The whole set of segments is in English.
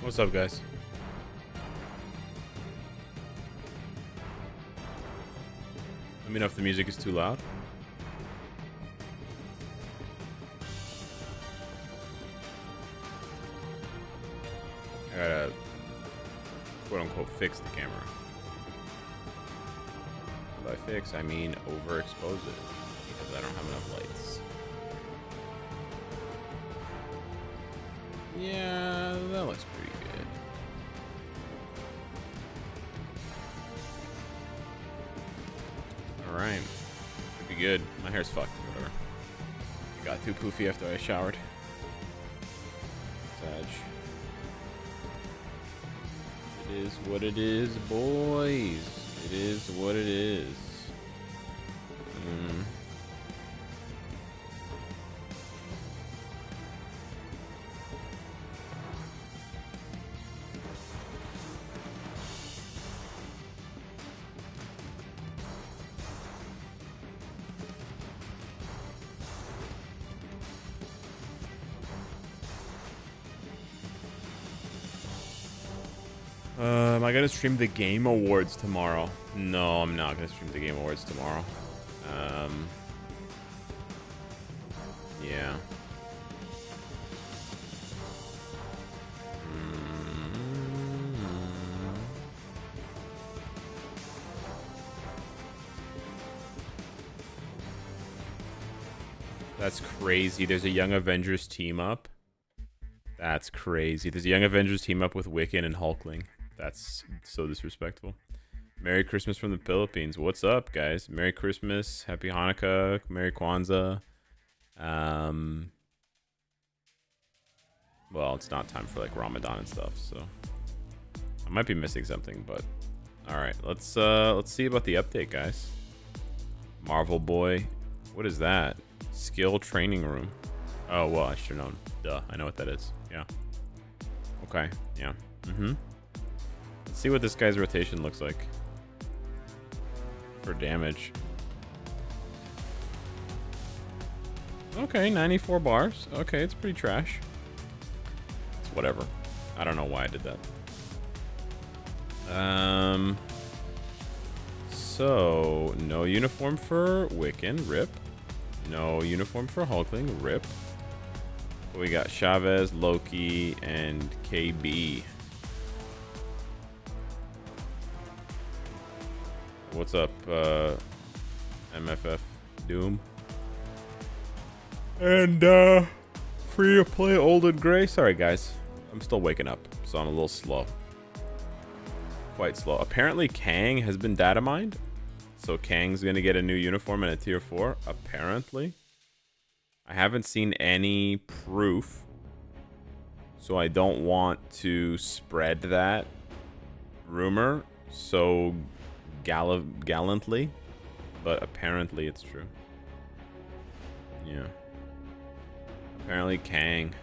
What's up, guys? Let me know if the music is too loud. I gotta quote-unquote fix the camera. By fix, I mean overexpose it, because I don't have enough lights. Yeah, that looks pretty good. Alright. Should be good. My hair's fucked, whatever. It got too poofy after I showered. Sag. It is what it is, boys. It is what it is. Am I gonna stream the Game Awards tomorrow? No, I'm not gonna stream the Game Awards tomorrow. Yeah. That's crazy. There's a Young Avengers team up. That's crazy. There's a Young Avengers team up with Wiccan and Hulkling. That's so disrespectful. Merry Christmas from the Philippines. What's up, guys? Merry Christmas. Happy Hanukkah. Merry Kwanzaa. Well, it's not time for like Ramadan and stuff, so I might be missing something, but all right. Let's see about the update, guys. Marvel Boy. What is that? Skill training room. Oh, well, I should have known. Duh. I know what that is. Yeah. Okay. Yeah. Let's see what this guy's rotation looks like for damage. Okay, 94 bars. Okay, it's pretty trash. It's whatever. I don't know why I did that. So, no uniform for Wiccan. Rip. No uniform for Hulkling. Rip. We got Chavez, Loki, and KB. What's up, MFF Doom? And, free to play Old and Gray. Sorry, guys. I'm still waking up, so I'm a little slow. Quite slow. Apparently, Kang has been data mined. So, Kang's gonna get a new uniform and a tier 4. Apparently. I haven't seen any proof. So, I don't want to spread that rumor so gallantly, but apparently it's true. Yeah. Apparently Kang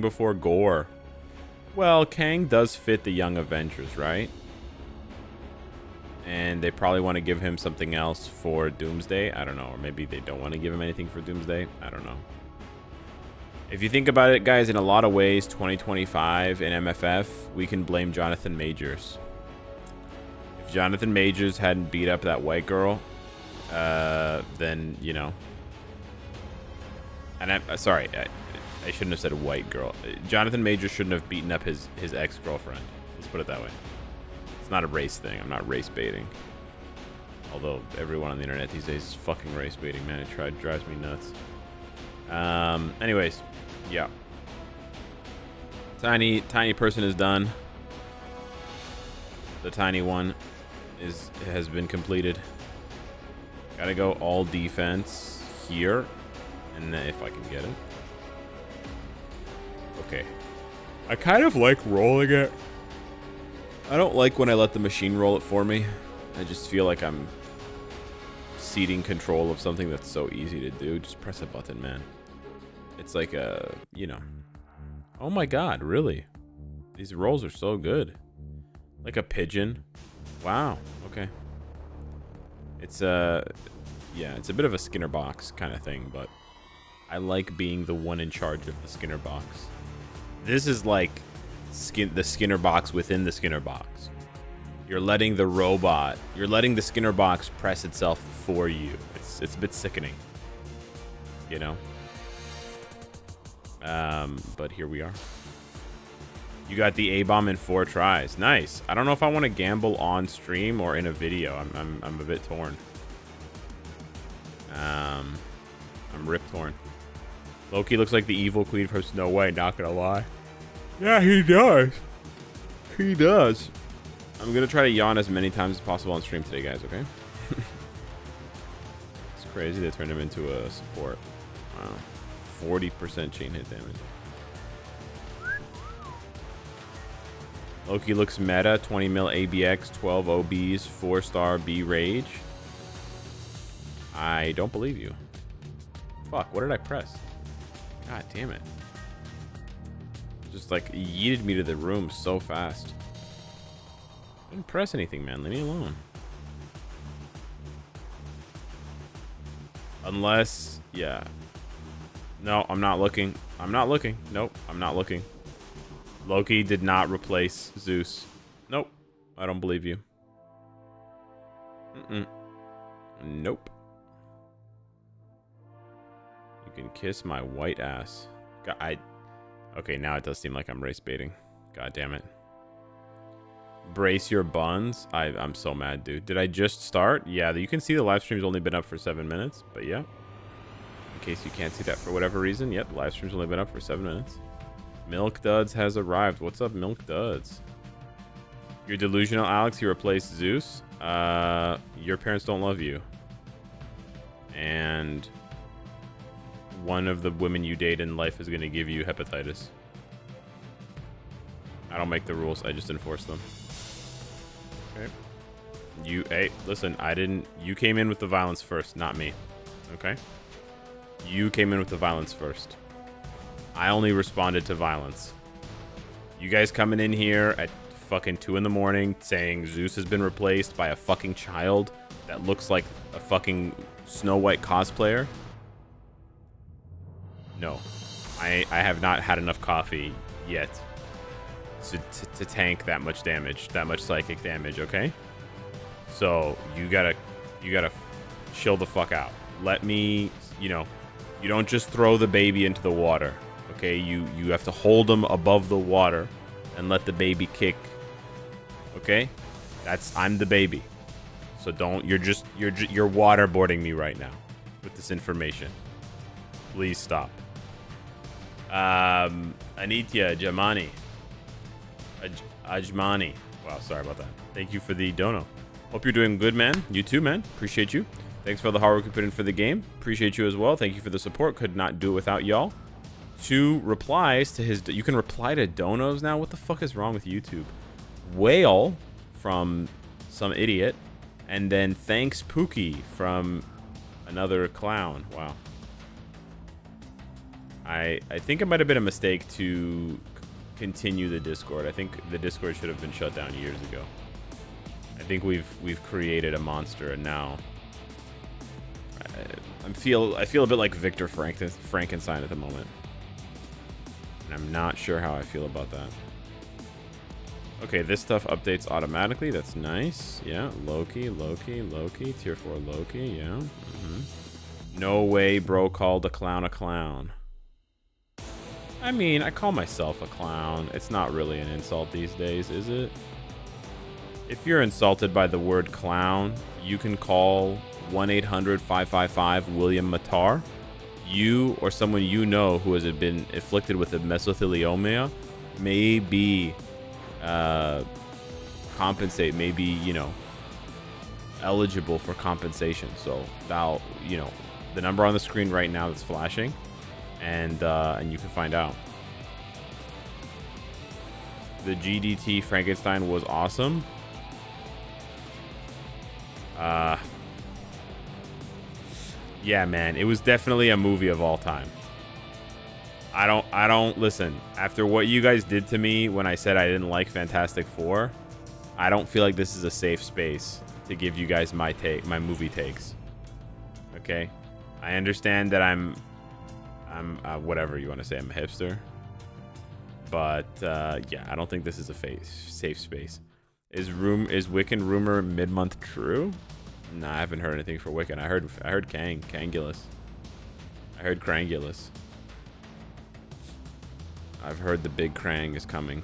before Gore. Well, Kang does fit the Young Avengers, right? And they probably want to give him something else for Doomsday. I don't know, or maybe they don't want to give him anything for Doomsday. I don't know. If you think about it, guys, in a lot of ways, 2025 in MFF, we can blame Jonathan Majors. If Jonathan Majors hadn't beat up that white girl, then, you know. And I'm sorry, I shouldn't have said white girl. Jonathan Majors shouldn't have beaten up his ex-girlfriend. Let's put it that way. It's not a race thing. I'm not race baiting. Although everyone on the internet these days is fucking race baiting, man. It drives me nuts. Anyways, yeah. Tiny person is done. The tiny one has been completed. Gotta go all defense here, and then if I can get it. Okay. I kind of like rolling it. I don't like when I let the machine roll it for me. I just feel like I'm ceding control of something that's so easy to do. Just press a button, man. It's like a, you know. Oh my god, really? These rolls are so good. Like a pigeon. Wow, okay. It's yeah, it's a bit of a Skinner box kind of thing, but I like being the one in charge of the Skinner box. This is like the Skinner box within the Skinner box. You're letting the robot, you're letting the Skinner box press itself for you. It's a bit sickening, you know. But here we are. You got the A-bomb in 4 tries. Nice. I don't know if I want to gamble on stream or in a video. I'm a bit torn. I'm rip torn. Loki looks like the evil queen from Snow White, not gonna lie. Yeah, he does. He does. I'm gonna try to yawn as many times as possible on stream today, guys, okay? It's crazy they turned him into a support. Wow. 40% chain hit damage. Loki looks meta, 20 mil ABX, 12 OBs, 4-star B rage. I don't believe you. Fuck, what did I press? God damn it. Just like yeeted me to the room so fast. I didn't press anything, man. Leave me alone. Unless, yeah. No, I'm not looking. I'm not looking. Nope, I'm not looking. Loki did not replace Zeus. Nope, I don't believe you. Nope. You can kiss my white ass. God, okay, now it does seem like I'm race baiting. God damn it. Brace your buns. I'm so mad, dude. Did I just start? Yeah, you can see the live stream's only been up for 7 minutes, but yeah. In case you can't see that for whatever reason, yep, the live stream's only been up for 7 minutes. Milk Duds has arrived. What's up, Milk Duds? You're delusional, Alex. You replaced Zeus. Your parents don't love you. And one of the women you date in life is going to give you hepatitis. I don't make the rules. I just enforce them. Okay. Hey, listen, you came in with the violence first, not me. Okay? You came in with the violence first. I only responded to violence. You guys coming in here at fucking 2 in the morning saying Zeus has been replaced by a fucking child that looks like a fucking Snow White cosplayer? No. I have not had enough coffee yet to tank that much damage, that much psychic damage, okay? So you gotta chill the fuck out. Let me, you know, you don't just throw the baby into the water. Okay, you have to hold them above the water and let the baby kick. Okay, I'm the baby. So you're waterboarding me right now with this information. Please stop. Anitya Jamani, Ajmani. Wow, sorry about that. Thank you for the dono. Hope you're doing good, man. You too, man. Appreciate you. Thanks for the hard work you put in for the game. Appreciate you as well. Thank you for the support. Could not do it without y'all. 2 replies to his... You can reply to donos now? What the fuck is wrong with YouTube? Whale from some idiot. And then thanks Pookie from another clown. Wow. I think it might have been a mistake to continue the Discord. I think the Discord should have been shut down years ago. I think we've created a monster, and now I feel a bit like Victor Frankenstein at the moment. And I'm not sure how I feel about that. Okay, this stuff updates automatically. That's nice. Yeah, Loki. Tier 4 Loki, yeah. No way bro called a clown a clown. I mean, I call myself a clown. It's not really an insult these days, is it? If you're insulted by the word clown, you can call 1-800-555-William Matar. You or someone you know who has been afflicted with a mesothelioma may be you know, eligible for compensation. So that'll, you know, the number on the screen right now that's flashing, and you can find out. The GDT Frankenstein was awesome. Yeah, man, it was definitely a movie of all time. I don't listen. After what you guys did to me when I said I didn't like Fantastic Four, I don't feel like this is a safe space to give you guys my movie takes. Okay, I understand that I'm whatever you want to say. I'm a hipster. But yeah, I don't think this is a safe space. Is Wiccan rumor mid-month true? Nah, I haven't heard anything for Wiccan. I heard Kangulus. I heard Krangulus. I've heard the big Krang is coming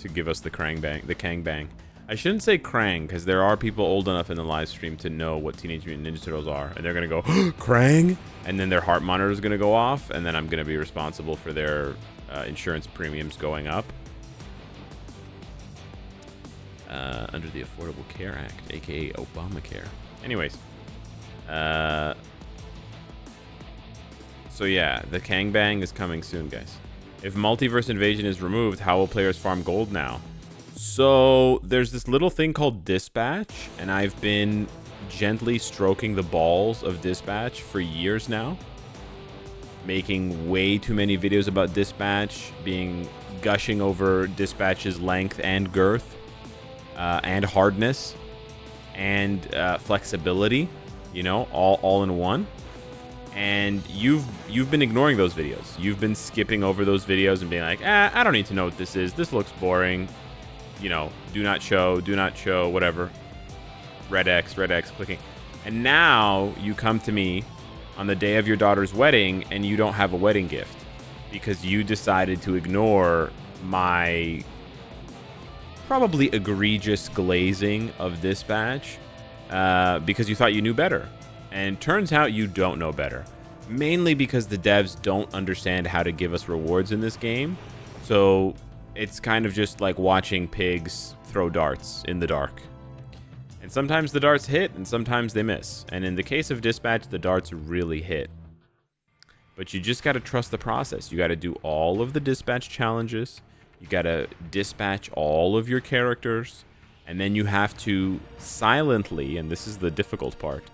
to give us the Kang bang. I shouldn't say Krang, because there are people old enough in the live stream to know what Teenage Mutant Ninja Turtles are, and they're gonna go Krang, and then their heart monitor is gonna go off, and then I'm gonna be responsible for their insurance premiums going up under the Affordable Care Act, aka Obamacare. Anyways, so yeah, the Kang bang is coming soon, guys. If Multiverse Invasion is removed, how will players farm gold now? So there's this little thing called Dispatch, and I've been gently stroking the balls of Dispatch for years now, making way too many videos about Dispatch, gushing over Dispatch's length and girth, and hardness, and flexibility, you know, all in one. And you've been ignoring those videos. You've been skipping over those videos and being like, I don't need to know what this is. This looks boring. You know, do not show, whatever. Red X, clicking. And now you come to me on the day of your daughter's wedding and you don't have a wedding gift because you decided to ignore my probably egregious glazing of Dispatch because you thought you knew better. And turns out you don't know better. Mainly because the devs don't understand how to give us rewards in this game. So it's kind of just like watching pigs throw darts in the dark. And sometimes the darts hit and sometimes they miss. And in the case of Dispatch, the darts really hit. But you just got to trust the process. You got to do all of the Dispatch challenges. You got to dispatch all of your characters. And then you have to silently, and this is the difficult part,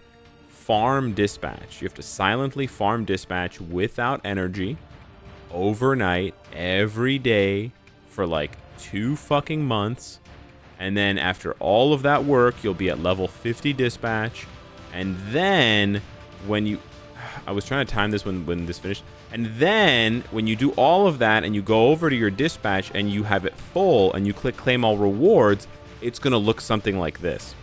farm Dispatch. You have to silently farm Dispatch without energy overnight every day for like 2 fucking months. And then after all of that work, you'll be at level 50 Dispatch. And then when you... I was trying to time this when this finished. And then when you do all of that and you go over to your Dispatch and you have it full and you click claim all rewards, it's going to look something like this.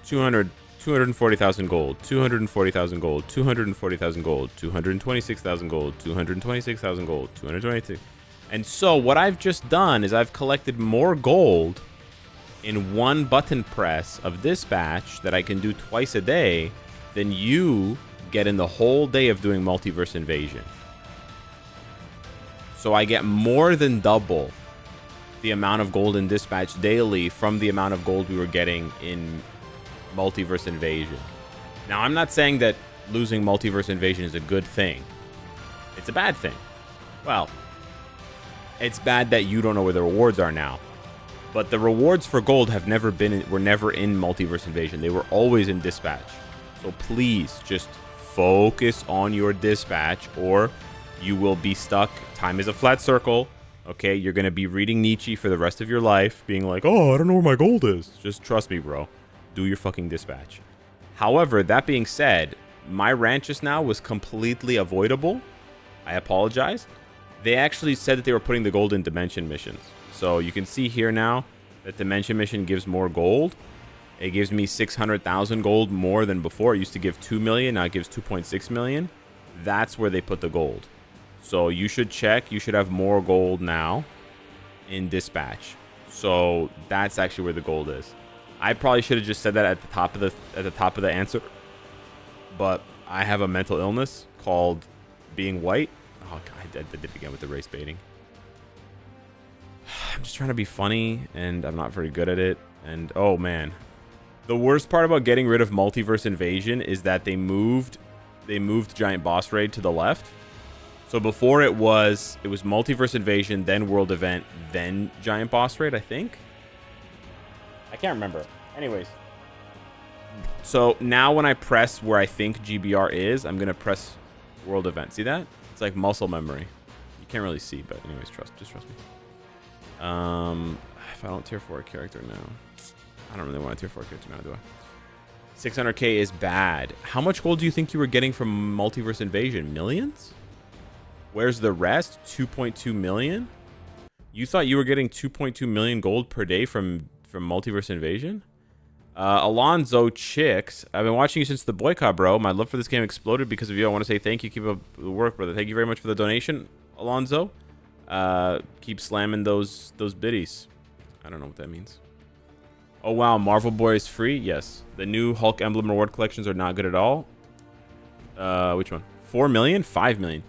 240,000 gold, 240,000 gold, 240,000 gold, 226,000 gold, 226,000 gold, 226. And so what I've just done is I've collected more gold in one button press of Dispatch that I can do twice a day than you get in the whole day of doing Multiverse Invasion. So I get more than double the amount of gold in Dispatch daily from the amount of gold we were getting in Multiverse Invasion. Now, I'm not saying that losing Multiverse Invasion is a good thing. It's a bad thing. Well, it's bad that you don't know where the rewards are now. But the rewards for gold were never in Multiverse Invasion. They were always in Dispatch. So please just focus on your Dispatch or you will be stuck. Time is a flat circle. Okay, you're going to be reading Nietzsche for the rest of your life, being like, oh, I don't know where my gold is. Just trust me, bro. Do your fucking Dispatch. However, that being said, my rant just now was completely avoidable. I apologize. They actually said that they were putting the gold in Dimension missions. So you can see here now that Dimension mission gives more gold. It gives me 600,000 gold more than before. It used to give 2 million. Now it gives 2.6 million. That's where they put the gold. So you should check. You should have more gold now in Dispatch. So that's actually where the gold is. I probably should have just said that at the top of the answer. But I have a mental illness called being white. Oh god, I did it again with the race baiting. I'm just trying to be funny and I'm not very good at it. And oh man. The worst part about getting rid of Multiverse Invasion is that they moved Giant Boss Raid to the left. So before it was Multiverse Invasion, then World Event, then Giant Boss Raid, I think. I can't remember. Anyways. So now when I press where I think GBR is, I'm going to press World Event. See that? It's like muscle memory. You can't really see, but anyways, just trust me. If I don't tier 4 a character now. I don't really want a tier 4 character now, do I? 600k is bad. How much gold do you think you were getting from Multiverse Invasion? Millions? Where's the rest? 2.2 million? You thought you were getting 2.2 million gold per day from Multiverse Invasion? Alonzo Chicks, I've been watching you since the boycott, bro. My love for this game exploded because of you. I want to say thank you. Keep up the work, brother. Thank you very much for the donation, Alonzo. Keep slamming those biddies. I don't know what that means. Oh, wow. Marvel Boy is free? Yes. The new Hulk Emblem reward collections are not good at all. Which one? 4 million? 5 million.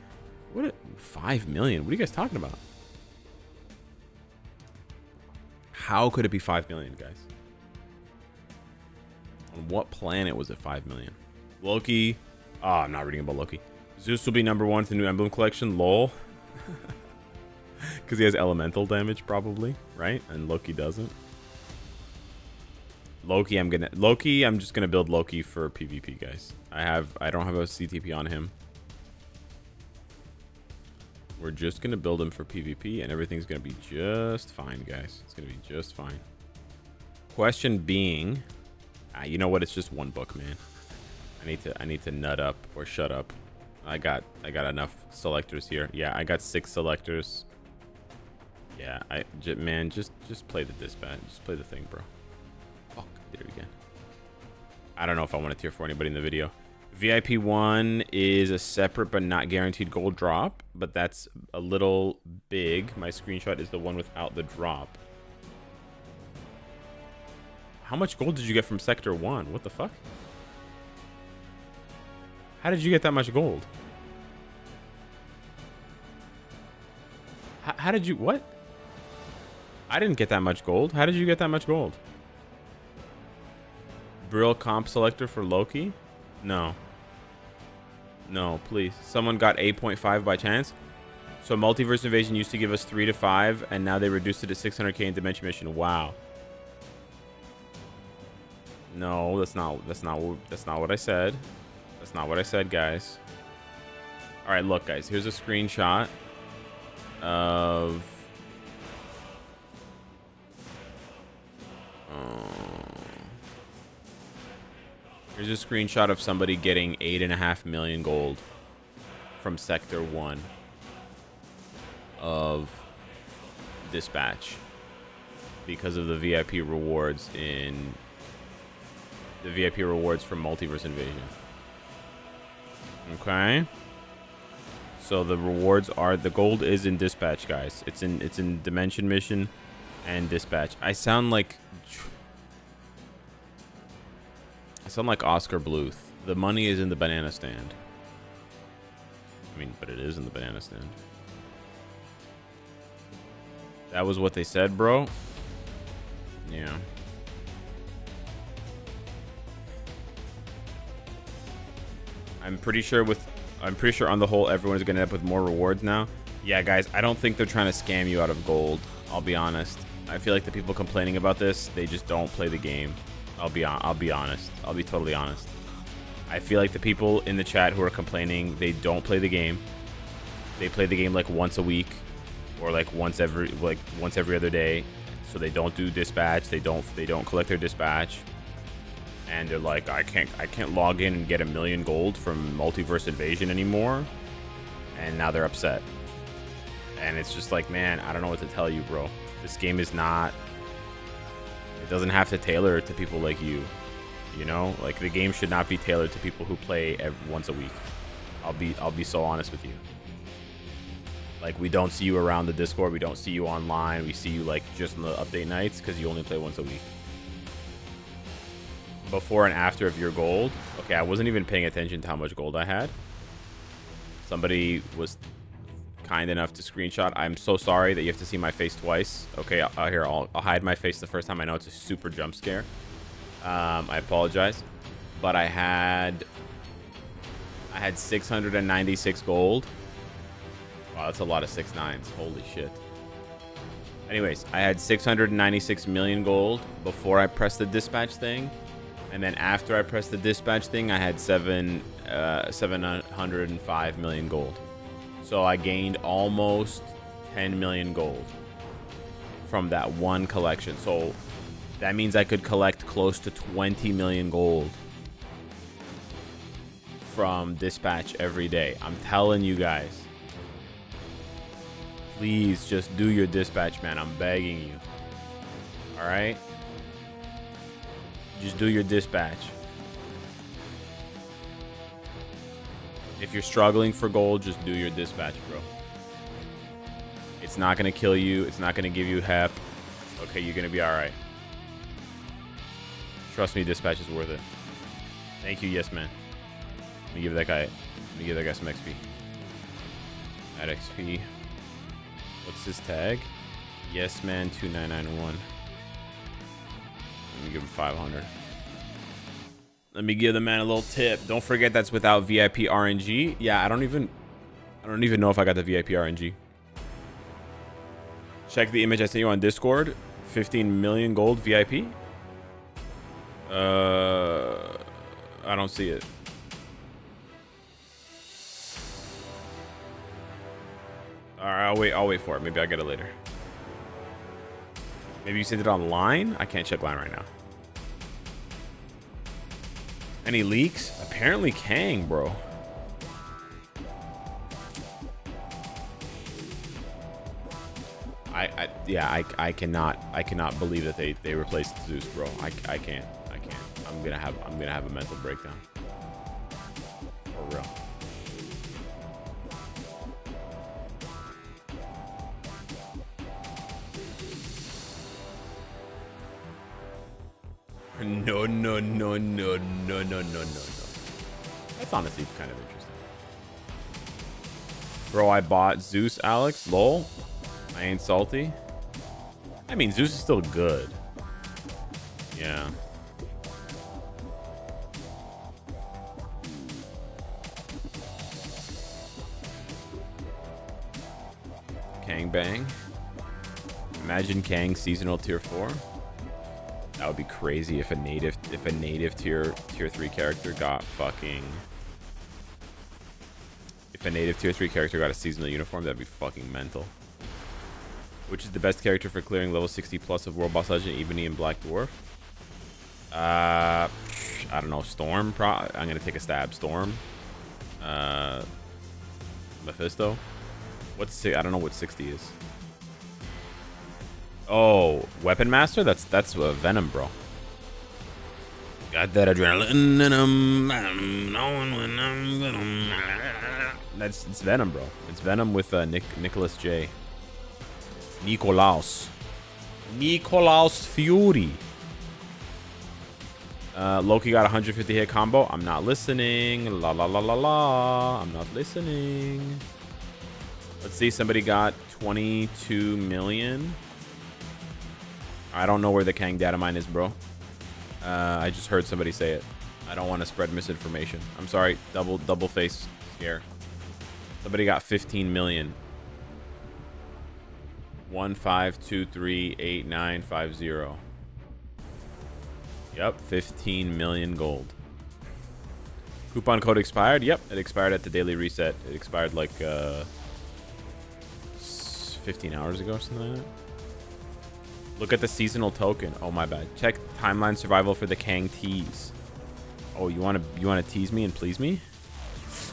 What? 5 million? What are you guys talking about? How could it be 5 million, guys? On what planet was it 5 million? Loki. Oh, I'm not reading about Loki. Zeus will be #1 for the new Emblem collection. Lol. Because he has elemental damage, probably, right? And Loki doesn't. Loki, I'm just gonna build Loki for PvP, guys. I don't have a CTP on him. We're just gonna build him for PvP, and everything's gonna be just fine, guys. It's gonna be just fine. Question being, you know what? It's just one book, man. I need to nut up or shut up. I got enough selectors here. Yeah, I got 6 selectors. Yeah, man, just play the dispatch. Just play the thing, bro. Fuck, did it again. I don't know if I want to tier for anybody in the video. VIP 1 is a separate but not guaranteed gold drop, but that's a little big. My screenshot is the one without the drop. How much gold did you get from Sector 1? What the fuck? How did you get that much gold? How did you... What? I didn't get that much gold. How did you get that much gold? Brill comp selector for Loki? No. No, please. Someone got 8.5 by chance? So Multiverse Invasion used to give us 3 to 5, and now they reduced it to 600k in Dimension Mission. Wow. No, that's not what I said. That's not what I said, guys. All right, look, guys. Here's a screenshot of here's a screenshot of somebody getting 8.5 million gold from Sector 1 of Dispatch because of the VIP rewards in the VIP rewards from Multiverse Invasion. Okay. So the rewards are, the gold is in Dispatch, guys. It's in Dimension Mission and Dispatch. I sound like Oscar Bluth. The money is in the banana stand. I mean, but it is in the banana stand. That was what they said, bro. Yeah. I'm pretty sure on the whole everyone's gonna end up with more rewards now. Yeah, guys, I don't think they're trying to scam you out of gold. I'll be honest. I feel like the people complaining about this, they just don't play the game. I'll be honest. I'll be totally honest. I feel like the people in the chat who are complaining, they don't play the game. They play the game like once a week or like once every other day. So they don't do dispatch. They don't collect their dispatch. And they're like, I can't log in and get 1 million gold from Multiverse Invasion anymore. And now they're upset. And it's just like, man, I don't know what to tell you, bro. This game is not... It doesn't have to tailor to people like you. You know? Like, the game should not be tailored to people who play once a week. I'll be so honest with you. Like, we don't see you around the Discord. We don't see you online. We see you, like, just on the update nights because you only play once a week. Before and after of your gold. Okay, I wasn't even paying attention to how much gold I had. Somebody was kind enough to screenshot. I'm so sorry that you have to see my face twice. Okay, I'll hide my face the first time. I know it's a super jump scare. I apologize. But I had 696 gold. Wow, that's a lot of 6.9s. Holy shit. Anyways, I had 696 million gold before I pressed the dispatch thing. And then after I pressed the dispatch thing, I had 705 million gold. So I gained almost 10 million gold from that one collection. So that means I could collect close to 20 million gold from dispatch every day. I'm telling you guys. Please just do your dispatch, man. I'm begging you. All right? Just do your dispatch. If you're struggling for gold, just do your dispatch, bro. It's not going to kill you. It's not going to give you hep. Okay, you're going to be all right. Trust me, dispatch is worth it. Thank you, yes, man. Let me give that guy some XP. Add XP. What's his tag? Yes, man, 2991. Let me give him 500. Let me give the man a little tip. Don't forget that's without VIP RNG. Yeah, I don't even know if I got the VIP RNG. Check the image I sent you on Discord. 15 million gold VIP. I don't see it. All right, I'll wait for it. Maybe I'll get it later. Maybe you sent it online? I can't check line right now. Any leaks? Apparently Kang, bro. I cannot believe that they replaced Zeus, bro. I can't. I'm gonna have a mental breakdown. For real. No. That's honestly kind of interesting. Bro, I bought Zeus, Alex. Lol. I ain't salty. I mean, Zeus is still good. Yeah. Kang Bang. Imagine Kang seasonal tier 4. That would be crazy if a native tier 3 character got fucking. If a native tier 3 character got a seasonal uniform, that'd be fucking mental. Which is the best character for clearing level 60 plus of World Boss Legend, Ebony and Black Dwarf? I don't know. Storm? I'm gonna take a stab. Storm. Mephisto. I don't know what 60 is. Oh, Weapon Master? That's Venom, bro. Got that adrenaline in him. Knowing when I'm Venom. It's Venom, bro. It's Venom with Nicholas J. Nikolaus Fury. Loki got 150 hit combo. I'm not listening. La la la la la. I'm not listening. Let's see. Somebody got 22 million. I don't know where the Kang data mine is, bro. I just heard somebody say it. I don't want to spread misinformation. I'm sorry. Double face scare. Somebody got 15 million. 15238950. Yep, 15 million gold. Coupon code expired. Yep, it expired at the daily reset. It expired like 15 hours ago, something like that. Look at the seasonal token. Oh, my bad. Check timeline survival for the Kang tease. Oh, you want to tease me and please me?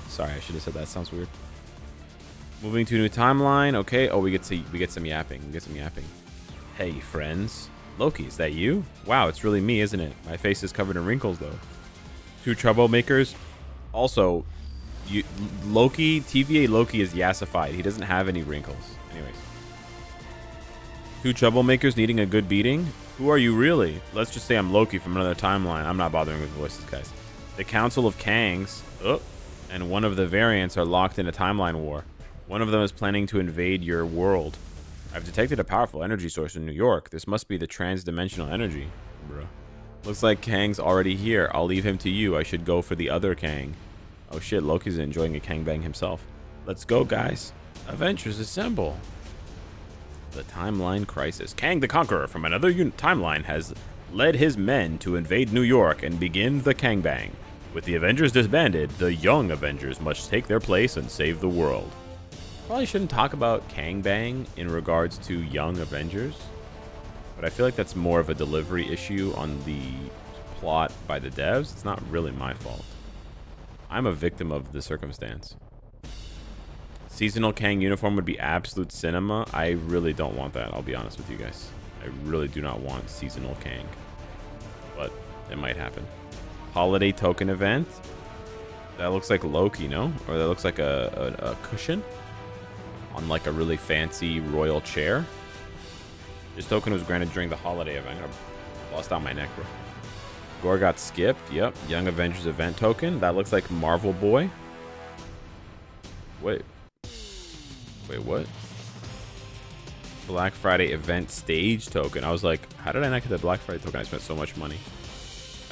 Sorry, I should have said that. Sounds weird. Moving to a new timeline. Okay. Oh, we get some yapping. Hey, friends. Loki, is that you? Wow, it's really me, isn't it? My face is covered in wrinkles, though. Two troublemakers. Also, TVA Loki is yassified. He doesn't have any wrinkles. Anyways. Two troublemakers needing a good beating? Who are you really? Let's just say I'm Loki from another timeline. I'm not bothering with voices, guys. The Council of Kangs and one of the variants are locked in a timeline war. One of them is planning to invade your world. I've detected a powerful energy source in New York. This must be the trans-dimensional energy. Bro. Looks like Kang's already here. I'll leave him to you. I should go for the other Kang. Oh shit, Loki's enjoying a Kang bang himself. Let's go, guys. Avengers assemble. The timeline crisis. Kang the Conqueror from another timeline has led his men to invade New York and begin the Kang bang. With the Avengers disbanded, the young Avengers must take their place and save the world. Probably shouldn't talk about Kang bang in regards to young Avengers, but I feel like that's more of a delivery issue on the plot by the devs. It's not really my fault. I'm a victim of the circumstance. Seasonal Kang uniform would be absolute cinema. I really don't want that. I'll be honest with you guys. I really do not want seasonal Kang. But it might happen. Holiday token event. That looks like Loki, no? Or that looks like a cushion on like a really fancy royal chair. This token was granted during the holiday event. I'm gonna bust out my neck, bro. Gore got skipped. Yep. Young Avengers event token. That looks like Marvel Boy. Wait, what? Black Friday event stage token. I was like, how did I not get the Black Friday token? I spent so much money.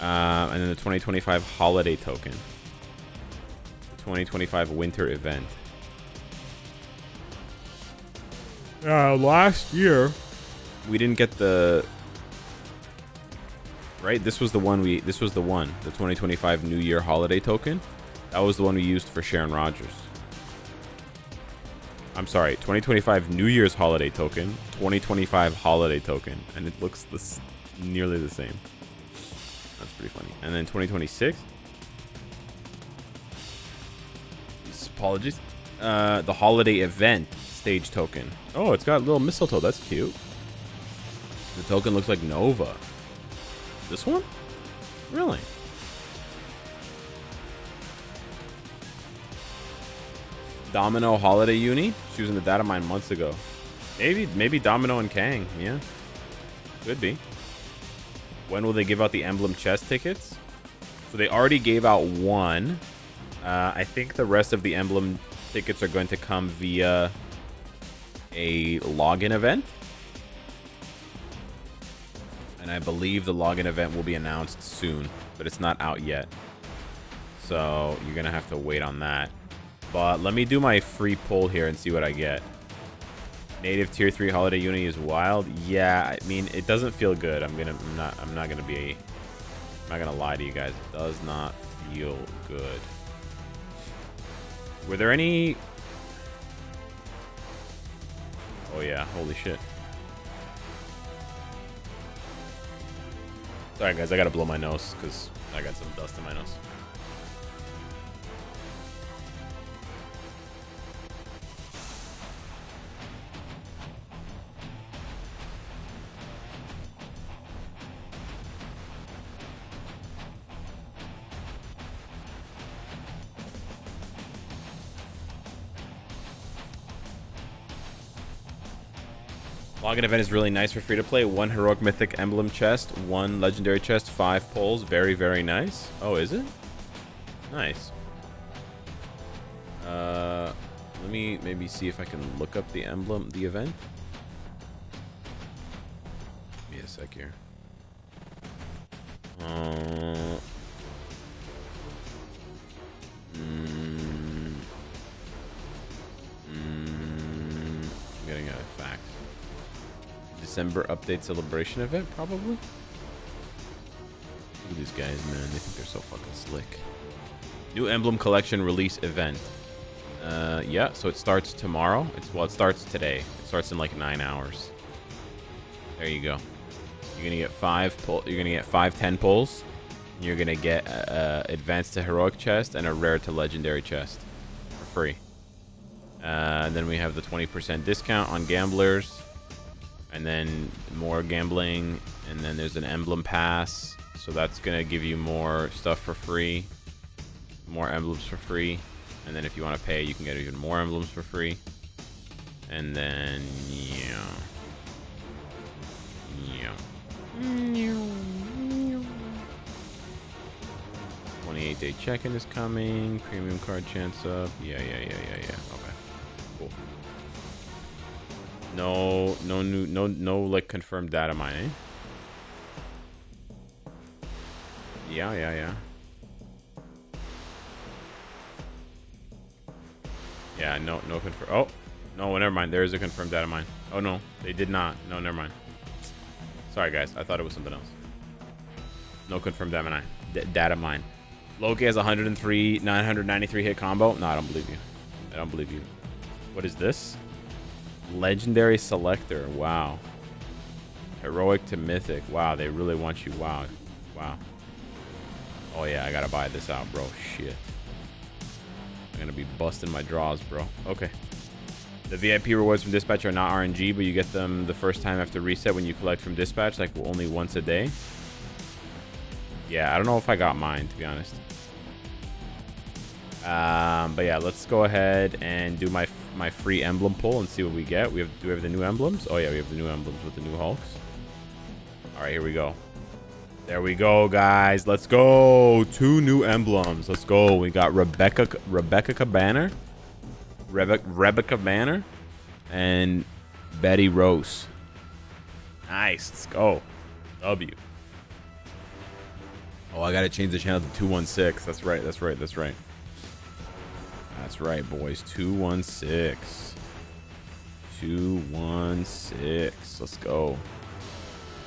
And then the 2025 holiday token. The 2025 winter event. Last year we didn't get the right. This was the one. The 2025 New Year holiday token. That was the one we used for Sharon Rogers. I'm sorry, 2025 New Year's holiday token, 2025 holiday token, and it looks nearly the same. That's pretty funny. And then 2026. Apologies. The holiday event stage token. Oh, it's got little mistletoe. That's cute. The token looks like Nova. This one? Really? Domino holiday uni. She was in the data mine months ago. Maybe Domino and Kang. Yeah, could be. When will they give out the Emblem chest tickets? So they already gave out one. I think the rest of the Emblem tickets are going to come via a login event. And I believe the login event will be announced soon, but it's not out yet. So you're going to have to wait on that. But let me do my free poll here and see what I get. Native tier 3 holiday uni is wild. Yeah, I mean, it doesn't feel good. I'm not gonna lie to you guys. It does not feel good. Were there any? Oh yeah, holy shit. Sorry guys, I gotta blow my nose because I got some dust in my nose. Login event is really nice for free to play. 1 heroic mythic emblem chest, 1 legendary chest, 5 pulls. Very, very nice. Oh, is it? Nice. Let me maybe see if I can look up the emblem, the event. Give me a sec here. I'm getting a fact. December update celebration event, probably. Look at these guys, man. They think they're so fucking slick. New Emblem collection release event. Yeah, so it starts tomorrow. It starts today. It starts in like 9 hours. There you go. You're gonna get 5 pull. You're gonna get 5 10 pulls. You're gonna get advanced to heroic chest and a rare to legendary chest for free. And then we have the 20% discount on gamblers. And then more gambling, and then there's an emblem pass, so that's gonna give you more stuff for free, more emblems for free, and then if you want to pay, you can get even more emblems for free. And then yeah. 28-day check-in is coming. Premium card chance up. Yeah. Okay, cool. No like confirmed data mining. Yeah. Yeah, no confirm. Oh, no, never mind. There is a confirmed data mine. Oh no, they did not. No, never mind. Sorry guys, I thought it was something else. No confirmed data mine. Data mine. Loki has 103, 993 hit combo. No, I don't believe you. I don't believe you. What is this? Legendary selector. Wow. Heroic to mythic. Wow, they really want you. Wow. Oh yeah, I gotta buy this out, bro. Shit. I'm gonna be busting my draws, bro. Okay. The VIP rewards from Dispatch are not RNG, but you get them the first time after reset when you collect from Dispatch, like only once a day. Yeah, I don't know if I got mine, to be honest. But yeah, let's go ahead and do my free emblem pull and see what we get. Do we have the new emblems? Oh yeah, we have the new emblems with the new Hulks. All right, here we go. There we go, guys. Let's go. 2 new emblems. Let's go. We got Rebecca Banner, and Betty Rose. Nice. Let's go. W. Oh, I gotta change the channel to 216. That's right. That's right. That's right. That's right, boys. 216. 216. Let's go.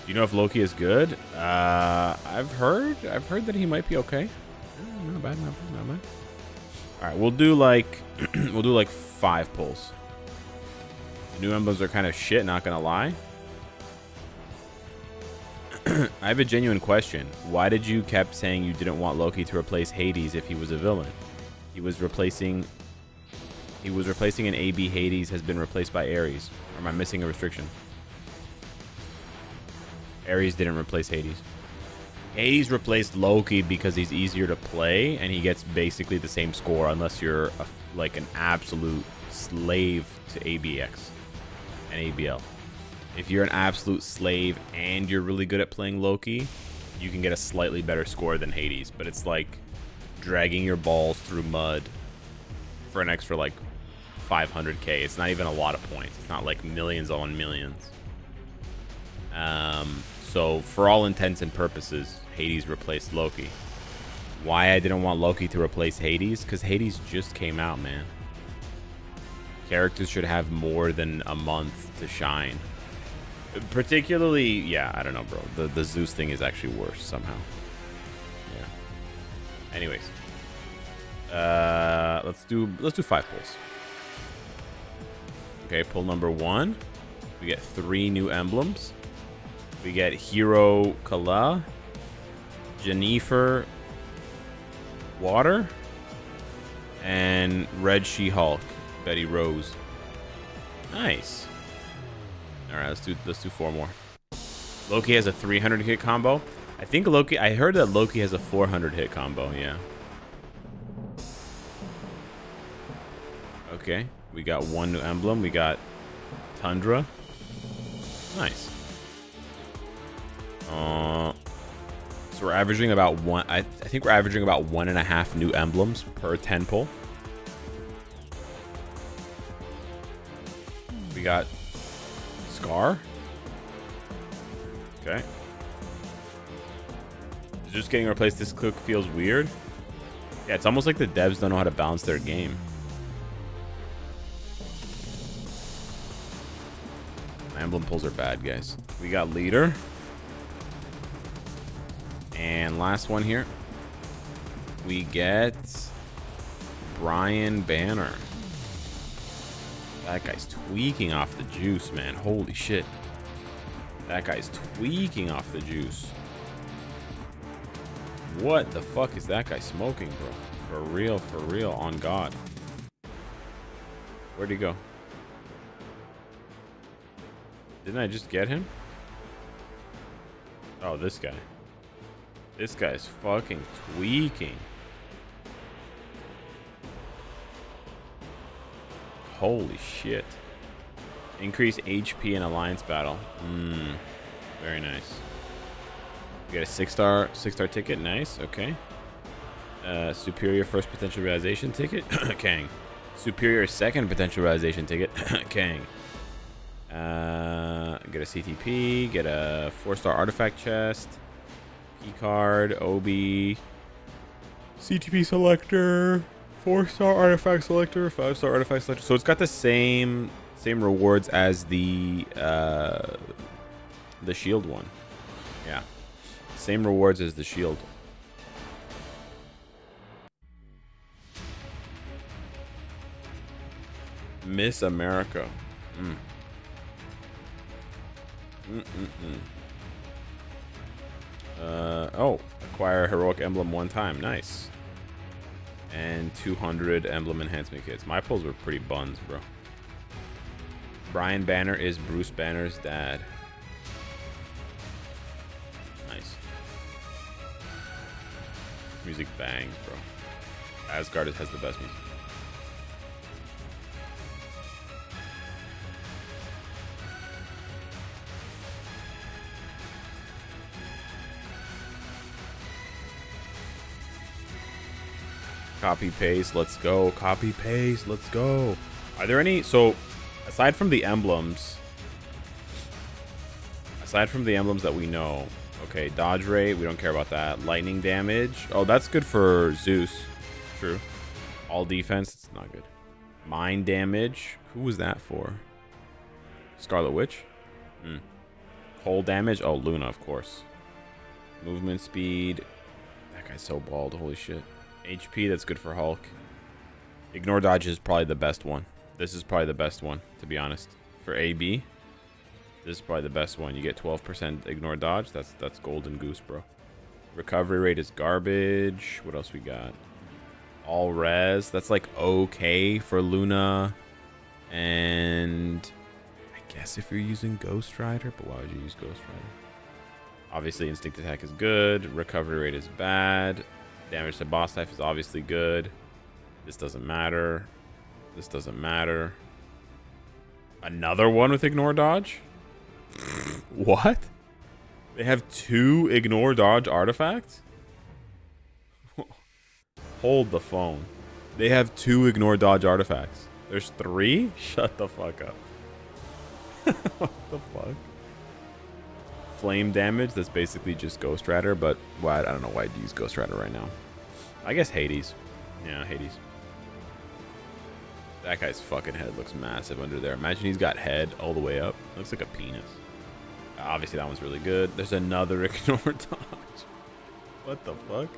Do you know if Loki is good? I've heard that he might be okay. Not bad, not bad, not bad. All right, we'll do like 5 pulls. The new emblems are kind of shit, not gonna lie. I have a genuine question. Why did you kept saying you didn't want Loki to replace Hades if he was a villain? He was replacing an AB. Hades has been replaced by Ares. Or am I missing a restriction? Ares didn't replace Hades. Hades replaced Loki because he's easier to play and he gets basically the same score unless you're like an absolute slave to ABX and ABL. If you're an absolute slave and you're really good at playing Loki, you can get a slightly better score than Hades. But it's like dragging your balls through mud for an extra like 500k. It's not even a lot of points. It's not like millions on millions. So for all intents and purposes, Hades replaced Loki. Why I didn't want Loki to replace Hades? Because Hades just came out, man. Characters should have more than a month to shine. Particularly, yeah, I don't know, bro. The Zeus thing is actually worse somehow. Yeah. Anyways, let's do 5 pulls. Okay, pull number 1. We get 3 new emblems. We get Hero Kala, Jennifer Water, and Red She-Hulk, Betty Rose. Nice. All right, let's do 4 more. Loki has a 300 hit combo. I heard that Loki has a 400 hit combo. Yeah. Okay, we got 1 new emblem. We got Tundra. Nice. So we're averaging about one. I think we're averaging about 1.5 new emblems per 10 pull. We got Scar. Okay. Just getting replaced this quick feels weird. Yeah, it's almost like the devs don't know how to balance their game. Emblem pulls are bad, guys. We got Leader. And last one here. We get Brian Banner. That guy's tweaking off the juice, man. Holy shit. That guy's tweaking off the juice. What the fuck is that guy smoking, bro? For real, on God. Where'd he go? Didn't I just get him? Oh, this guy. This guy's fucking tweaking. Holy shit. Increase HP in alliance battle. Very nice. We got a 6-star ticket. Nice. Okay. Superior first potential realization ticket. Kang. Superior second potential realization ticket. Kang. Get a CTP. Get a 4-star artifact chest. P card. OB. CTP selector. 4-star artifact selector. 5-star artifact selector. So it's got the same rewards as the shield one. Yeah. Same rewards as the shield. Miss America. Oh, acquire heroic emblem 1 time. Nice. And 200 emblem enhancement kits. My pulls were pretty buns, bro. Brian Banner is Bruce Banner's dad. Nice. Music bangs, bro. Asgard has the best music. Copy paste, let's go. Copy paste, let's go. Are there any? So, aside from the emblems that we know, okay, dodge rate, we don't care about that. Lightning damage, oh, that's good for Zeus. True. All defense, it's not good. Mind damage, who was that for? Scarlet Witch. Cold damage, oh, Luna, of course. Movement speed, that guy's so bald, holy shit. HP, that's good for Hulk. Ignore dodge is probably the best one. This is probably the best one, to be honest. For AB, this is probably the best one. You get 12% ignore dodge. That's golden goose, bro. Recovery rate is garbage. What else we got? All res. That's like okay for Luna. And I guess if you're using Ghost Rider, but why would you use Ghost Rider? Obviously, instinct attack is good. Recovery rate is bad. Damage to boss type is obviously good. This doesn't matter. This doesn't matter. Another one with ignore dodge? What? They have 2 ignore dodge artifacts? Hold the phone. They have 2 ignore dodge artifacts. There's 3? Shut the fuck up. What the fuck? Flame damage, that's basically just Ghost Rider, but why? I don't know why I'd use Ghost Rider right now. I guess Hades. Yeah, Hades. That guy's fucking head looks massive under there. Imagine he's got head all the way up. Looks like a penis. Obviously, that one's really good. There's another ignore dodge. What the fuck?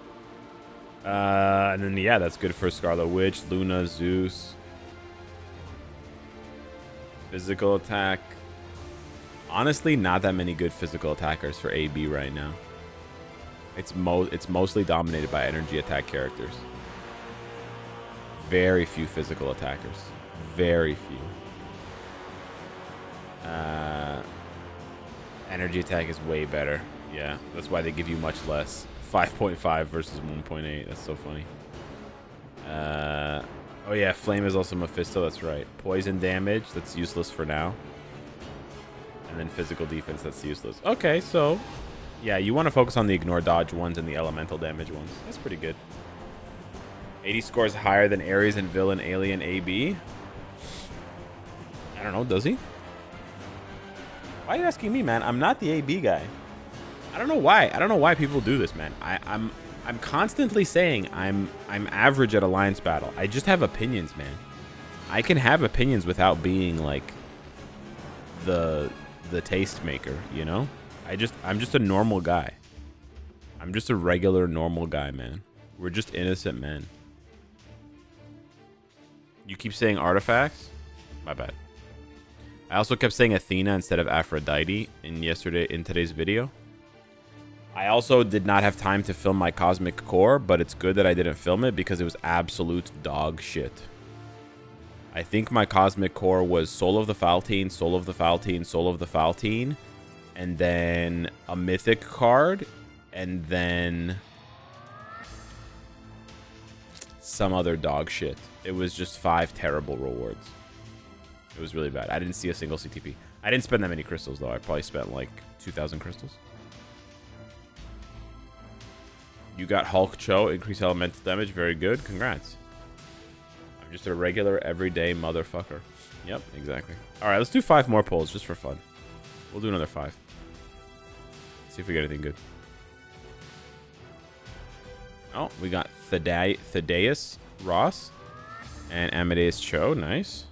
And then, yeah, that's good for Scarlet Witch, Luna, Zeus. Physical attack. Honestly, not that many good physical attackers for AB right now. It's mostly dominated by energy attack characters. Very few physical attackers. Very few. Energy attack is way better. Yeah, that's why they give you much less. 5.5 versus 1.8. That's so funny. Oh yeah, Flame is also Mephisto. That's right. Poison damage. That's useless for now. And then physical defense. That's useless. Okay, so yeah, you want to focus on the ignore dodge ones and the elemental damage ones. That's pretty good. 80 scores higher than Ares and Villain Alien AB. I don't know. Does he? Why are you asking me, man? I'm not the AB guy. I don't know why. I don't know why people do this, man. I'm constantly saying I'm average at Alliance Battle. I just have opinions, man. I can have opinions without being like the taste maker, you know? I'm just a normal guy. I'm just a regular normal guy, man. We're just innocent men. You keep saying artifacts? My bad. I also kept saying Athena instead of Aphrodite in today's video. I also did not have time to film my Cosmic Core, but it's good that I didn't film it because it was absolute dog shit. I think my Cosmic Core was Soul of the Faltine, Soul of the Faltine, Soul of the Faltine, and then a Mythic card, and then some other dog shit. It was just 5 terrible rewards. It was really bad. I didn't see a single CTP. I didn't spend that many crystals, though. I probably spent like 2,000 crystals. You got Hulk Cho, increase elemental damage. Very good. Congrats. I'm just a regular, everyday motherfucker. Yep, exactly. All right, let's do 5 more polls just for fun. We'll do another 5. See if we get anything good. Oh, we got Thaddeus Ross and Amadeus Cho. Nice.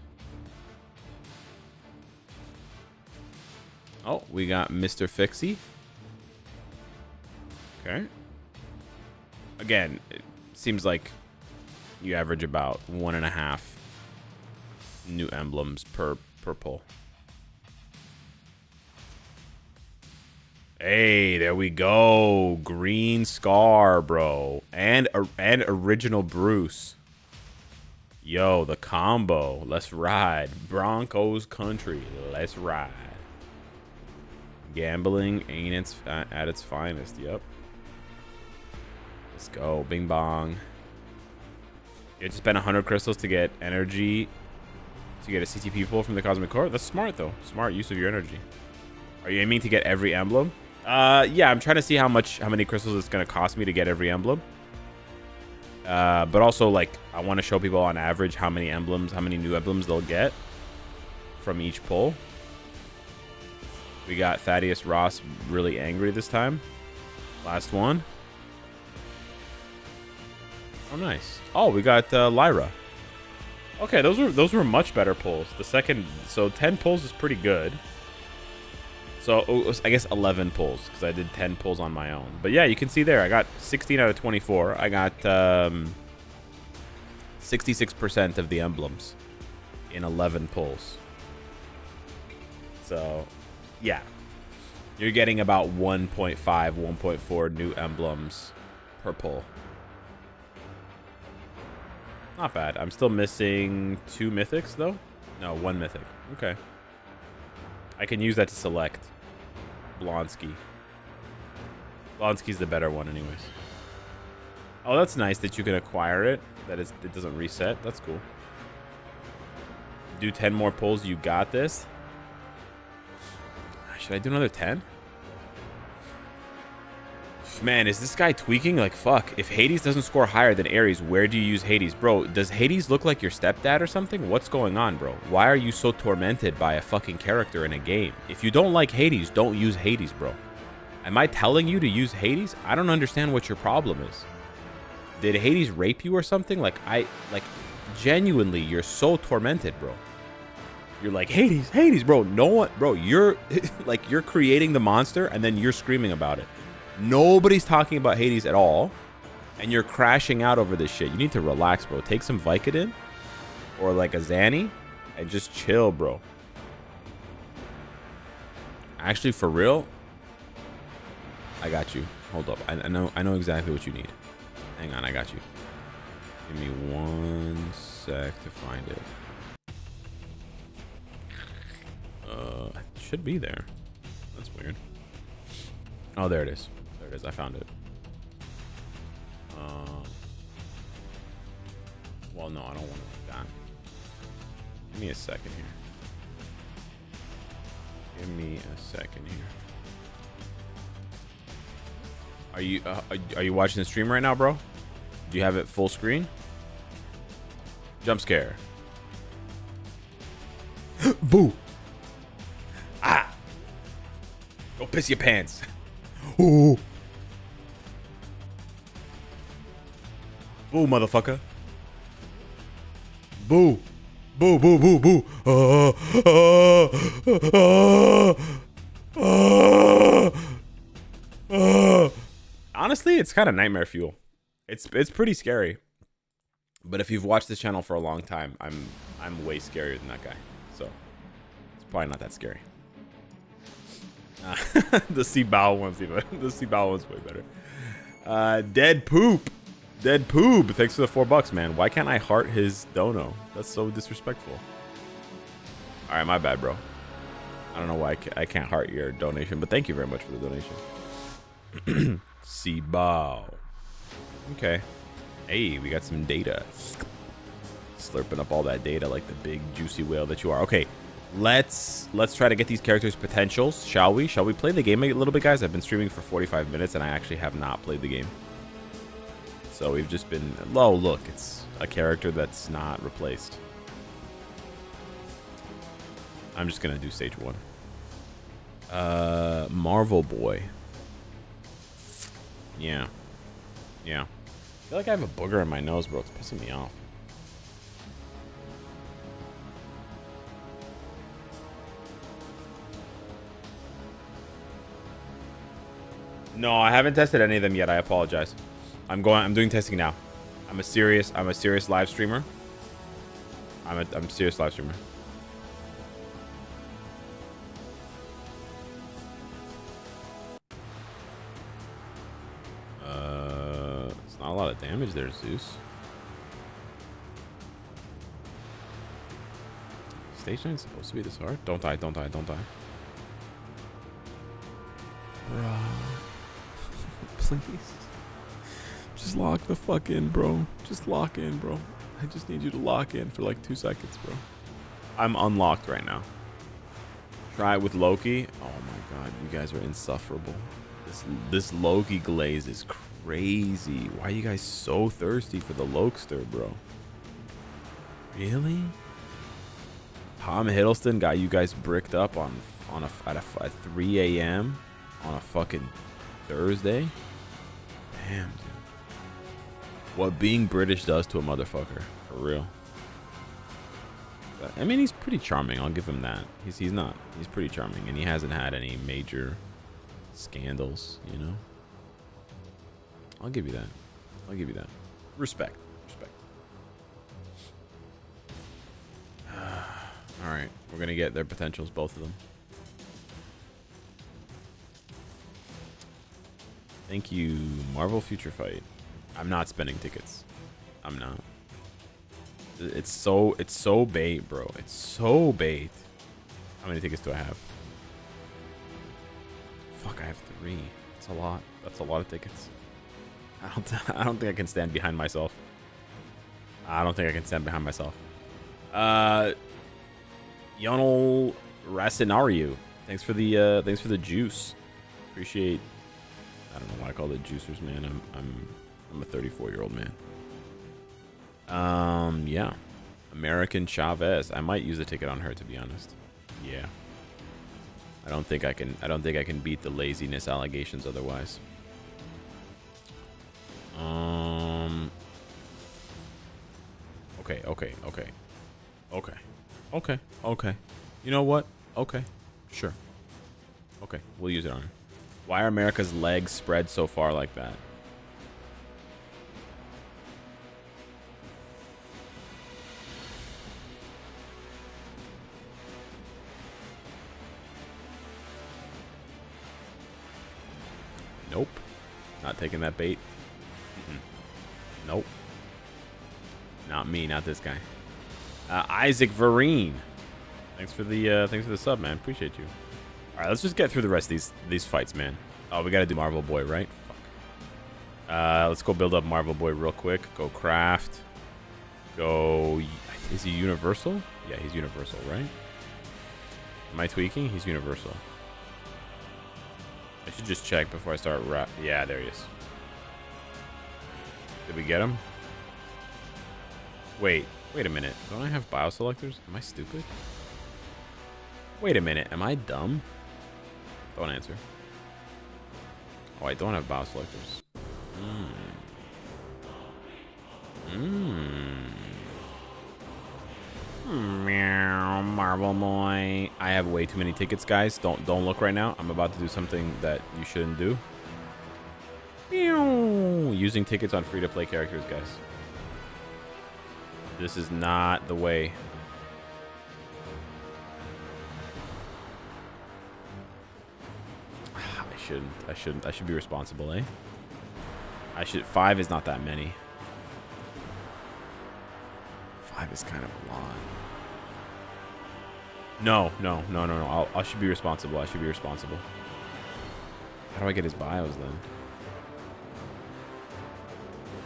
Oh, we got Mr. Fixie. Okay. Again, it seems like you average about 1.5 new emblems per pull. Hey, there we go. Green Scar, bro. And original Bruce. Yo, the combo. Let's ride. Broncos country. Let's ride. Gambling ain't at its finest. Yep. Let's go. Bing bong. You have to spend 100 crystals to get energy to get a CTP pull from the Cosmic Core. That's smart, though. Smart use of your energy. Are you aiming to get every emblem? Yeah, I'm trying to see how many crystals it's going to cost me to get every emblem. But also, like, I want to show people on average how many new emblems they'll get from each pull. We got Thaddeus Ross really angry this time. Last one. Oh, nice. Oh, we got Lyra. Okay, those were much better pulls. So 10 pulls is pretty good. So I guess 11 pulls because I did 10 pulls on my own. But yeah, you can see there I got 16 out of 24. I got 66% of the emblems in 11 pulls. So yeah, you're getting about 1.5, 1.4 new emblems per pull. Not bad. I'm still missing 2 mythics though. No, 1 mythic. Okay. I can use that to select Blonsky. Blonsky's the better one anyways. Oh, that's nice that you can acquire it. It doesn't reset. That's cool. Do 10 more pulls. You got this. Should I do another 10? Man, is this guy tweaking? Like, fuck. If Hades doesn't score higher than Ares, where do you use Hades? Bro, does Hades look like your stepdad or something? What's going on, bro? Why are you so tormented by a fucking character in a game? If you don't like Hades, don't use Hades, bro. Am I telling you to use Hades? I don't understand what your problem is. Did Hades rape you or something? Like, genuinely, you're so tormented, bro. You're like, Hades, bro. No one, bro, you're, like, you're creating the monster and then you're screaming about it. Nobody's talking about Hades at all, and you're crashing out over this shit. You need to relax, bro. Take some Vicodin or like a Xanny and just chill, bro. Actually, for real, I got you. Hold up. I know exactly what you need. Hang on, I got you. Give me 1 sec to find it. It should be there. That's weird. Oh, there it is. There it is. I found it. Well, no, I don't want it like that. Give me a second here. Give me a second here. Are you watching the stream right now, bro? Do you have it full screen? Jump scare. Boo. Ah. Go piss your pants. Ooh. Boo, motherfucker. Boo. Boo, boo, boo, boo. Honestly, it's kind of nightmare fuel. It's pretty scary. But if you've watched this channel for a long time, I'm way scarier than that guy. So it's probably not that scary. The sea bow one's way better. Dead poop. Thanks for the $4, man. Why can't I heart his dono? That's so disrespectful. All right, my bad, bro. I don't know why I can't heart your donation, but thank you very much for the donation. Sea bow. Okay. Hey, we got some data. Slurping up all that data like the big juicy whale that you are. Okay. Let's try to get these characters' potentials, shall we? Shall we play the game a little bit, guys? I've been streaming for 45 minutes and I actually have not played the game. So we've just been... Oh, look, it's a character that's not replaced. I'm just going to do stage 1. Marvel Boy. Yeah. I feel like I have a booger in my nose, bro. It's pissing me off. No, I haven't tested any of them yet. I apologize. I'm doing testing now. I'm a serious live streamer. I'm a serious live streamer. It's not a lot of damage there, Zeus. Stage 9 is supposed to be this hard? Don't die, don't die, don't die. Bro. Please. Just lock the fuck in, bro. Just lock in, bro. I just need you to lock in for like 2 seconds, bro. I'm unlocked right now. Try it with Loki. Oh my god, you guys are insufferable. This Loki glaze is crazy. Why are you guys so thirsty for the Lokester, bro? Really? Tom Hiddleston got you guys bricked up at 3 a.m. on a fucking Thursday? Damn, dude. What being British does to a motherfucker, for real. I mean, he's pretty charming. I'll give him that. He's pretty charming, and he hasn't had any major scandals, you know. I'll give you that. I'll give you that. Respect. Respect. All right, we're gonna get their potentials, both of them. Thank you, Marvel Future Fight. I'm not spending tickets. I'm not. It's so bait, bro. It's so bait. How many tickets do I have? Fuck, I have 3. That's a lot. That's a lot of tickets. I don't think I can stand behind myself. I don't think I can stand behind myself. Yonel Racinariu. Thanks for the juice. Appreciate. I don't know why I call it juicers, man. I'm a 34-year-old man. Yeah. American Chavez. I might use a ticket on her, to be honest. Yeah. I don't think I can beat the laziness allegations otherwise. Okay. You know what? Okay. Sure. Okay, we'll use it on her. Why are America's legs spread so far like that? Nope. Not taking that bait. Nope. Not me, not this guy. Isaac Vereen. Thanks for the sub, man. Appreciate you. All right, let's just get through the rest of these fights, man. Oh, we got to do Marvel Boy, right? Fuck. Let's go build up Marvel Boy real quick. Go craft. Go. Is he universal? Yeah, he's universal, right? Am I tweaking? He's universal. I should just check before I start rap. Yeah, there he is. Did we get him? Wait a minute. Don't I have bioselectors? Am I stupid? Wait a minute. Am I dumb? Don't answer. Oh, I don't have bioselectors. Meow, Marvel Boy. I have way too many tickets, guys. Don't look right now. I'm about to do something that you shouldn't do. Using tickets on free-to-play characters, guys. This is not the way. I shouldn't. I should be responsible, eh? 5 is not that many. 5 is kind of a lot. No. I should be responsible. I should be responsible. How do I get his bios then?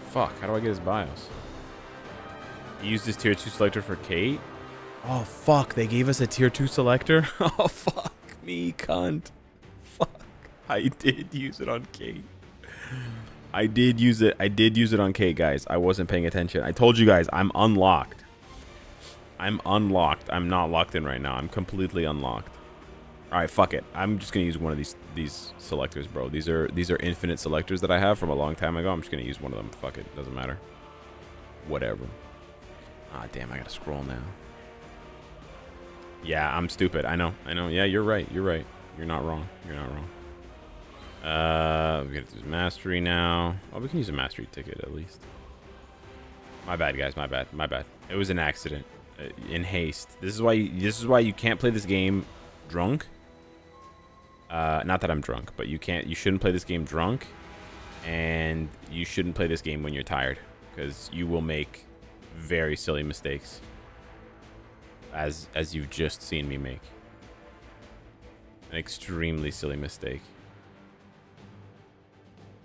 Fuck, how do I get his bios? He used his tier 2 selector for Kate? Oh, fuck, they gave us a tier 2 selector? Oh, fuck me, cunt. Fuck. I did use it on Kate. I did use it on Kate, guys. I wasn't paying attention. I told you guys, I'm unlocked. I'm unlocked. I'm not locked in right now. I'm completely unlocked. All right, fuck it. I'm just gonna use one of these selectors, bro. These are infinite selectors that I have from a long time ago. I'm just gonna use one of them. Fuck it. Doesn't matter. Whatever. Ah, damn. I gotta scroll now. Yeah, I'm stupid. I know. Yeah, you're right. You're not wrong. We gotta do mastery now. Oh, we can use a mastery ticket at least. My bad, guys. My bad. It was an accident. In haste. This is why you can't play this game drunk. Not that I'm drunk, but you shouldn't play this game drunk, and you shouldn't play this game when you're tired, because you will make very silly mistakes. as you've just seen me make. An extremely silly mistake.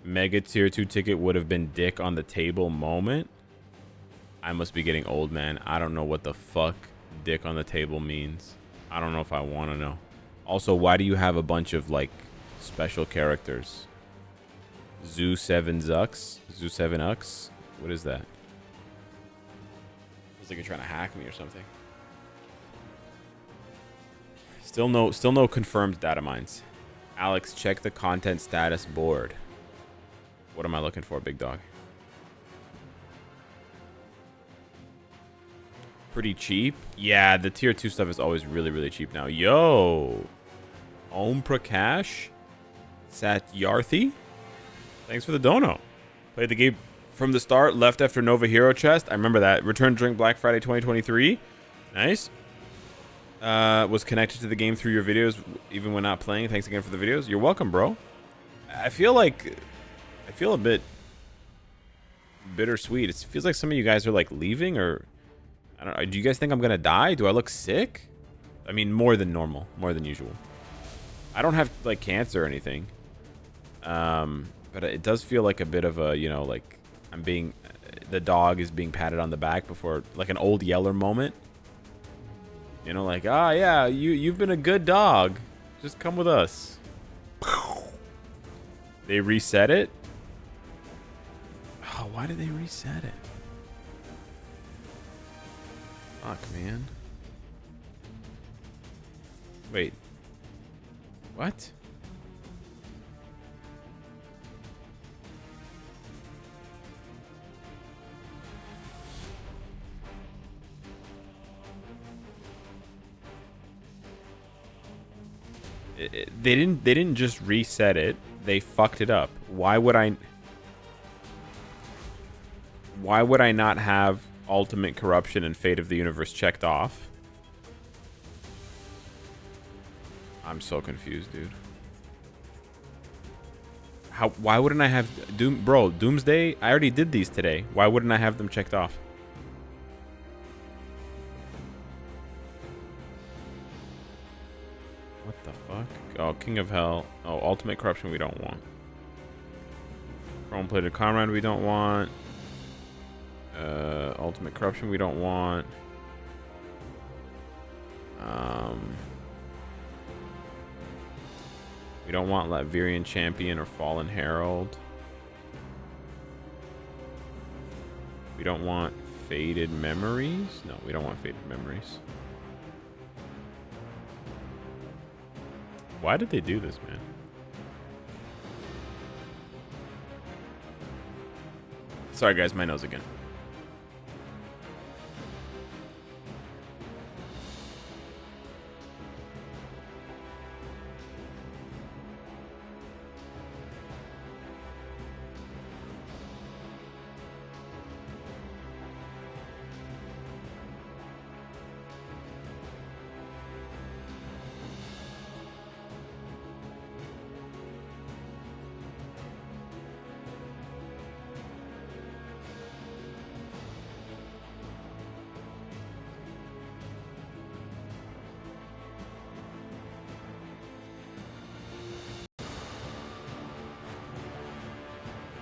Mega tier 2 ticket would have been dick on the table moment. I must be getting old, man. I don't know what the fuck dick on the table means. I don't know if I want to know. Also, why do you have a bunch of like special characters? Zoo 7 Zux? Zoo 7 Ux? What is that? Feels like you're trying to hack me or something. Still no confirmed data mines. Alex, check the content status board. What am I looking for, big dog? Pretty cheap. Yeah, the tier 2 stuff is always really, really cheap now. Yo. Om Prakash. Satyarthi. Thanks for the dono. Played the game from the start. Left after Nova Hero chest. I remember that. Returned during Black Friday 2023. Nice. Was connected to the game through your videos even when not playing. Thanks again for the videos. You're welcome, bro. I feel a bit bittersweet. It feels like some of you guys are like leaving, or I don't know. Do you guys think I'm gonna die? Do I look sick? I mean, more than normal, more than usual. I don't have like cancer or anything. But it does feel like a bit of a, you know, like the dog is being patted on the back before, like an old Yeller moment. You know, like, ah, yeah, you've been a good dog. Just come with us. They reset it? Oh, why did they reset it? Fuck, man. Wait. What? They didn't just reset it. They fucked it up. Why would I not have Ultimate Corruption and Fate of the Universe checked off? I'm so confused, dude. Why wouldn't I have Doomsday? I already did these today. Why wouldn't I have them checked off? What the fuck? Oh, King of Hell. Oh, Ultimate Corruption we don't want. Chrome Plated Comrade we don't want. Ultimate Corruption we don't want. We don't want Latverian Champion or Fallen Herald. We don't want Faded Memories. No, we don't want Faded Memories. Why did they do this, man? Sorry, guys, my nose again.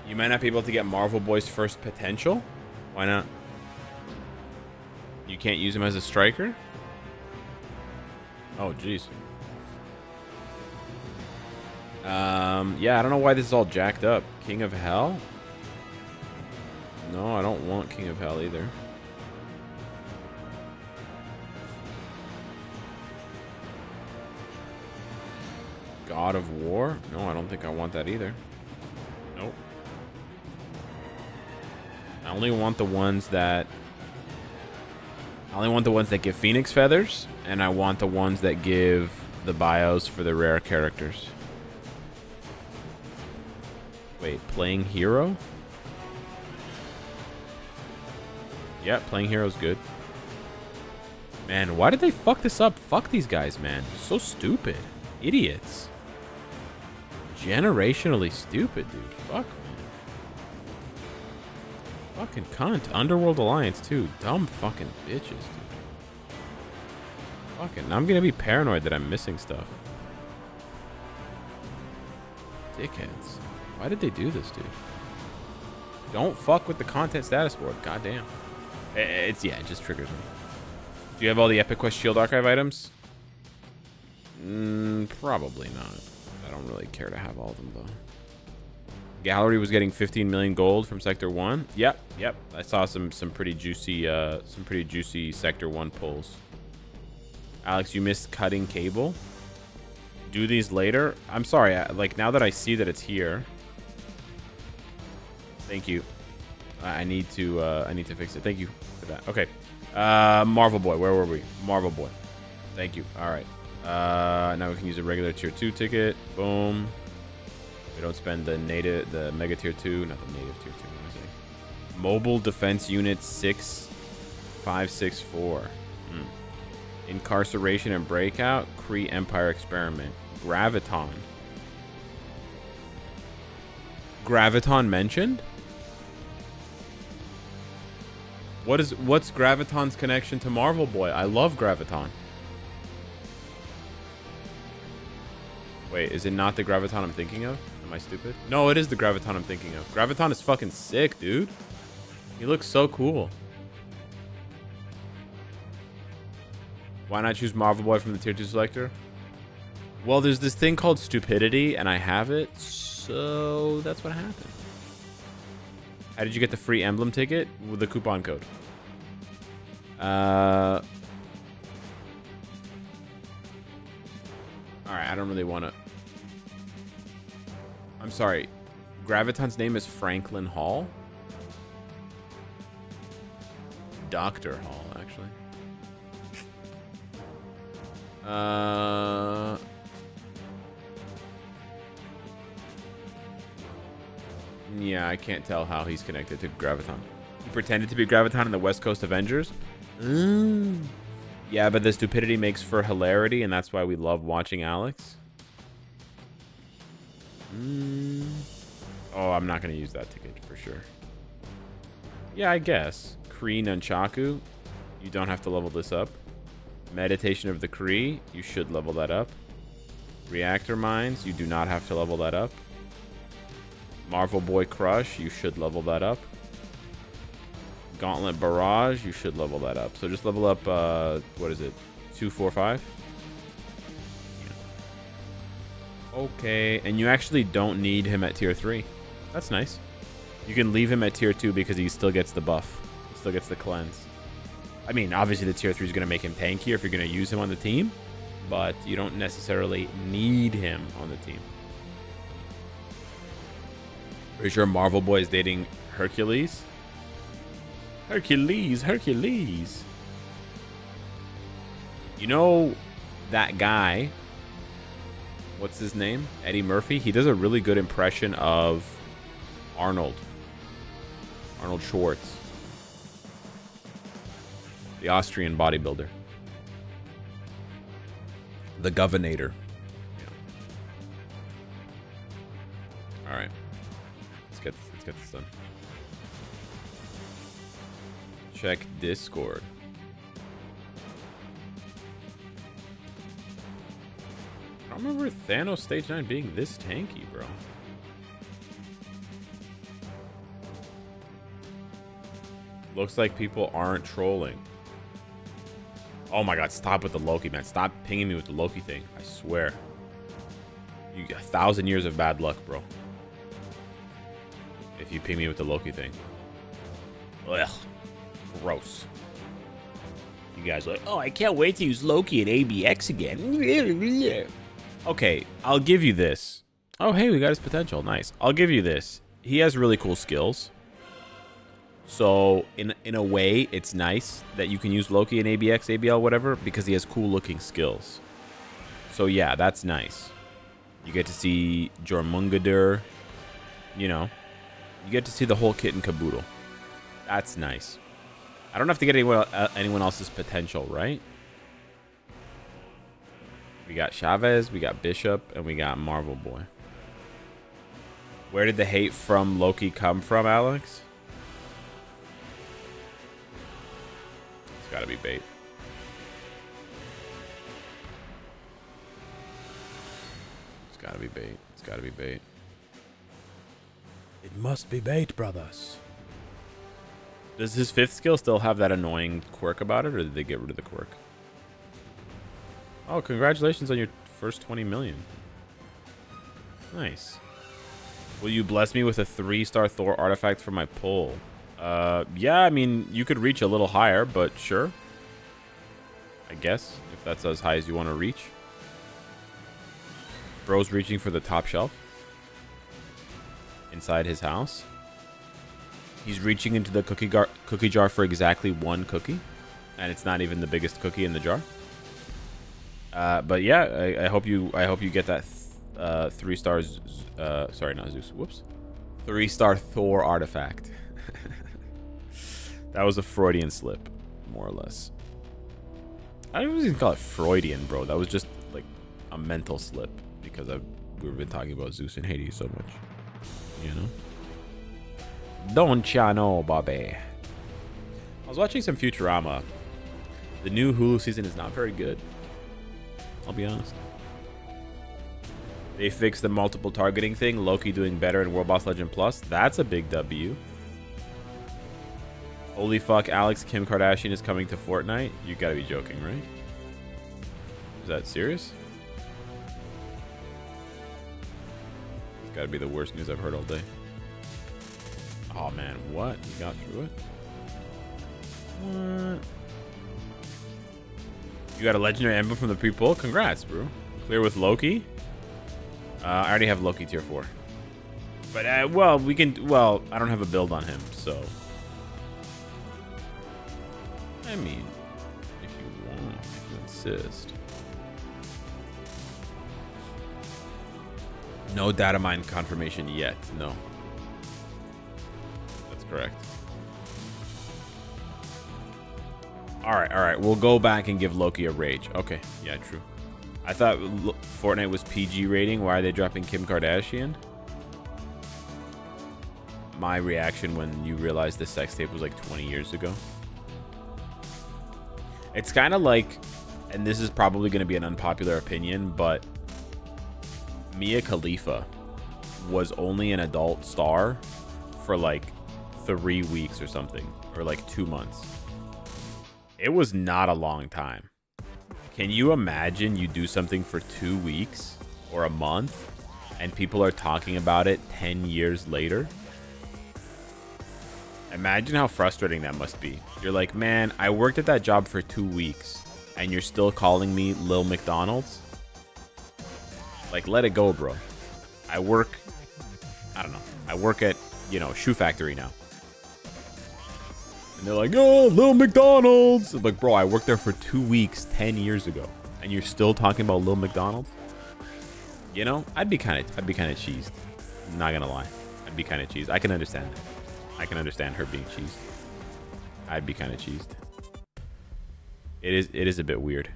You might not be able to get Marvel Boy's first potential. Why not? You can't use him as a striker? Oh, jeez. Yeah, I don't know why this is all jacked up. King of Hell? No, I don't want King of Hell either. God of War? No, I don't think I want that either. Nope. I only want the ones that give Phoenix Feathers, and I want the ones that give the bios for the rare characters. Wait, playing hero? Yeah, playing hero's good. Man, why did they fuck this up? Fuck these guys, man. They're so stupid. Idiots. Generationally stupid, dude. Fuck, man. Fucking cunt. Underworld Alliance, too. Dumb fucking bitches, dude. Fucking, I'm gonna be paranoid that I'm missing stuff. Dickheads. Why did they do this, dude? Don't fuck with the content status board. Goddamn. It just triggers me. Do you have all the Epic Quest Shield Archive items? Probably not. I don't really care to have all of them, though. Gallery was getting 15 million gold from Sector 1. Yep. I saw some pretty juicy Sector 1 pulls. Alex, you missed cutting cable. Do these later. I'm sorry. Like, now that I see that it's here. Thank you. I need to fix it. Thank you for that. Okay. Marvel Boy. Where were we? Marvel Boy. Thank you. All right. Now we can use a regular tier 2 ticket. Boom. We don't spend the mega tier 2, not the native tier 2. What was it? Mobile defense unit 6564. Incarceration and breakout. Kree Empire experiment. Graviton. Graviton mentioned? What's Graviton's connection to Marvel Boy? I love Graviton. Wait, is it not the Graviton I'm thinking of? Am I stupid? No, it is the Graviton I'm thinking of. Graviton is fucking sick, dude. He looks so cool. Why not choose Marvel Boy from the tier 2 selector? Well, there's this thing called stupidity, and I have it, so that's what happened. How did you get the free emblem ticket? With the coupon code. Alright, I don't really want to... I'm sorry. Graviton's name is Franklin Hall? Dr. Hall, actually. Yeah, I can't tell how he's connected to Graviton. He pretended to be Graviton in the West Coast Avengers? Yeah, but the stupidity makes for hilarity, and that's why we love watching Alex. Oh, I'm not going to use that ticket for sure. Yeah, I guess. Kree Nunchaku. You don't have to level this up. Meditation of the Kree. You should level that up. Reactor Mines. You do not have to level that up. Marvel Boy Crush. You should level that up. Gauntlet Barrage. You should level that up. So just level up, what is it? 2, 4, 5? Okay, and you actually don't need him at tier 3. That's nice. You can leave him at tier 2 because he still gets the buff. He still gets the cleanse. I mean, obviously the tier 3 is going to make him tankier if you're going to use him on the team, but you don't necessarily need him on the team. Pretty sure Marvel Boy is dating Hercules. Hercules. You know that guy... What's his name? Eddie Murphy. He does a really good impression of Arnold Schwartz, the Austrian bodybuilder, the Governator. Yeah. All right, let's get this done. Check Discord. I don't remember Thanos Stage 9 being this tanky, bro. Looks like people aren't trolling. Oh my god, stop with the Loki, man. Stop pinging me with the Loki thing. I swear. You got 1,000 years of bad luck, bro. If you ping me with the Loki thing. Ugh. Gross. You guys are like, oh, I can't wait to use Loki and ABX again. Okay, I'll give you this. Oh, hey, we got his potential. Nice. I'll give you this. He has really cool skills. So, in a way, it's nice that you can use Loki and ABX, ABL, whatever, because he has cool-looking skills. So, yeah, that's nice. You get to see Jormungandr. You know. You get to see the whole kit and caboodle. That's nice. I don't have to get anyone else's potential, right? We got Chavez, we got Bishop, and we got Marvel Boy. Where did the hate from Loki come from, Alex? It's gotta be bait. gotta be bait. It's gotta be bait. It must be bait, brothers. Does his 5th skill still have that annoying quirk about it, or did they get rid of the quirk? Oh, congratulations on your first 20 million. Nice. Will you bless me with a 3-star Thor artifact for my pull? Yeah, I mean, you could reach a little higher, but sure. I guess, if that's as high as you want to reach. Bro's reaching for the top shelf. Inside his house. He's reaching into the cookie jar for exactly 1 cookie. And it's not even the biggest cookie in the jar. But yeah, I hope you get that 3 stars. Sorry, not Zeus. Whoops. 3-star Thor artifact. That was a Freudian slip, more or less. I don't even call it Freudian, bro. That was just like a mental slip because we've been talking about Zeus and Hades so much. You know? Don't ya know, Bobby? I was watching some Futurama. The new Hulu season is not very good. I'll be honest. They fixed the multiple targeting thing. Loki doing better in World Boss Legend Plus. That's a big W. Holy fuck, Alex, Kim Kardashian is coming to Fortnite? You gotta be joking, right? Is that serious? It's gotta be the worst news I've heard all day. Oh man, what? You got through it? What? You got a legendary emblem from the pre-pull? Congrats, bro. Clear with Loki? I already have Loki tier 4. But, well, we can... Well, I don't have a build on him, so... I mean, if you want, if you insist. No data mine confirmation yet. No. That's correct. All right. We'll go back and give Loki a rage. Okay. Yeah, true. I thought Fortnite was PG rating. Why are they dropping Kim Kardashian? My reaction when you realized the sex tape was like 20 years ago. It's kind of like, and this is probably going to be an unpopular opinion, but Mia Khalifa was only an adult star for like 3 weeks or something, or like 2 months. It was not a long time. Can you imagine you do something for 2 weeks or a month and people are talking about it 10 years later? Imagine how frustrating that must be. You're like, man, I worked at that job for 2 weeks and you're still calling me Lil McDonald's? Like, let it go, bro. I work at, shoe factory now. And they're like, oh, Lil McDonald's. I'm like, bro, I worked there for 2 weeks 10 years ago and you're still talking about Lil McDonald's? You know, I'd be kind of cheesed. I'm not gonna lie. I'd be kind of cheesed. I can understand that. I can understand her being cheesed. I'd be kind of cheesed. It is a bit weird.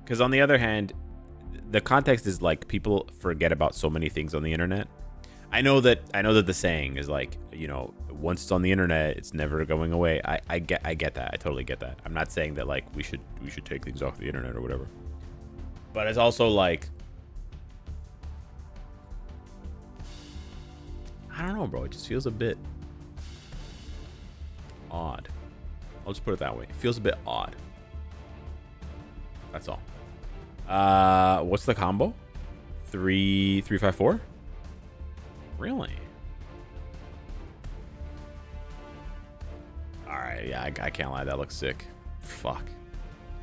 Because on the other hand, the context is like people forget about so many things on the internet. I know that the saying is like, once it's on the internet, it's never going away. I get that. I totally get that. I'm not saying that like we should take things off the internet or whatever. But it's also like, I don't know, bro. It just feels a bit odd. I'll just put it that way. It feels a bit odd. That's all. What's the combo? 3-3-5-4? Really? Alright, yeah, I can't lie. That looks sick. Fuck.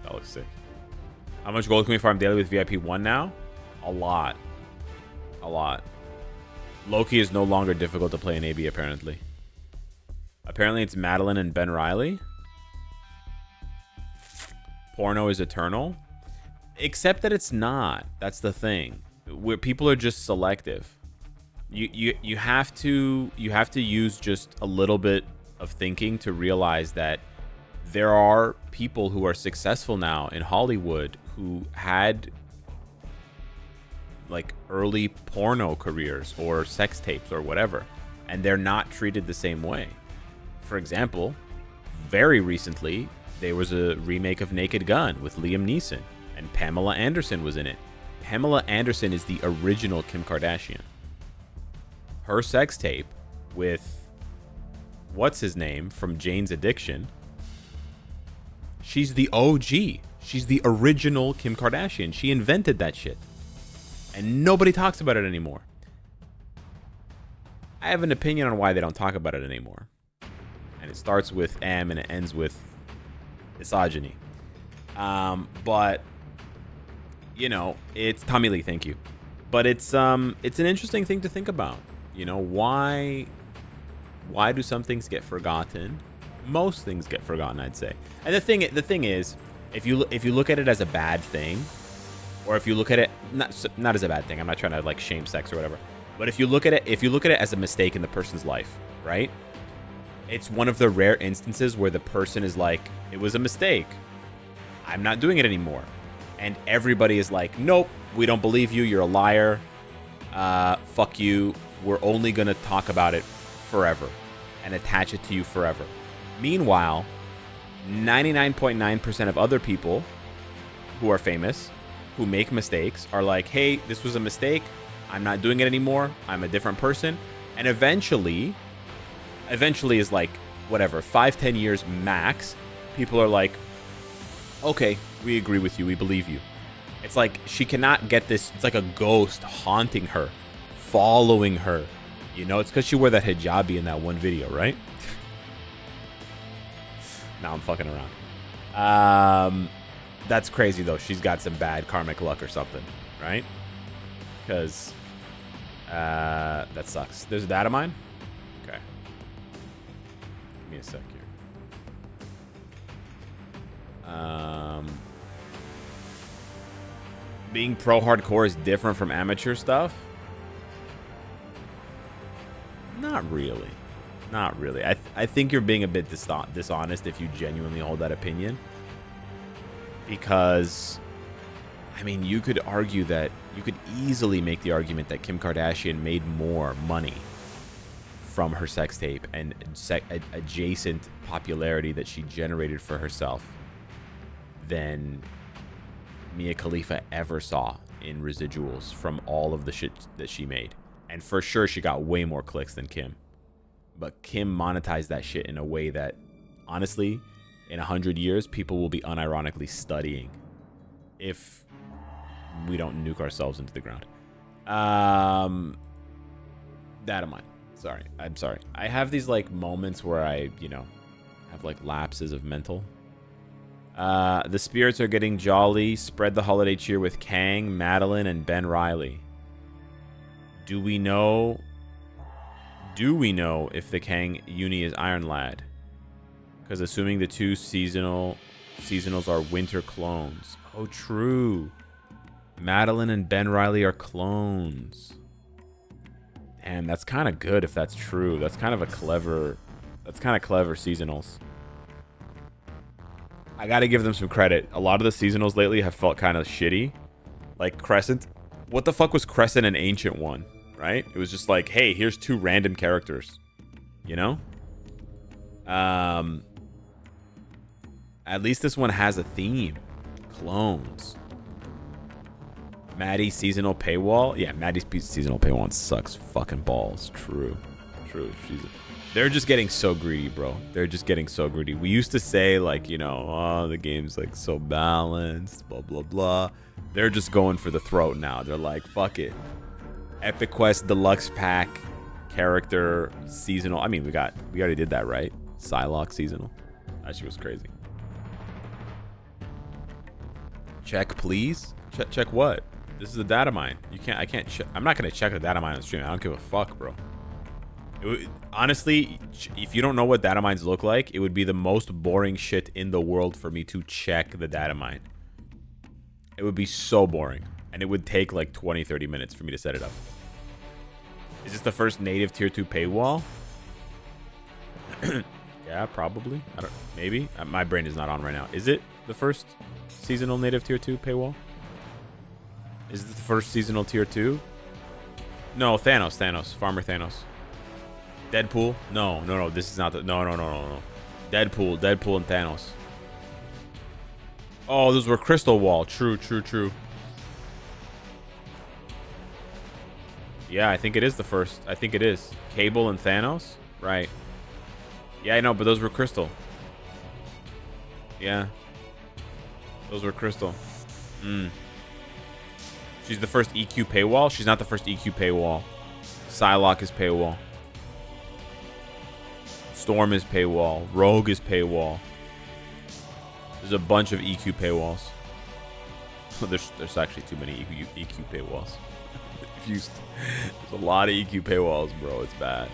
That looks sick. How much gold can we farm daily with VIP 1 now? A lot. A lot. Loki is no longer difficult to play in AB, apparently. Apparently it's Madeline and Ben Riley. Porno is eternal. Except that it's not. That's the thing. Where people are just selective. You have to use just a little bit of thinking to realize that there are people who are successful now in Hollywood who had like early porno careers or sex tapes or whatever, and they're not treated the same way. For example, very recently there was a remake of Naked Gun with Liam Neeson and Pamela Anderson was in it. Pamela Anderson is the original Kim Kardashian. Her sex tape with what's his name from Jane's Addiction. She's the OG. She's the original Kim Kardashian. She invented that shit. And nobody talks about it anymore. I have an opinion on why they don't talk about it anymore. And it starts with M and it ends with misogyny. But you know, it's Tommy Lee, thank you. But it's an interesting thing to think about. You know, why do some things get forgotten? Most things get forgotten, I'd say. And the thing is, if you look at it as a bad thing, or if you look at it not as a bad thing, I'm not trying to like shame sex or whatever. But if you look at it as a mistake in the person's life, right? It's one of the rare instances where the person is like, it was a mistake. I'm not doing it anymore. And everybody is like, nope, we don't believe you. You're a liar. Fuck you. We're only going to talk about it forever and attach it to you forever. Meanwhile, 99.9% of other people who are famous, who make mistakes, are like, hey, this was a mistake. I'm not doing it anymore. I'm a different person. And eventually is like, whatever, 5-10 years max, people are like, okay, we agree with you. We believe you. It's like she cannot get this. It's like a ghost haunting her, following her. You know, it's because she wore that hijabi in that one video, right? Now I'm fucking around. That's crazy, though. She's got some bad karmic luck or something, right? Because that sucks. There's a data mine? Okay. Give me a sec here. Being pro hardcore is different from amateur stuff? Not really. Not really. I think you're being a bit dishonest if you genuinely hold that opinion. Because, I mean, you could argue that, you could easily make the argument that Kim Kardashian made more money from her sex tape and adjacent popularity that she generated for herself than Mia Khalifa ever saw in residuals from all of the shit that she made. And for sure, she got way more clicks than Kim. But Kim monetized that shit in a way that, honestly, in 100 years, people will be unironically studying if we don't nuke ourselves into the ground. That of mine. Sorry. I'm sorry. I have these, like, moments where I, you know, have, like, lapses of mental. The spirits are getting jolly. Spread the holiday cheer with Kang, Madeline, and Ben Riley. Do we know if the Kang uni is Iron Lad? Because assuming the two seasonals are winter clones. Oh, true. Madeline and Ben Riley are clones. And that's kind of good if that's true. That's kind of clever seasonals. I got to give them some credit. A lot of the seasonals lately have felt kind of shitty. Like Crescent. What the fuck was Crescent an Ancient One? Right? It was just like, hey, here's two random characters. You know? At least this one has a theme. Clones. Maddie seasonal paywall? Yeah, Maddie's seasonal paywall sucks fucking balls. True. They're just getting so greedy, bro. They're just getting so greedy. We used to say, like, you know, oh, the game's, like, so balanced, blah, blah, blah. They're just going for the throat now. They're like, fuck it. Epic Quest Deluxe Pack character seasonal. I mean, we already did that, right? Psylocke seasonal. That shit was crazy. Check, please. Check what? This is a data mine. I'm not gonna check the data mine on the stream. I don't give a fuck, bro. Honestly, if you don't know what data mines look like, it would be the most boring shit in the world for me to check the data mine. It would be so boring. And it would take like 20-30 minutes for me to set it up. Is this the first native tier 2 paywall? Yeah, probably. Maybe. My brain is not on right now. Is it the first seasonal native tier 2 paywall? Is it the first seasonal tier 2? No, Thanos. Farmer Thanos. Deadpool? No. This is not the... No. Deadpool and Thanos. Oh, those were Crystal Wall. True. Yeah, I think it is the first. I think it is. Cable and Thanos? Right. Yeah, I know, but those were Crystal. Yeah. Those were Crystal. She's the first EQ paywall. She's not the first EQ paywall. Psylocke is paywall. Storm is paywall. Rogue is paywall. There's a bunch of EQ paywalls. There's actually too many EQ paywalls. There's a lot of EQ paywalls, bro. It's bad.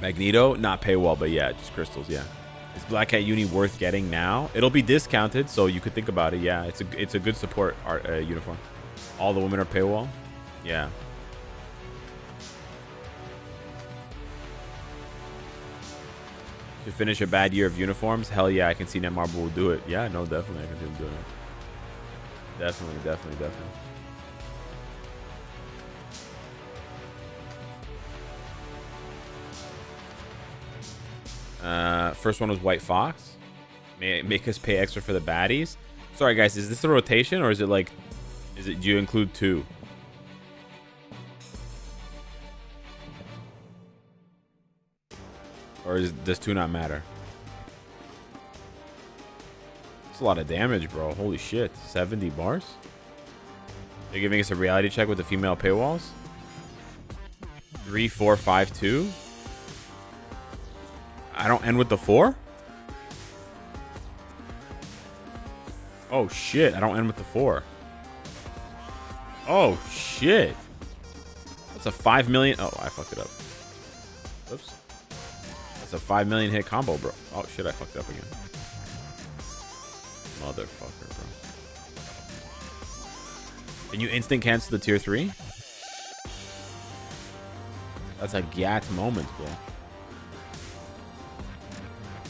Magneto, not paywall, but yeah, just crystals. Yeah. Is Black Cat Uni worth getting now? It'll be discounted, so you could think about it. Yeah, it's a good support art uniform. All the women are paywall. Yeah. To finish a bad year of uniforms, hell yeah, I can see Netmarble will do it. Yeah, no, definitely, I can see him doing it. Definitely. First one was White Fox. Make us pay extra for the baddies. Sorry guys, is this a rotation or is it like, do you include 2? Or does 2 not matter? It's a lot of damage, bro. Holy shit. 70 bars? They're giving us a reality check with the female paywalls? 3, 4, 5, 2? I don't end with the 4? Oh shit, I don't end with the 4. Oh shit. That's a 5 million. Oh, I fucked it up. Oops. That's a 5 million hit combo, bro. Oh shit, I fucked up again. Motherfucker, bro. Can you instant cancel the tier 3? That's a GAT moment, bro.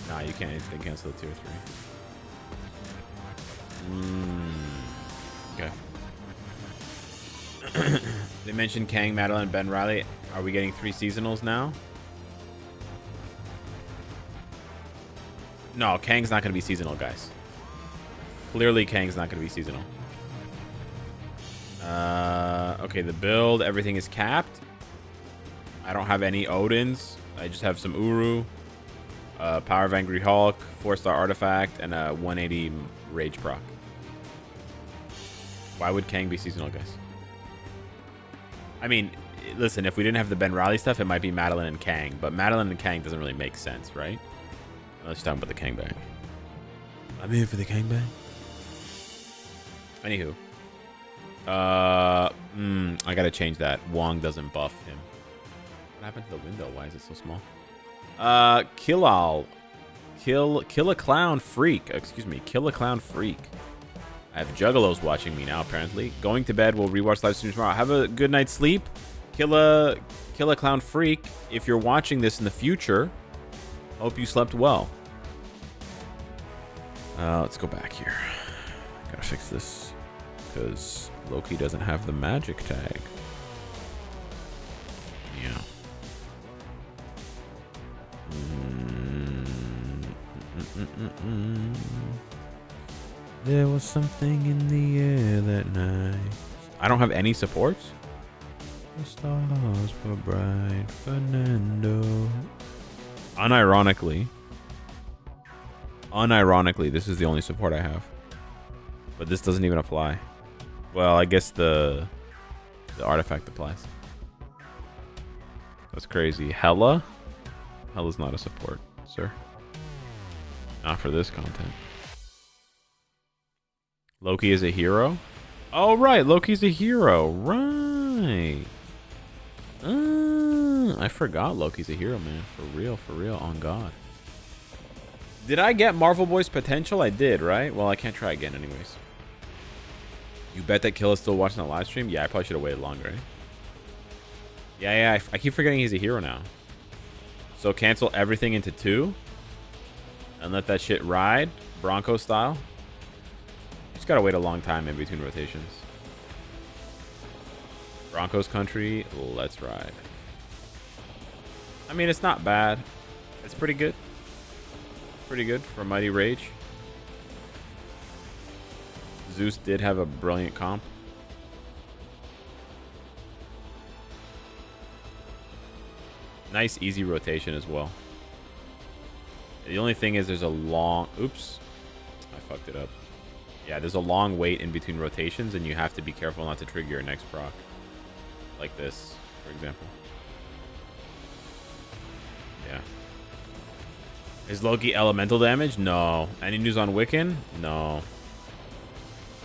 Nah, you can't instant cancel the tier 3. Okay. They mentioned Kang, Madeline, Ben Riley. Are we getting 3 seasonals now? No, Kang's not going to be seasonal, guys. Clearly, Kang's not going to be seasonal. Okay, the build, everything is capped. I don't have any Odins. I just have some Uru. Power of Angry Hulk, 4-star artifact, and a 180 rage proc. Why would Kang be seasonal, guys? I mean, listen, if we didn't have the Ben Riley stuff, it might be Madeline and Kang. But Madeline and Kang doesn't really make sense, right? Unless you're talking about the Kang bang. I'm here for the Kang bang. Anywho. I gotta change that. Wong doesn't buff him. What happened to the window? Why is it so small? Kill a clown freak. Excuse me, kill a clown freak. I have juggalos watching me now, apparently. Going to bed, we'll rewatch live stream tomorrow. Have a good night's sleep. Kill a clown freak. If you're watching this in the future, hope you slept well. Let's go back here. Gotta fix this because Loki doesn't have the magic tag. Yeah. There was something in the air that night. I don't have any supports. The stars were bright, Fernando. Unironically, this is the only support I have. But this doesn't even apply. Well, I guess the artifact applies. That's crazy. Hela? Hela's not a support, sir. Not for this content. Loki is a hero? Oh, right. Loki's a hero. Right. I forgot Loki's a hero, man. For real, on God. Did I get Marvel Boy's potential? I did, right? Well, I can't try again anyways. You bet that Kill is still watching the live stream? Yeah, I probably should have waited longer, eh? Yeah, I keep forgetting he's a hero now. So cancel everything into 2 and let that shit ride, Bronco style. Just gotta wait a long time in between rotations. Broncos country, let's ride. I mean, it's not bad. It's pretty good. Pretty good for Mighty Rage. Zeus did have a brilliant comp. Nice, easy rotation as well. The only thing is there's a long... Oops. I fucked it up. Yeah, there's a long wait in between rotations, and you have to be careful not to trigger your next proc. Like this, for example. Yeah. Is Loki elemental damage? No. Any news on Wiccan? No.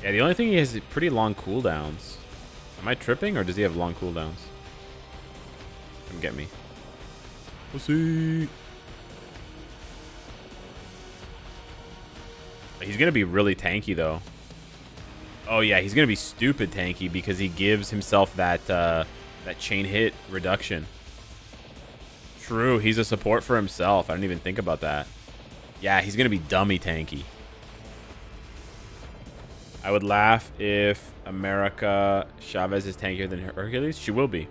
Yeah, the only thing he has is pretty long cooldowns. Am I tripping, or does he have long cooldowns? Come get me. Pussy. He's going to be really tanky, though. Oh, yeah, he's going to be stupid tanky because he gives himself that that chain hit reduction. True, he's a support for himself. I didn't even think about that. Yeah, he's going to be dummy tanky. I would laugh if America Chavez is tankier than Hercules. She will be.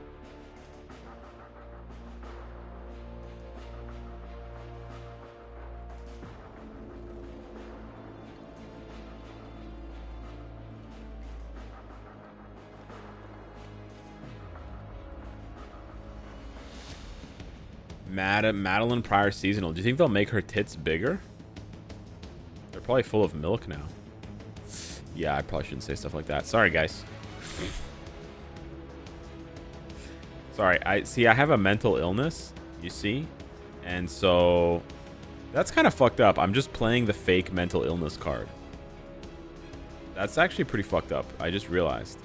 Madeline Pryor seasonal. Do you think they'll make her tits bigger? They're probably full of milk now. Yeah, I probably shouldn't say stuff like that. Sorry, guys. Sorry. I have a mental illness, you see? And so that's kind of fucked up. I'm just playing the fake mental illness card. That's actually pretty fucked up. I just realized.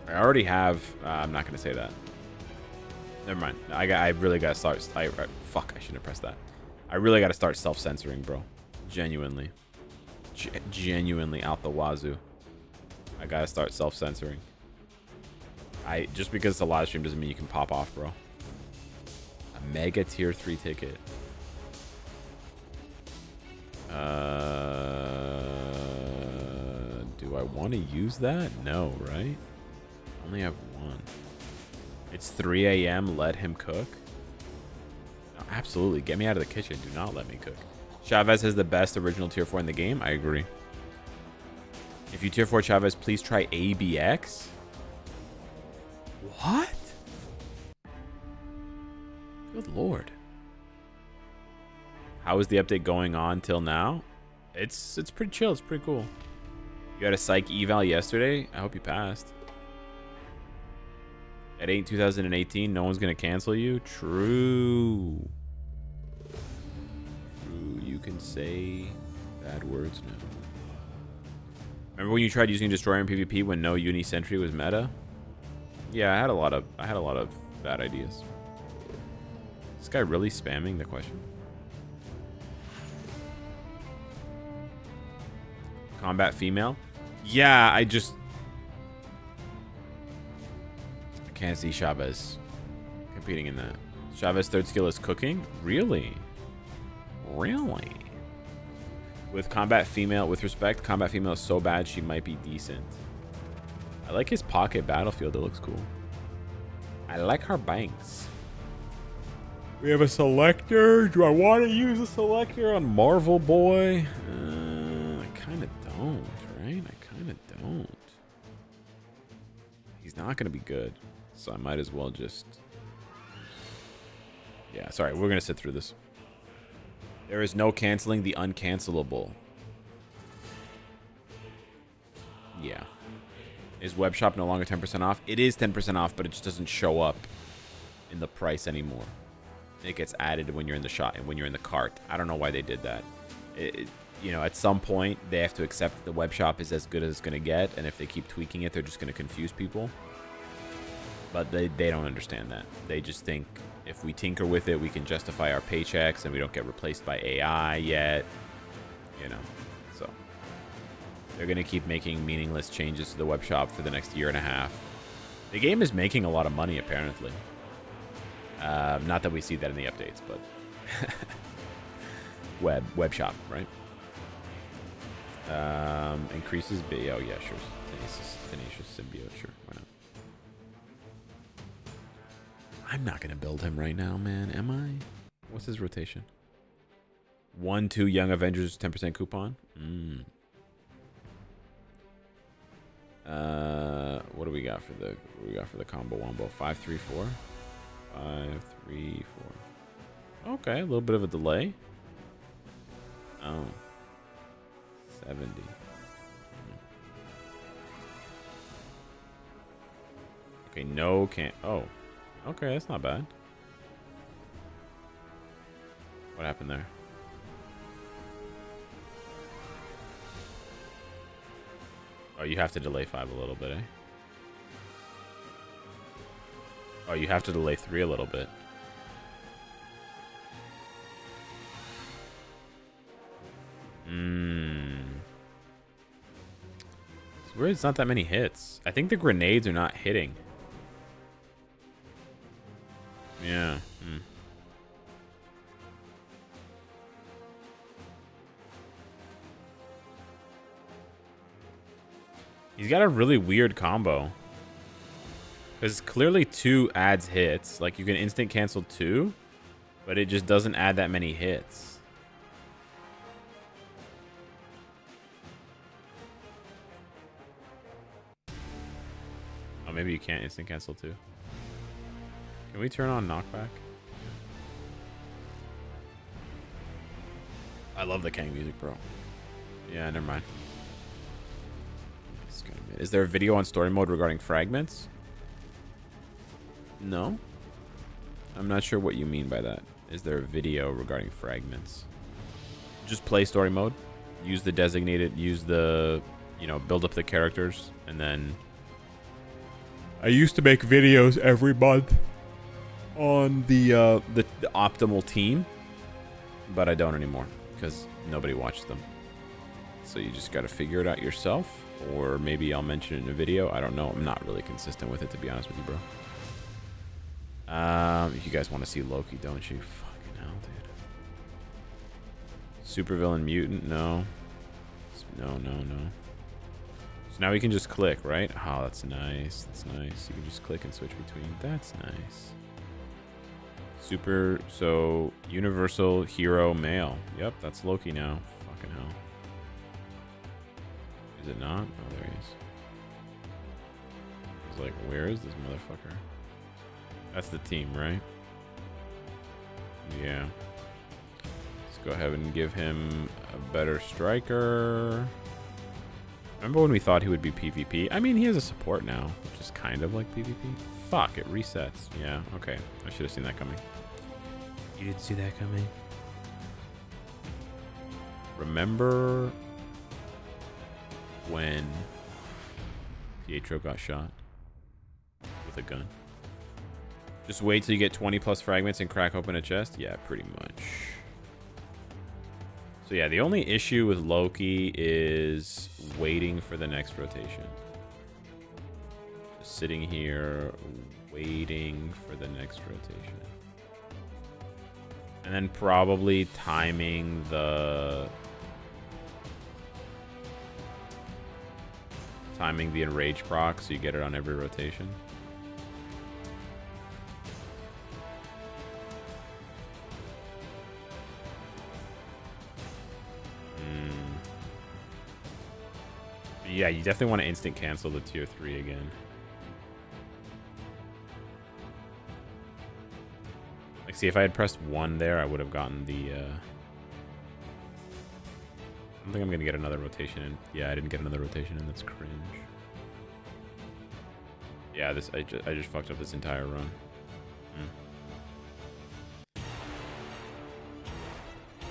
I already have... I'm not going to say that. Never mind. I really gotta start. Fuck, I shouldn't have pressed that. I really gotta start self-censoring, bro. Genuinely. Genuinely out the wazoo. I gotta start self-censoring. Just because it's a live stream doesn't mean you can pop off, bro. A mega tier 3 ticket. Do I want to use that? No, right? I only have one. It's 3 a.m. Let him cook. No, absolutely. Get me out of the kitchen. Do not let me cook. Chavez has the best original tier 4 in the game. I agree. If you tier 4 Chavez, please try ABX. What? Good lord. How is the update going on till now? It's pretty chill. It's pretty cool. You had a psych eval yesterday. I hope you passed. It ain't 2018. No one's going to cancel you. True. True. You can say bad words now. Remember when you tried using Destroyer in PvP when no Uni Sentry was meta? Yeah, I had a lot of bad ideas. Is this guy really spamming the question? Combat female? Yeah, I can't see Chavez competing in that. Chavez's third skill is cooking? Really? Really? With combat female, with respect, combat female is so bad she might be decent. I like his pocket battlefield. It looks cool. I like her banks. We have a selector. Do I want to use a selector on Marvel Boy? I kind of don't, right? I kind of don't. He's not going to be good. So I might as well just... Yeah, sorry. We're going to sit through this. There is no canceling the uncancelable. Yeah. Is web shop no longer 10% off? It is 10% off, but it just doesn't show up in the price anymore. It gets added when you're in the shop and when you're in the cart. I don't know why they did that. You know, at some point, they have to accept that the web shop is as good as it's going to get. And if they keep tweaking it, they're just going to confuse people. But they don't understand that. They just think if we tinker with it, we can justify our paychecks and we don't get replaced by AI yet. You know, so they're going to keep making meaningless changes to the web shop for the next year and a half. The game is making a lot of money, apparently. Not that we see that in the updates, but web shop, right? Increases oh yeah, sure. Tenacious symbiote, sure. Why not? I'm not gonna build him right now, man. Am I? What's his rotation? 1-2 Young Avengers 10% coupon. What do we got for the combo wombo? 5-3-4. 5, 3, 4. Okay, a little bit of a delay. Oh. 70. Okay, no can't. Oh. Okay, that's not bad. What happened there? Oh, you have to delay 5 a little bit, eh? Oh, you have to delay 3 a little bit. It's weird it's not that many hits. I think the grenades are not hitting. Yeah. He's got a really weird combo. Because clearly 2 adds hits. Like, you can instant cancel 2, but it just doesn't add that many hits. Oh, maybe you can't instant cancel 2. Can we turn on knockback? I love the Kang music, bro. Yeah, never mind. Is there a video on story mode regarding fragments? No. I'm not sure what you mean by that. Is there a video regarding fragments? Just play story mode. Use the designated, use the, you know, build up the characters, and then... I used to make videos every month on the optimal team, but I don't anymore because nobody watched them. So you just got to figure it out yourself, or maybe I'll mention it in a video. I don't know. I'm not really consistent with it, to be honest with you, bro. If you guys want to see Loki, don't you? Fucking hell, dude. Supervillain mutant? No. No. So now we can just click, right? Oh, that's nice. That's nice. You can just click and switch between. That's nice. So universal hero male. Yep, that's Loki now. Fucking hell. Is it not? Oh, there he is. I was like, where is this motherfucker? That's the team, right? Yeah. Let's go ahead and give him a better striker. Remember when we thought he would be PvP? I mean, he has a support now, which is kind of like PvP. Fuck, it resets. Yeah, okay. I should have seen that coming. You didn't see that coming? Remember when Pietro got shot with a gun? Just wait till you get 20 plus fragments and crack open a chest? Yeah, pretty much. So yeah, the only issue with Loki is waiting for the next rotation. Just sitting here waiting for the next rotation. And then probably timing the enrage proc so you get it on every rotation. Yeah, you definitely want to instant cancel the tier 3 again. Like, see, if I had pressed 1 there, I would have gotten the... I don't think I'm going to get another rotation in. Yeah, I didn't get another rotation in. That's cringe. Yeah, this I just fucked up this entire run.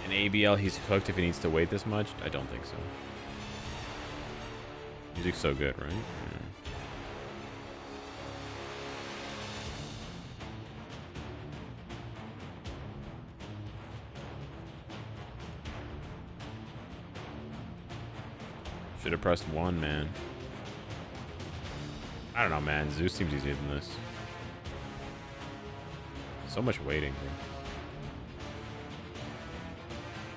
In ABL, he's hooked if he needs to wait this much? I don't think so. Music's so good, right? Yeah. Should have pressed 1, man. I don't know, man. Zeus seems easier than this. So much waiting, bro.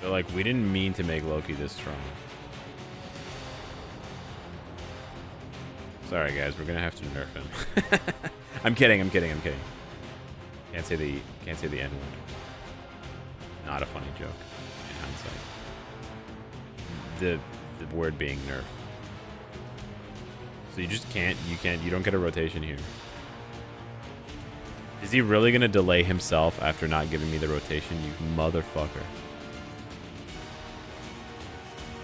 They're like, we didn't mean to make Loki this strong. Sorry, guys. We're gonna have to nerf him. I'm kidding. Can't say the N word. Not a funny joke in hindsight. The word being nerf. So you just can't. You don't get a rotation here. Is he really going to delay himself after not giving me the rotation? You motherfucker.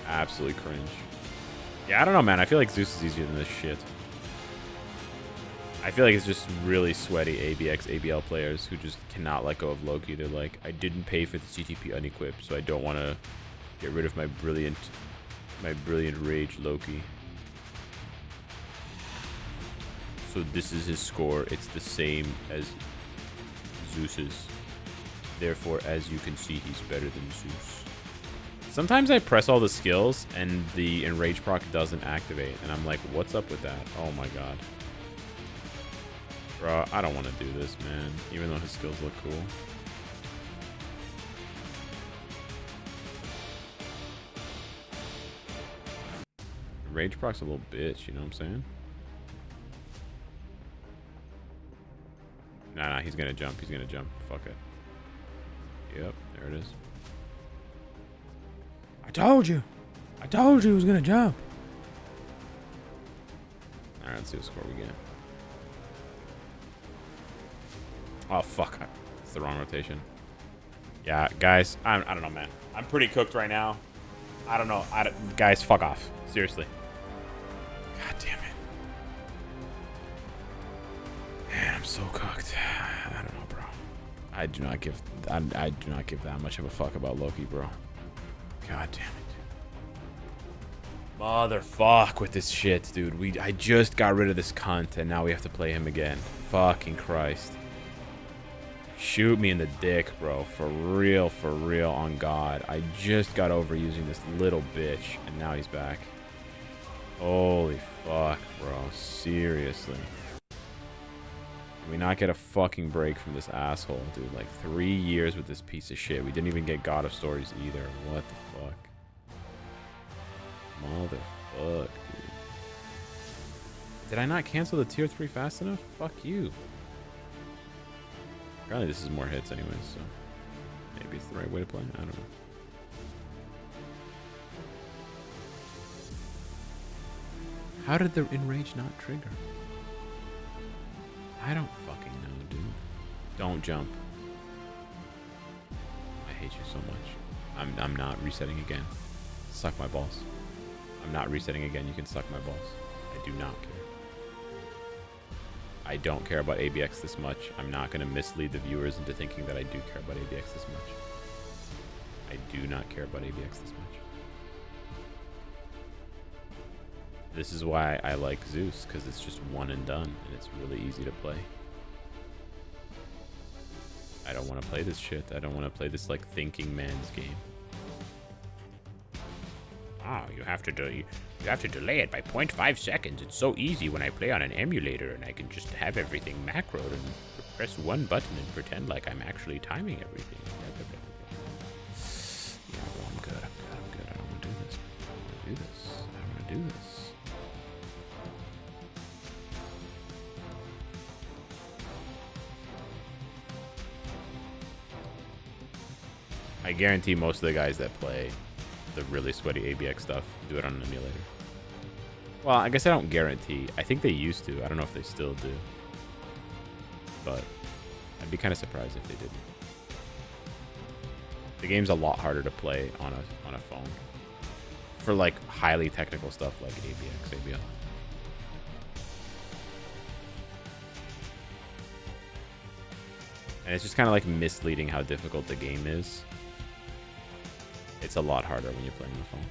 Absolutely cringe. Yeah, I don't know, man. I feel like Zeus is easier than this shit. I feel like it's just really sweaty ABX, ABL players who just cannot let go of Loki. They're like, I didn't pay for the CTP unequipped, so I don't want to get rid of my brilliant rage Loki. So this is his score. It's the same as Zeus's. Therefore, as you can see, he's better than Zeus. Sometimes I press all the skills and the enrage proc doesn't activate. And I'm like, what's up with that? Oh my god. Bro, I don't want to do this, man. Even though his skills look cool. Rage proc's a little bitch, you know what I'm saying? Nah, he's gonna jump. He's gonna jump. Fuck it. Yep, there it is. I told you. I told you he was gonna jump. Alright, let's see what score we get. Oh, fuck. It's the wrong rotation. Yeah, guys, I don't know, man. I'm pretty cooked right now. I don't know. Guys, fuck off. Seriously. God damn it. Man, I'm so cooked. I don't know, bro. I do not give that much of a fuck about Loki, bro. God damn it. Motherfuck with this shit, dude. I just got rid of this cunt and now we have to play him again. Fucking Christ. Shoot me in the dick, bro. For real, on God. I just got over using this little bitch and now he's back. Holy fuck, bro. Seriously. Can we not get a fucking break from this asshole, dude? Like 3 years with this piece of shit. We didn't even get God of Stories either. What the fuck? Motherfuck, dude. Did I not cancel the tier 3 fast enough? Fuck you. Apparently this is more hits anyways, so maybe it's the right way to play. I don't know. How did the enrage not trigger? I don't fucking know, dude. Don't jump. I hate you so much. I'm not resetting again. Suck my balls. I'm not resetting again. You can suck my balls. I do not care. I don't care about ABX this much. I'm not going to mislead the viewers into thinking that I do care about ABX this much. I do not care about ABX this much. This is why I like Zeus, because it's just one and done, and it's really easy to play. I don't want to play this shit. I don't want to play this, like, thinking man's game. Oh, you have to delay it by 0.5 seconds. It's so easy when I play on an emulator, and I can just have everything macroed and press one button and pretend like I'm actually timing everything. Yeah, well, I'm good. I don't want to do this. I don't want to do this. I guarantee most of the guys that play the really sweaty ABX stuff do it on an emulator. Well, I guess I don't guarantee. I think they used to. I don't know if they still do. But I'd be kind of surprised if they didn't. The game's a lot harder to play on a phone. For like highly technical stuff like ABX, ABL. And it's just kind of like misleading how difficult the game is. It's a lot harder when you're playing on a phone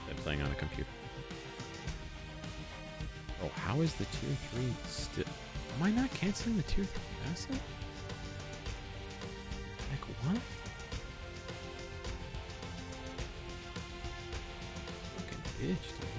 than playing on a computer. Oh, how is the tier 3 still? Am I not canceling the tier 3 fast enough? Like, what? Fucking bitch, dude.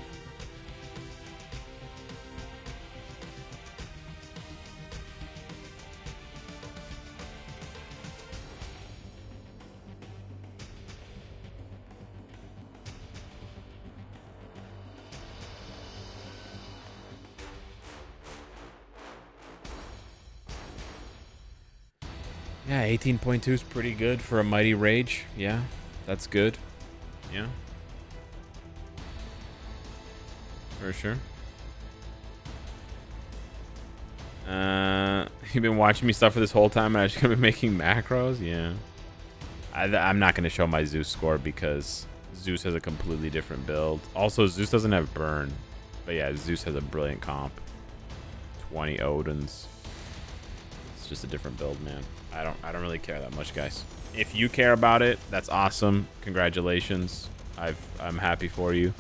Yeah, 18.2 is pretty good for a Mighty Rage. Yeah, that's good. Yeah. For sure. You've been watching me suffer this whole time and I just gonna be making macros? Yeah. I'm not gonna show my Zeus score because Zeus has a completely different build. Also, Zeus doesn't have burn. But yeah, Zeus has a brilliant comp. 20 Odins. It's just a different build, man. I don't really care that much, guys. If you care about it, that's awesome. Congratulations. I'm happy for you.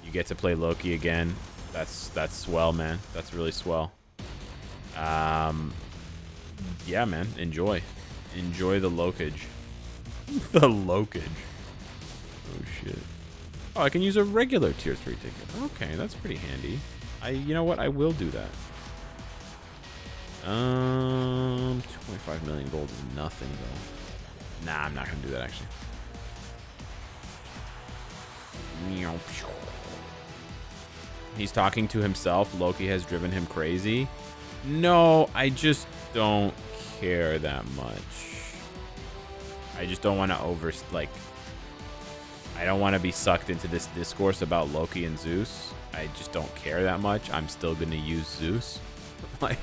You get to play Loki again. That's swell, man. That's really swell. Yeah, man. Enjoy the Lokage. The Lokage. Oh shit. Oh, I can use a regular tier 3 ticket. Okay, that's pretty handy. You know what? I will do that. 2.5 million gold is nothing though. Nah, I'm not gonna do that actually. He's talking to himself. Loki has driven him crazy. No, I just don't care that much. I just don't want to I don't want to be sucked into this discourse about Loki and Zeus. I just don't care that much. I'm still going to use Zeus. Like,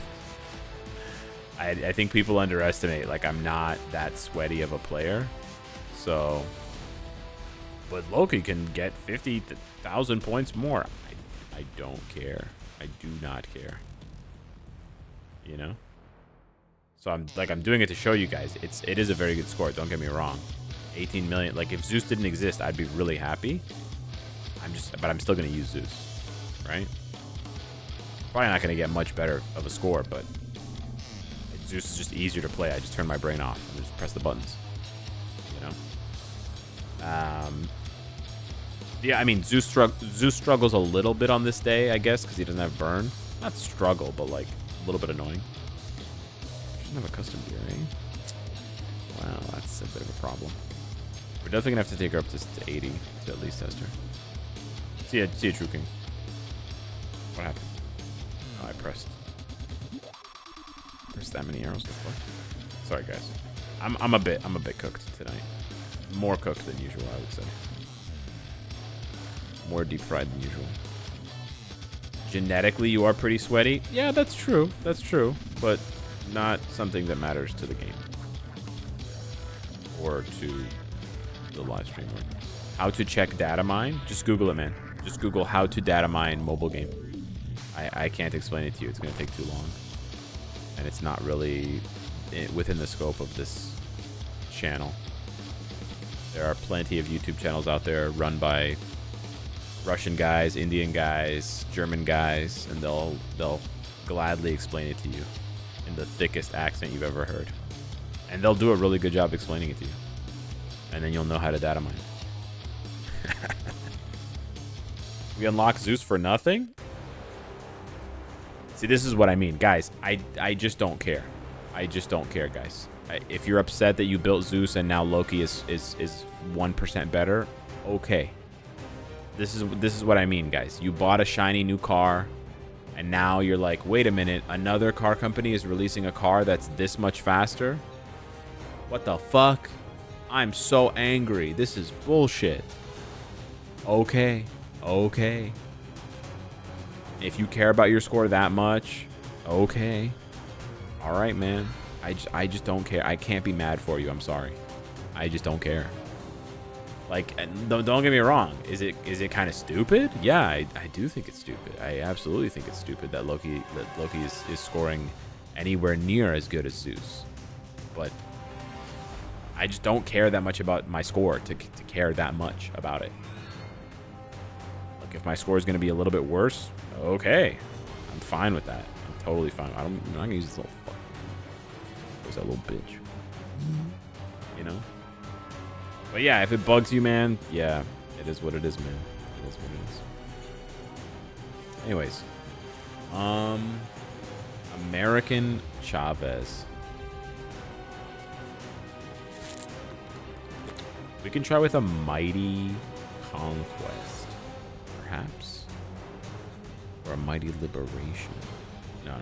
I think people underestimate, like, I'm not that sweaty of a player. So, but Loki can get 50,000 points more. I don't care. I do not care. You know? So I'm doing it to show you guys. It is a very good score. Don't get me wrong. 18 million. Like, if Zeus didn't exist, I'd be really happy. But I'm still going to use Zeus, right? Probably not going to get much better of a score, but Zeus is just easier to play. I just turn my brain off and just press the buttons, you know? Yeah, I mean, Zeus struggles a little bit on this day, I guess, because he doesn't have burn. Not struggle, but, like, a little bit annoying. Shouldn't have a custom gear, eh? Wow, that's a bit of a problem. We're definitely gonna have to take her up to 80 to at least test her. See a True King. What happened? Oh, I pressed that many arrows before. Sorry, guys. I'm a bit cooked tonight. More cooked than usual, I would say. More deep fried than usual. Genetically, you are pretty sweaty. Yeah, that's true. That's true, but not something that matters to the game or to the live stream. How to check data mine? Just Google it, man. Just Google how to data mine mobile game. I can't explain it to you. It's going to take too long. And it's not really within the scope of this channel. There are plenty of YouTube channels out there run by Russian guys, Indian guys, German guys, and they'll gladly explain it to you in the thickest accent you've ever heard. And they'll do a really good job explaining it to you. And then you'll know how to data mine. We unlock Zeus for nothing? See, this is what I mean. Guys, I just don't care. I just don't care, guys. If you're upset that you built Zeus and now Loki is 1% better, okay. This is what I mean, guys. You bought a shiny new car, and now you're like, wait a minute, another car company is releasing a car that's this much faster? What the fuck? I'm so angry. This is bullshit. Okay. Okay. If you care about your score that much, okay. All right, man. I just don't care. I can't be mad for you. I'm sorry. I just don't care. Like, don't get me wrong. Is it kind of stupid? Yeah, I do think it's stupid. I absolutely think it's stupid that Loki is scoring anywhere near as good as Zeus. But I just don't care that much about my score to care that much about it. Like, if my score is going to be a little bit worse, okay. I'm fine with that. I'm totally fine. I'm not going to use this little fuck. Where's that little bitch? You know? But yeah, if it bugs you, man, yeah, it is what it is, man. It is what it is. Anyways. American Chavez. We can try with a Mighty Conquest, perhaps, or a Mighty Liberation. No.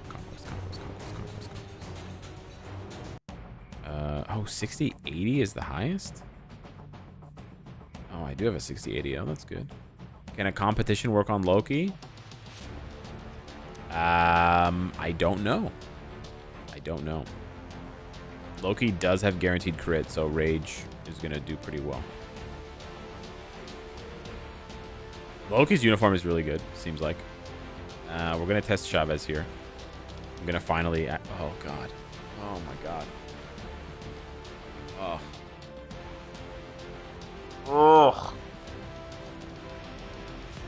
Conquest. Oh, 6080 is the highest? Oh, I do have a 6080. Oh, that's good. Can a competition work on Loki? I don't know. I don't know. Loki does have guaranteed crit, so Rage is going to do pretty well. Loki's uniform is really good, seems like. We're going to test Chavez here. I'm going to finally... Oh, God. Oh, my God. Oh. Oh.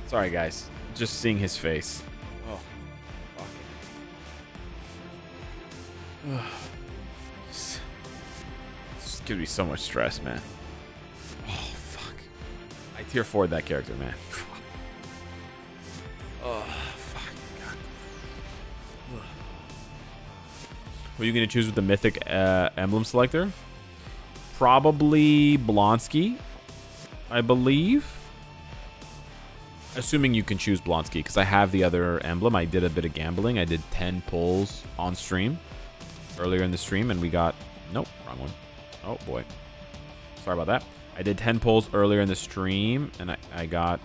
Sorry, guys. Just seeing his face. Oh. Fuck. This gives me so much stress, man. Oh, fuck. I tier 4'd that character, man. Oh, fuck. God. Ugh. Who are you going to choose with the mythic emblem selector? Probably Blonsky, I believe. Assuming you can choose Blonsky, because I have the other emblem. I did a bit of gambling. I did 10 pulls on stream earlier in the stream, and we got... Nope, wrong one. Oh, boy. Sorry about that. I did 10 pulls earlier in the stream, and I got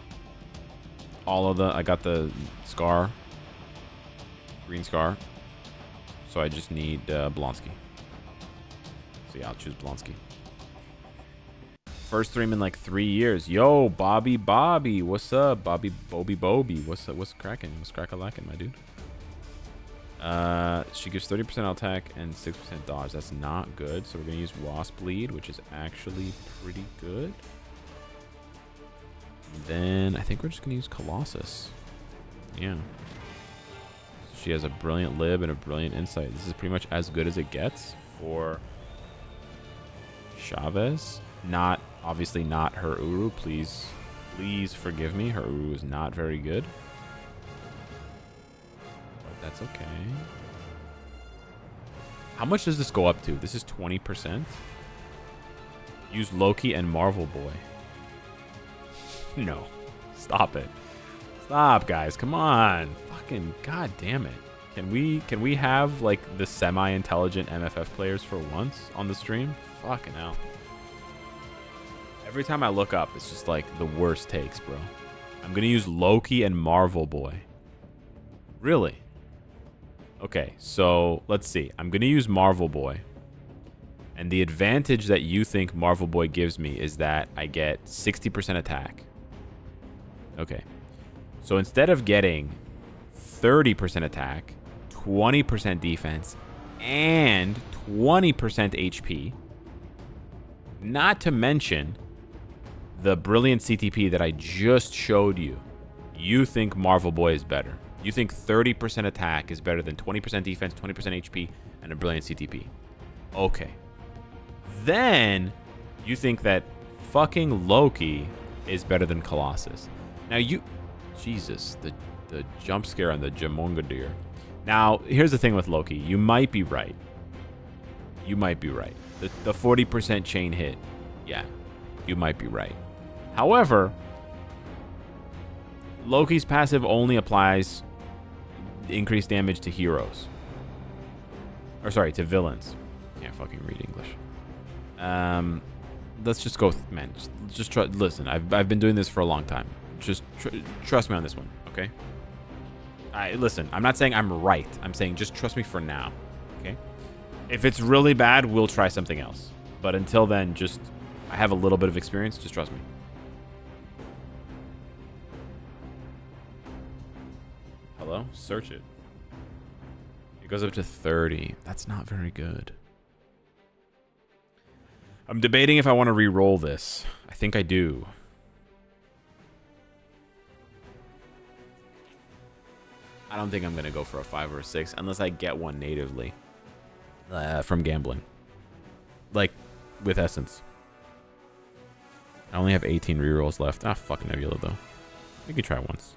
all of the... I got the scar. Green scar. So I just need Blonsky. So yeah, I'll choose Blonsky. First stream in like 3 years. Yo, Bobby. What's up? Bobby. What's up? What's cracking? What's crack-a-lacking, my dude? She gives 30% attack and 6% dodge. That's not good. So we're going to use Wasp Lead, which is actually pretty good. And then I think we're just going to use Colossus. Yeah. She has a brilliant lib and a brilliant insight. This is pretty much as good as it gets for Chavez. Not... Obviously not her Uru. Please forgive me. Her Uru is not very good. But that's okay. How much does this go up to? This is 20%. Use Loki and Marvel Boy. No. Stop it. Stop, guys. Come on. Fucking god damn it. Can we have like the semi-intelligent MFF players for once on the stream? Fucking hell. Every time I look up, it's just like the worst takes, bro. I'm going to use Loki and Marvel Boy. Really? Okay, so let's see. I'm going to use Marvel Boy. And the advantage that you think Marvel Boy gives me is that I get 60% attack. Okay. So instead of getting 30% attack, 20% defense, and 20% HP, not to mention the brilliant CTP that I just showed you, you think Marvel Boy is better. You think 30% attack is better than 20% defense, 20% HP, and a brilliant CTP. Okay. Then you think that fucking Loki is better than Colossus. Now you... Jesus, the jump scare on the Jamongadir. Now, here's the thing with Loki. You might be right. You might be right. The 40% chain hit. Yeah, you might be right. However, Loki's passive only applies increased damage to heroes. Or sorry, to villains. Can't fucking read English. Let's just go, man. Just try. Listen, I've been doing this for a long time. Just trust me on this one, okay? Listen, I'm not saying I'm right. I'm saying just trust me for now, okay? If it's really bad, we'll try something else. But until then, just I have a little bit of experience. Just trust me. Hello? Search it. It goes up to 30. That's not very good. I'm debating if I want to re-roll this. I think I do. I don't think I'm going to go for a 5 or a 6 unless I get one natively from gambling. Like, with Essence. I only have 18 rerolls left. Ah, fuck Nebula, though. We could try once.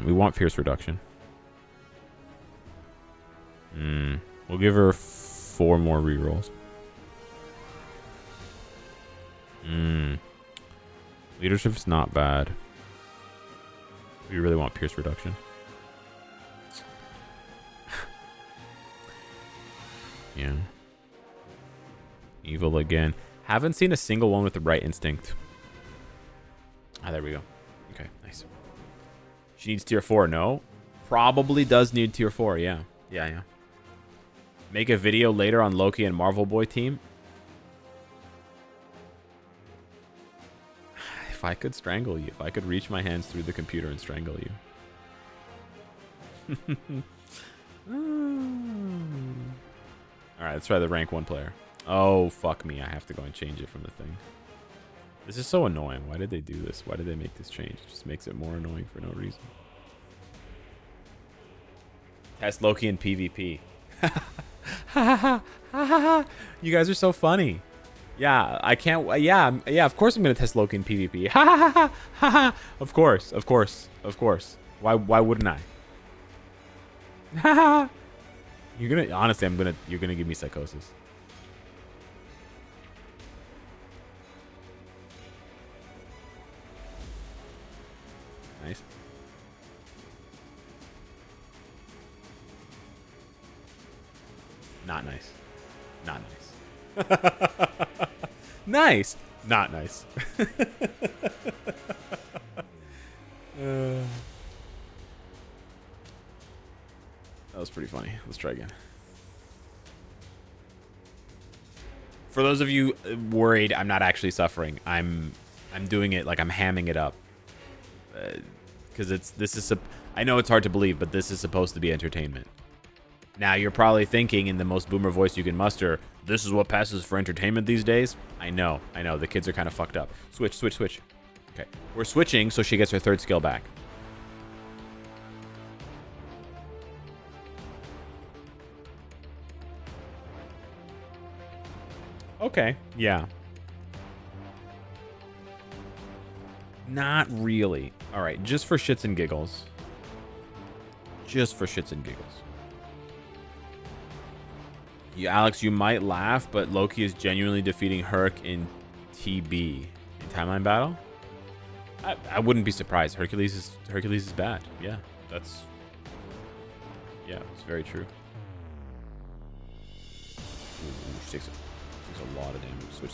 We want Fierce Reduction. We'll give her 4 more rerolls. Leadership's not bad. We really want Pierce Reduction. Yeah. Evil again. Haven't seen a single one with the right instinct. Ah, there we go. Okay, nice. She needs tier 4, no? Probably does need tier 4, yeah. Yeah. Make a video later on Loki and Marvel Boy team. If I could strangle you, if I could reach my hands through the computer and strangle you. Alright, let's try the rank 1 player. Oh, fuck me. I have to go and change it from the thing. This is so annoying. Why did they do this? Why did they make this change? It just makes it more annoying for no reason. Test Loki in PvP. You guys are so funny. Yeah, I can't. Yeah, of course I'm going to test Loki in PvP. Of course. Why wouldn't I? You're going to, honestly, you're going to give me psychosis. Nice. Not nice. Not nice. Nice. Not nice. That was pretty funny. Let's try again. For those of you worried, I'm not actually suffering. I'm doing it like I'm hamming it up. Because I know it's hard to believe, but this is supposed to be entertainment. Now, you're probably thinking in the most boomer voice you can muster, this is what passes for entertainment these days? I know. The kids are kind of fucked up. Switch. Okay. We're switching so she gets her 3rd skill back. Okay. Yeah. Not really. All right. Just for shits and giggles. Alex, you might laugh, but Loki is genuinely defeating Herc in TB. In Timeline Battle? I wouldn't be surprised. Hercules is bad. Yeah, it's very true. Ooh, she takes a lot of damage. Switch.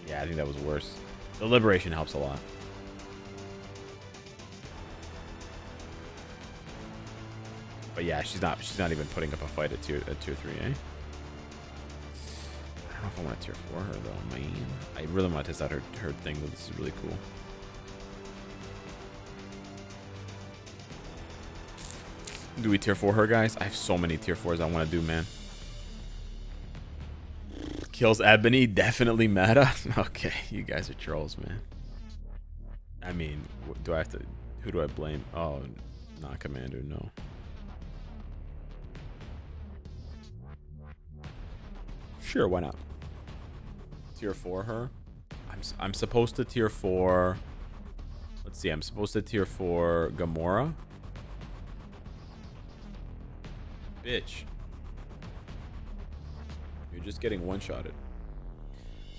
Yeah, I think that was worse. The liberation helps a lot. But yeah, she's not even putting up a fight at tier 3, eh? I don't know if I want to tier 4 her though, man. I really want to test out her thing, but this is really cool. Do we tier 4 her, guys? I have so many tier 4s I want to do, man. Kills Ebony, definitely meta. Okay, you guys are trolls, man. I mean, who do I blame? Oh, not Commander, no. Sure, why not? Tier 4 her. I'm supposed to tier 4. Let's see. I'm supposed to tier 4 Gamora. Bitch. You're just getting one-shotted.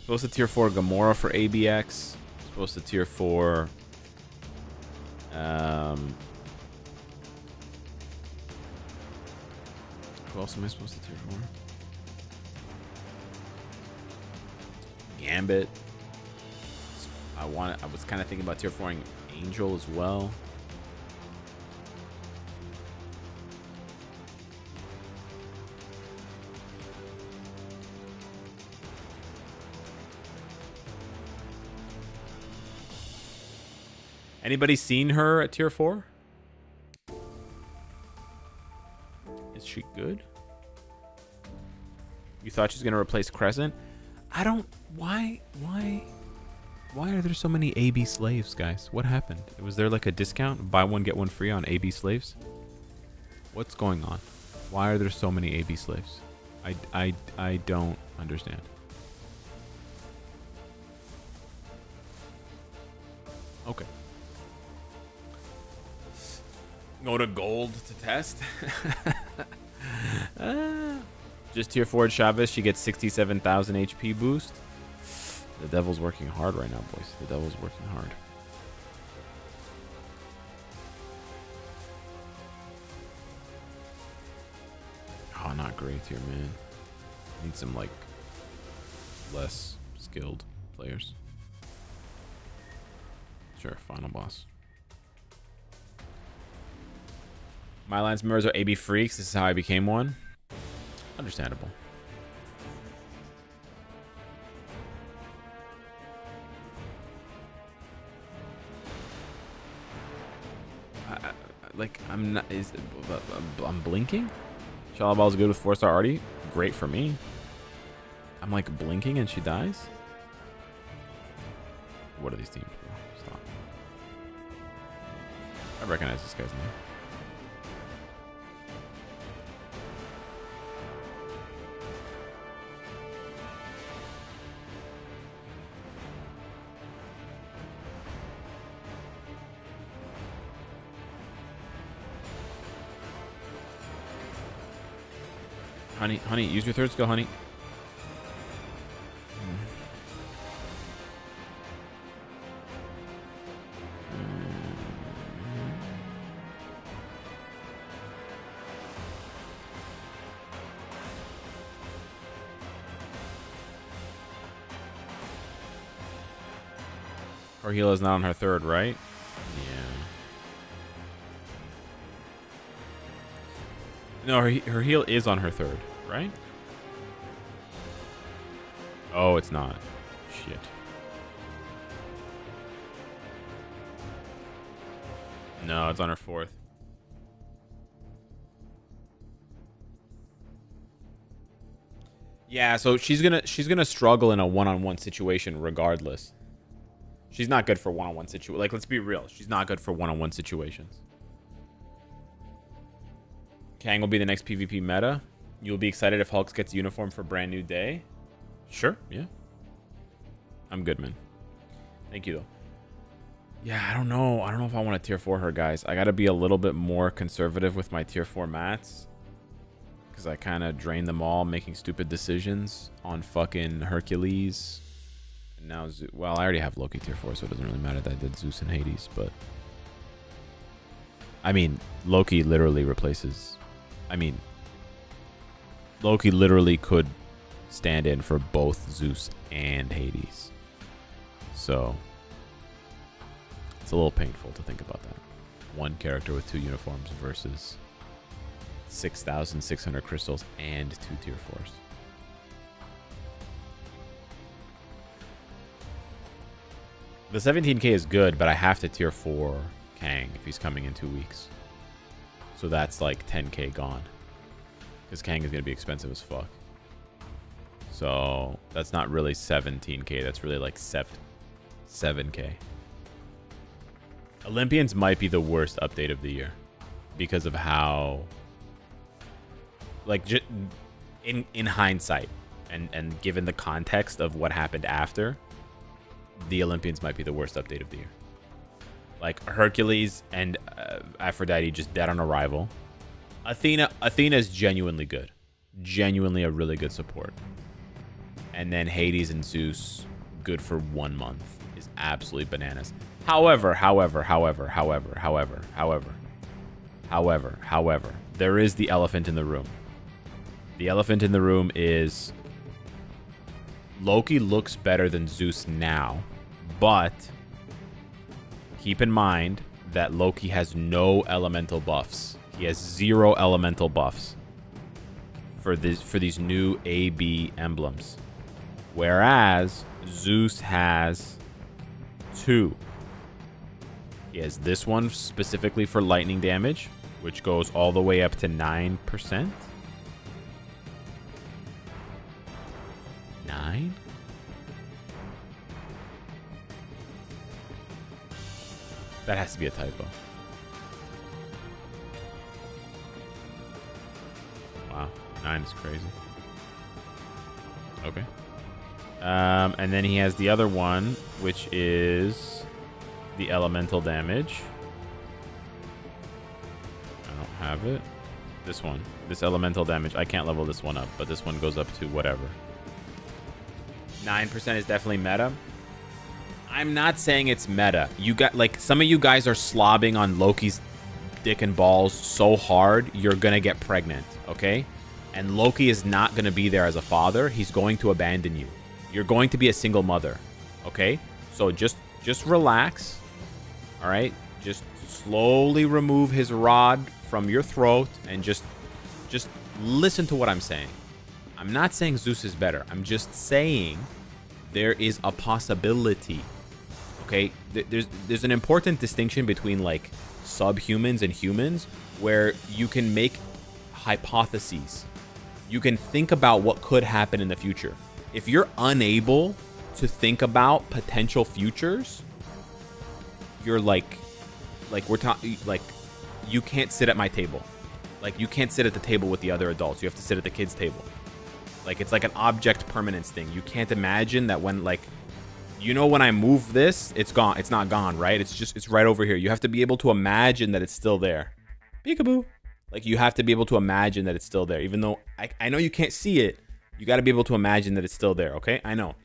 Supposed to tier 4 Gamora for ABX. Supposed to tier 4 who else am I supposed to tier 4? Gambit. I was kind of thinking about tier 4ing Angel as well. Anybody seen her at tier 4? Is she good? You thought she's gonna replace Crescent? I don't. Why are there so many AB slaves, guys? What happened? Was there like a discount? Buy one, get one free on AB slaves? What's going on? Why are there so many AB slaves? I don't understand. Okay. Go to gold to test. Just tier 4 Chavez. She gets 67,000 HP boost. The devil's working hard right now, boys. The devil's working hard. Oh, not great here, man. Need some, like, less skilled players. Sure, final boss. My Alliance members are AB freaks. This is how I became one. Understandable. Like, I'm not... I'm blinking? Shallow Ball's good with 4-star arty. Great for me. I'm like blinking and she dies? What are these teams? Stop. I recognize this guy's name. Honey, use your third skill, honey. Her heal is not on her third, right? Yeah. No, her heal is on her third, right? Oh, it's not. Shit. No, it's on her fourth. Yeah, so she's gonna struggle in a one-on-one situation regardless. She's not good for one-on-one situations. Like, let's be real. She's not good for one-on-one situations. Kang will be the next PvP meta. You'll be excited if Hulk gets a uniform for Brand New Day. Sure, yeah. I'm good, man. Thank you, though. Yeah, I don't know. I don't know if I want to tier 4 her, guys. I got to be a little bit more conservative with my tier 4 mats. Because I kind of drained them all, making stupid decisions on fucking Hercules. And now, well, I already have Loki tier 4, so it doesn't really matter that I did Zeus and Hades, but... I mean, Loki literally replaces... I mean... Loki literally could stand in for both Zeus and Hades. So... It's a little painful to think about that. One character with 2 uniforms versus 6,600 crystals and 2 tier 4s. The 17k is good, but I have to tier 4 Kang if he's coming in 2 weeks. So that's like 10k gone. Because Kang is going to be expensive as fuck. So that's not really 17k. That's really like 7k. Olympians might be the worst update of the year. Because of how... Like, in hindsight. And given the context of what happened after... The Olympians might be the worst update of the year. Like, Hercules and Aphrodite just dead on arrival. Athena is genuinely good. Genuinely a really good support. And then Hades and Zeus, good for 1 month, is absolutely bananas. However, there is the elephant in the room. The elephant in the room is Loki looks better than Zeus now, but keep in mind that Loki has no elemental buffs. He has 0 elemental buffs for these new AB emblems. Whereas Zeus has 2. He has this one specifically for lightning damage, which goes all the way up to 9%. 9? That has to be a typo. Wow, 9 is crazy. Okay. And then he has the other one, which is the elemental damage. I don't have it. This one. This elemental damage. I can't level this one up, but this one goes up to whatever. 9% is definitely meta. I'm not saying it's meta. You got, like, some of you guys are slobbing on Loki's dick and balls so hard, you're gonna get pregnant, okay? And Loki is not gonna be there as a father. He's going to abandon you. You're going to be a single mother, okay? So just relax. All right? Just slowly remove his rod from your throat and just listen to what I'm saying. I'm not saying Zeus is better. I'm just saying there is a possibility. Okay? There's an important distinction between like subhumans and humans where you can make hypotheses. You can think about what could happen in the future. If you're unable to think about potential futures, you're like we're talking like you can't sit at my table. Like you can't sit at the table with the other adults. You have to sit at the kids' table. Like it's like an object permanence thing. You can't imagine that when like, you know, when I move this, it's gone. It's not gone, right? It's right over here. You have to be able to imagine that it's still there. Peekaboo. Like you have to be able to imagine that it's still there. Even though I know you can't see it, you got to be able to imagine that it's still there, okay? I know.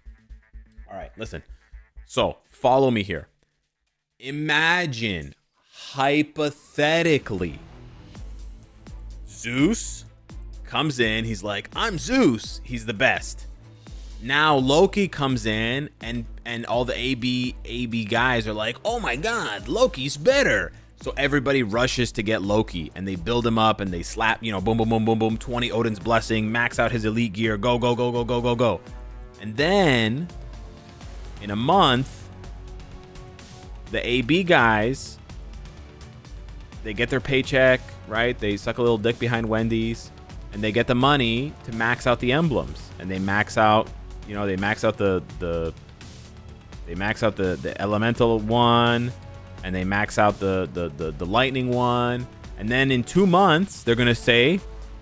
All right, listen. So follow me here. Imagine, hypothetically, Zeus comes in. He's like, I'm Zeus. He's the best. Now Loki comes in and all the AB guys are like, oh my God, Loki's better. So everybody rushes to get Loki and they build him up and they slap, you know, boom, boom, boom, boom, boom, 20 Odin's blessing, max out his elite gear, go, go, go, go, go, go, go. And then in a month, the AB guys, they get their paycheck, right? They suck a little dick behind Wendy's and they get the money to max out the emblems. And they max out, you know, they max out the elemental one, and they max out the lightning one. And then in 2 months, they're gonna say,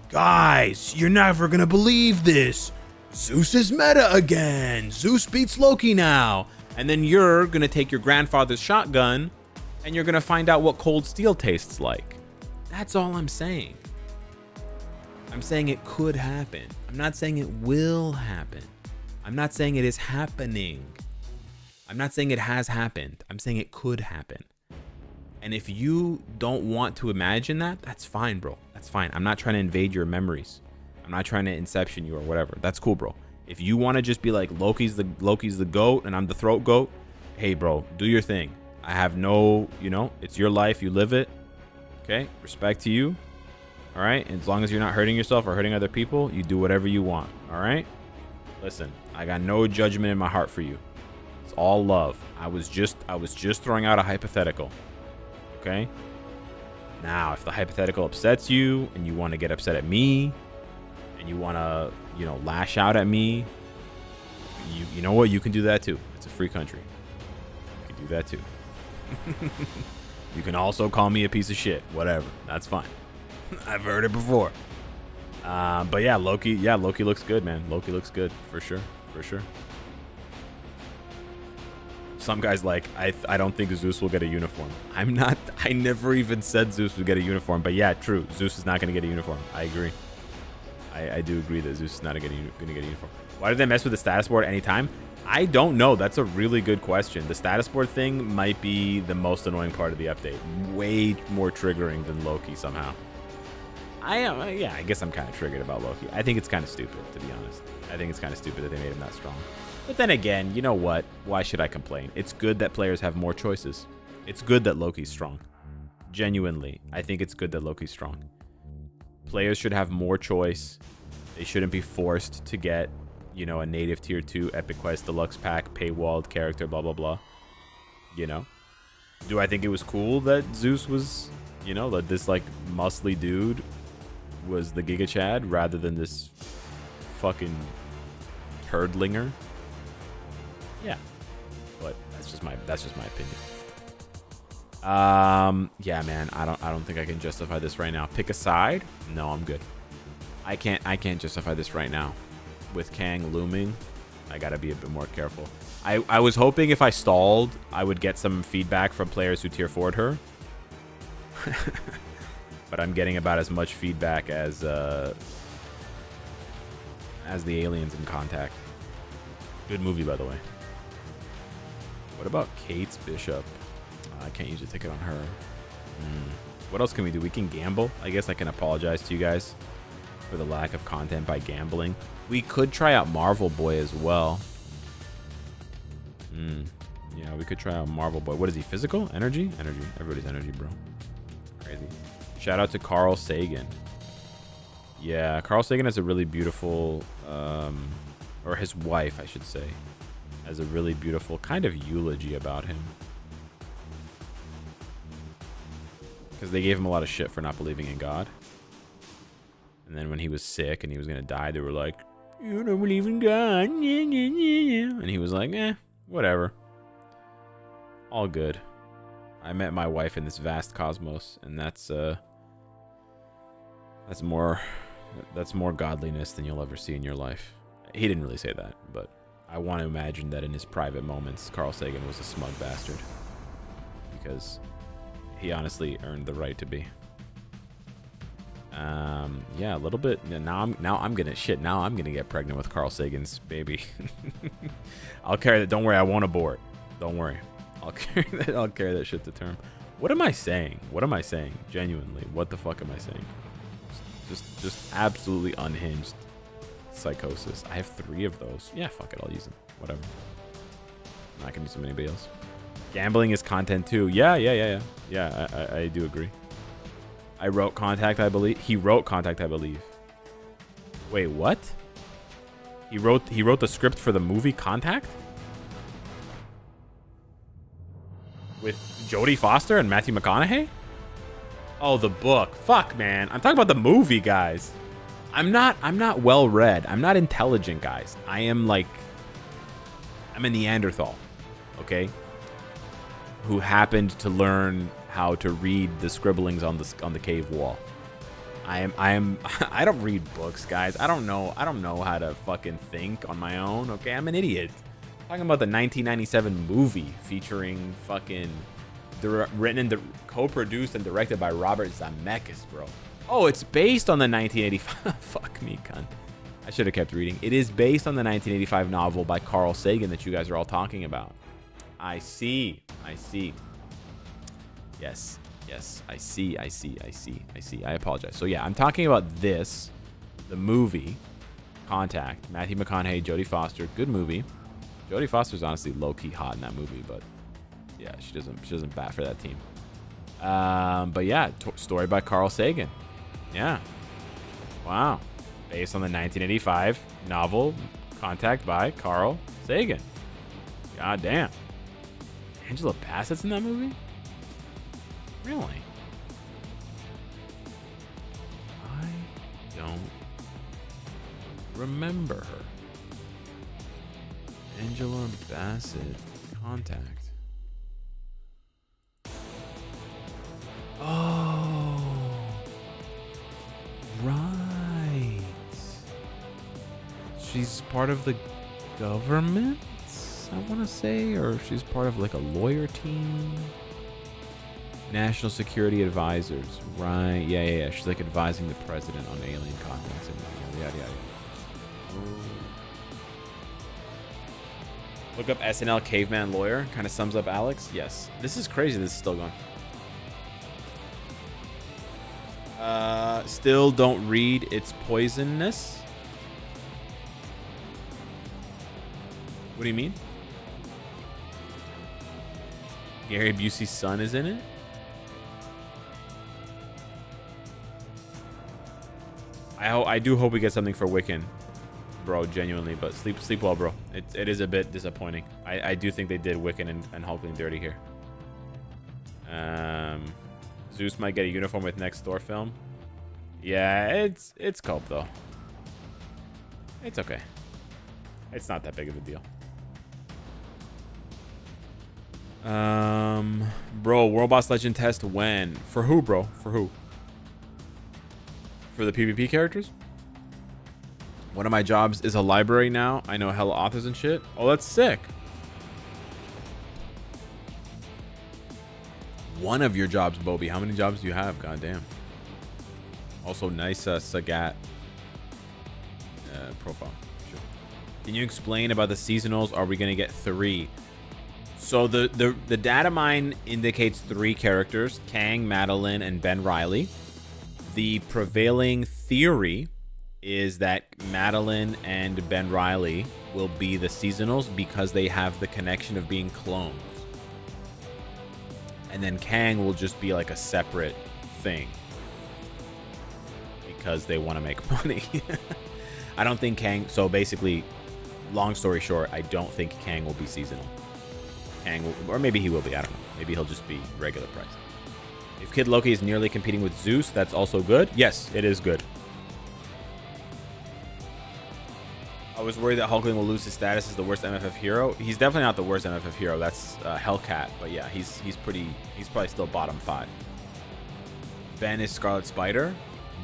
guys, you're never gonna believe this. Zeus is meta again. Zeus beats Loki now. And then you're gonna take your grandfather's shotgun and you're gonna find out what cold steel tastes like. That's all I'm saying. I'm saying it could happen. I'm not saying it will happen. I'm not saying it is happening. I'm not saying it has happened. I'm saying it could happen. And if you don't want to imagine that, that's fine, bro. That's fine. I'm not trying to invade your memories. I'm not trying to inception you or whatever. That's cool, bro. If you want to just be like, Loki's the goat and I'm the throat goat, hey, bro, do your thing. I have no, you know, it's your life. You live it. Okay? Respect to you. All right? And as long as you're not hurting yourself or hurting other people, you do whatever you want. All right? Listen, I got no judgment in my heart for you. It's all love. I was just throwing out a hypothetical. Okay? Now, if the hypothetical upsets you and you want to get upset at me and you want to, you know, lash out at me, you know what? You can do that too. It's a free country. You can do that too. You can also call me a piece of shit. Whatever. That's fine. I've heard it before. But yeah, Loki looks good, man. Loki looks good for sure. For sure. Some guys like, I don't think Zeus will get a uniform. I never even said Zeus would get a uniform, but yeah, true. Zeus is not going to get a uniform. I agree. I do agree that Zeus is not going to get a uniform. Why did they mess with the status board anytime? I don't know. That's a really good question. The status board thing might be the most annoying part of the update. Way more triggering than Loki somehow. Yeah, I guess I'm kind of triggered about Loki. I think it's kind of stupid, to be honest. I think it's kind of stupid that they made him that strong. But then again, you know what? Why should I complain? It's good that players have more choices. It's good that Loki's strong. Genuinely, I think it's good that Loki's strong. Players should have more choice. They shouldn't be forced to get, you know, a native tier 2 Epic Quest Deluxe Pack, paywalled character, blah, blah, blah. You know? Do I think it was cool that Zeus was, you know, that this, like, muscly dude was the Giga Chad rather than this fucking turdlinger? Yeah. But that's just my opinion. Yeah, man, I don't think I can justify this right now. Pick a side? No, I'm good. I can't justify this right now. With Kang looming, I gotta be a bit more careful. I was hoping if I stalled, I would get some feedback from players who tier 4'd her. But I'm getting about as much feedback as the aliens in Contact. Good movie, by the way. What about Kate's Bishop? I can't use a ticket on her. What else can we do? We can gamble. I guess I can apologize to you guys for the lack of content by gambling. We could try out Marvel Boy as well. Yeah, we could try a Marvel Boy. What is he? Physical? Energy? Energy. Everybody's energy, bro. Crazy. Shout out to Carl Sagan. Yeah, Carl Sagan has a really beautiful, or his wife, I should say, has a really beautiful kind of eulogy about him. Because they gave him a lot of shit for not believing in God. And then when he was sick and he was going to die, they were like, you don't believe in God. And he was like, whatever. All good. I met my wife in this vast cosmos, and that's more godliness than you'll ever see in your life. He didn't really say that, but I want to imagine that in his private moments, Carl Sagan was a smug bastard. Because he honestly earned the right to be. Yeah, a little bit. Now I'm gonna get pregnant with Carl Sagan's baby. I'll carry that. Don't worry, I won't abort. Don't worry. I'll carry that shit to term. What am I saying? What am I saying? Genuinely, what the fuck am I saying? Just absolutely unhinged psychosis. I have 3 of those. Yeah, fuck it, I'll use them. Whatever. I'm not gonna use them anybody else. Gambling is content too. Yeah, I do agree. I wrote Contact, I believe. He wrote Contact, I believe. Wait, what? He wrote the script for the movie Contact? With Jodie Foster and Matthew McConaughey? Oh, the book. Fuck, man. I'm talking about the movie, guys. I'm not well read. I'm not intelligent, guys. I'm a Neanderthal. Okay? Who happened to learn how to read the scribblings on the cave wall. I don't read books, guys. I don't know how to fucking think on my own. Okay, I'm an idiot. Talking about the 1997 movie featuring fucking written and co-produced and directed by Robert Zemeckis, bro. Oh, it's based on the 1985. Fuck me, cunt. I should have kept reading. It is based on the 1985 novel by Carl Sagan that you guys are all talking about. I see. Yes, I see. I apologize. So yeah, I'm talking about this, the movie, Contact, Matthew McConaughey, Jodie Foster, good movie. Jodie Foster's honestly low-key hot in that movie, but yeah, she doesn't bat for that team. But yeah, story by Carl Sagan. Yeah. Wow. Based on the 1985 novel Contact by Carl Sagan. God damn. Angela Bassett's in that movie? Really? I don't remember her. Angela Bassett, Contact. Oh, right. She's part of the government, I want to say, or she's part of like a lawyer team. National Security Advisors, right? Yeah. She's like advising the president on alien contacts and yada. Look up SNL Caveman Lawyer. Kind of sums up Alex. Yes. This is crazy. This is still going. Still don't read. It's poisonous. What do you mean? Gary Busey's son is in it? I do hope we get something for Wiccan, bro, genuinely, but sleep well, bro. It is a bit disappointing. I do think they did Wiccan and Hulkling dirty here. Zeus might get a uniform with next Thor film. Yeah, it's cope though. It's okay. It's not that big of a deal. Bro, World Boss Legend test when? For who, bro? For who? For the PvP characters? One of my jobs is a library now. I know hella authors and shit. Oh, that's sick. One of your jobs, Bobby. How many jobs do you have? Goddamn. Also, nice Sagat profile. Sure. Can you explain about the seasonals? Are we going to get 3? So the data mine indicates 3 characters: Kang, Madeline, and Ben Reilly. The prevailing theory is that Madeline and Ben Reilly will be the seasonals because they have the connection of being clones. And then Kang will just be like a separate thing because they want to make money. I don't think Kang... So basically, long story short, I don't think Kang will be seasonal. Kang will, or maybe he will be. I don't know. Maybe he'll just be regular price. If Kid Loki is nearly competing with Zeus, that's also good. Yes, it is good. I was worried that Hulkling will lose his status as the worst MFF hero. He's definitely not the worst MFF hero. That's Hellcat. But yeah, he's probably still bottom 5. Ben is Scarlet Spider.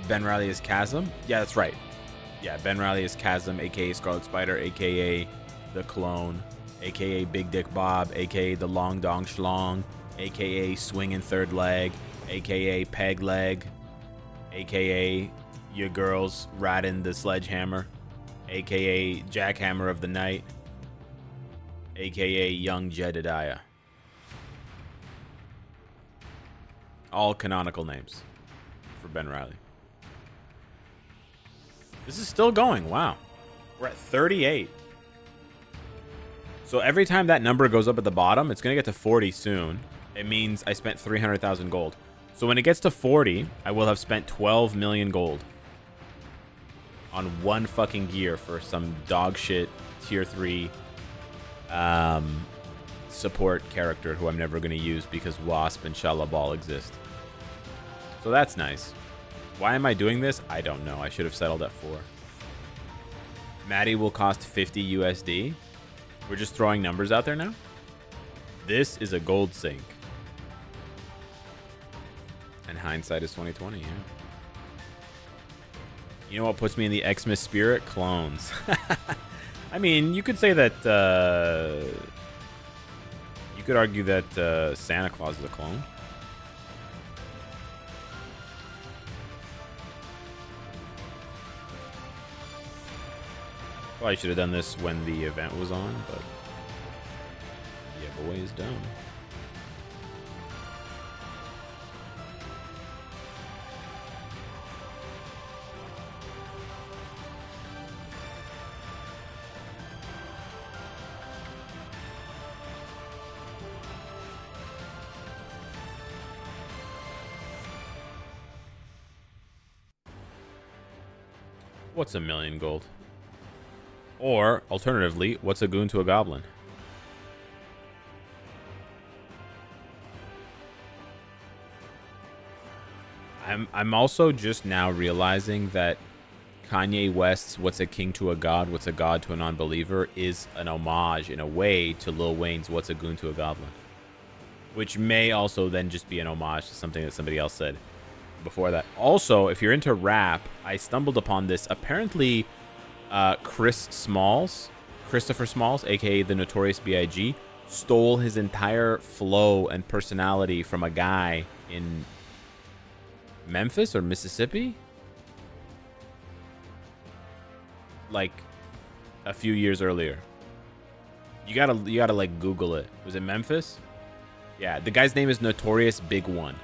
Ben Reilly is Chasm. Yeah, that's right. Yeah, Ben Reilly is Chasm, aka Scarlet Spider, aka the Clone, aka Big Dick Bob, aka the Long Dong Schlong, aka Swinging Third Leg, aka Peg Leg, aka your girls riding the sledgehammer, aka Jackhammer of the Night, aka Young Jedediah. All canonical names for Ben Reilly. This is still going. Wow. We're at 38. So every time that number goes up at the bottom, it's going to get to 40 soon. It means I spent 300,000 gold. So when it gets to 40, I will have spent 12 million gold on one fucking gear for some dog shit tier 3 support character who I'm never going to use because Wasp and Shalabal exist. So that's nice. Why am I doing this? I don't know. I should have settled at 4. Maddie will cost 50 USD. We're just throwing numbers out there now. This is a gold sink. And hindsight is 2020, yeah. You know what puts me in the Xmas spirit? Clones. I mean, you could say that... you could argue that Santa Claus is a clone. Probably should have done this when the event was on, but yeah, boy is dumb. What's a million gold? Or, alternatively, what's a goon to a goblin? I'm also just now realizing that Kanye West's What's a King to a God, What's a God to a Non-Believer is an homage, in a way, to Lil Wayne's What's a Goon to a Goblin. Which may also then just be an homage to something that somebody else said before that. Also, if you're into rap, I stumbled upon this. Apparently... Christopher Smalls, aka the Notorious B.I.G., stole his entire flow and personality from a guy in Memphis or Mississippi, like a few years earlier. You gotta like Google it. Was it Memphis? Yeah, the guy's name is Notorious Big One.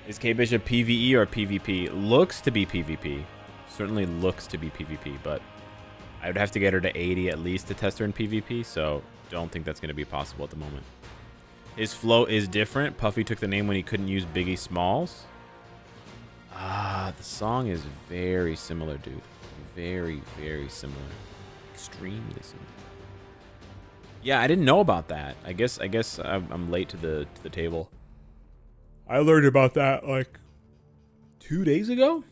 Is K-Bishop PvE or PvP? Looks to be PvP. Certainly looks to be PvP, but I would have to get her to 80 at least to test her in PvP, so don't think that's going to be possible at the moment. His flow is different. Puffy took the name when he couldn't use Biggie Smalls. The song is very similar, dude. Very, very similar. Extremely similar. Yeah, I didn't know about that. I guess I'm late to the table. I learned about that like 2 days ago.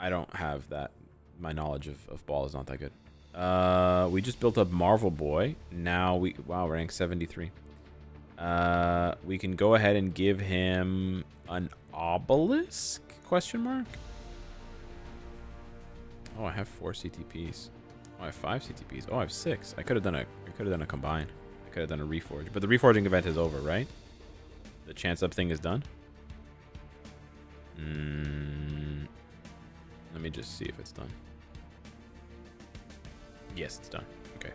I don't have that. My knowledge of ball is not that good. We just built up Marvel Boy. Now wow, rank 73. We can go ahead and give him an obelisk? Question mark. Oh, I have 4 CTPs. Oh, I have 5 CTPs. Oh, I have 6. I could have done a combine. I could have done a reforge, but the reforging event is over, right? The chance up thing is done. Let me just see if it's done. Yes, it's done. Okay.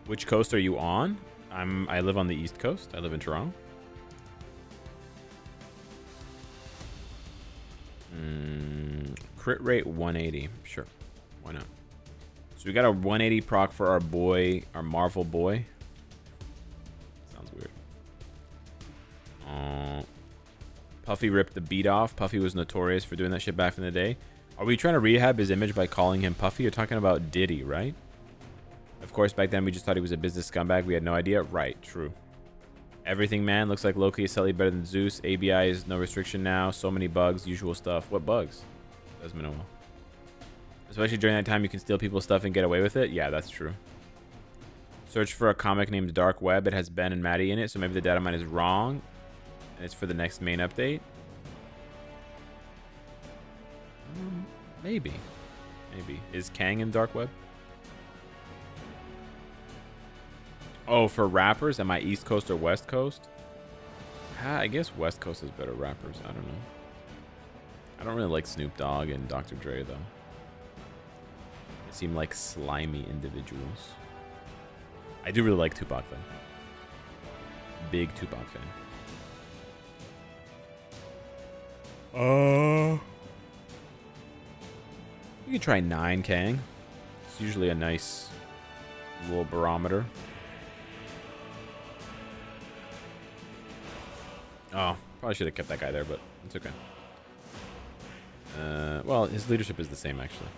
Which coast are you on? I live on the East Coast. I live in Toronto. Crit rate 180. Sure. Why not? So we got a 180 proc for our boy, our Marvel boy. Sounds weird. Puffy ripped the beat off. Puffy was notorious for doing that shit back in the day. Are we trying to rehab his image by calling him Puffy? You're talking about Diddy, right? Of course, back then we just thought he was a business scumbag. We had no idea. Right, true. Everything, man. Looks like Loki is slightly better than Zeus. ABI is no restriction now. So many bugs. Usual stuff. What bugs? That's been a while. Especially during that time, you can steal people's stuff and get away with it. Yeah, that's true. Search for a comic named Dark Web. It has Ben and Maddie in it, so maybe the data mine is wrong. And it's for the next main update. Maybe. Maybe. Is Kang in Dark Web? Oh, for rappers? Am I East Coast or West Coast? I guess West Coast is better rappers. I don't know. I don't really like Snoop Dogg and Dr. Dre, though. They seem like slimy individuals. I do really like Tupac, though. Big Tupac fan. You can try 9 Kang. It's usually a nice little barometer. Oh, probably should have kept that guy there, but it's okay. Well, his leadership is the same, actually.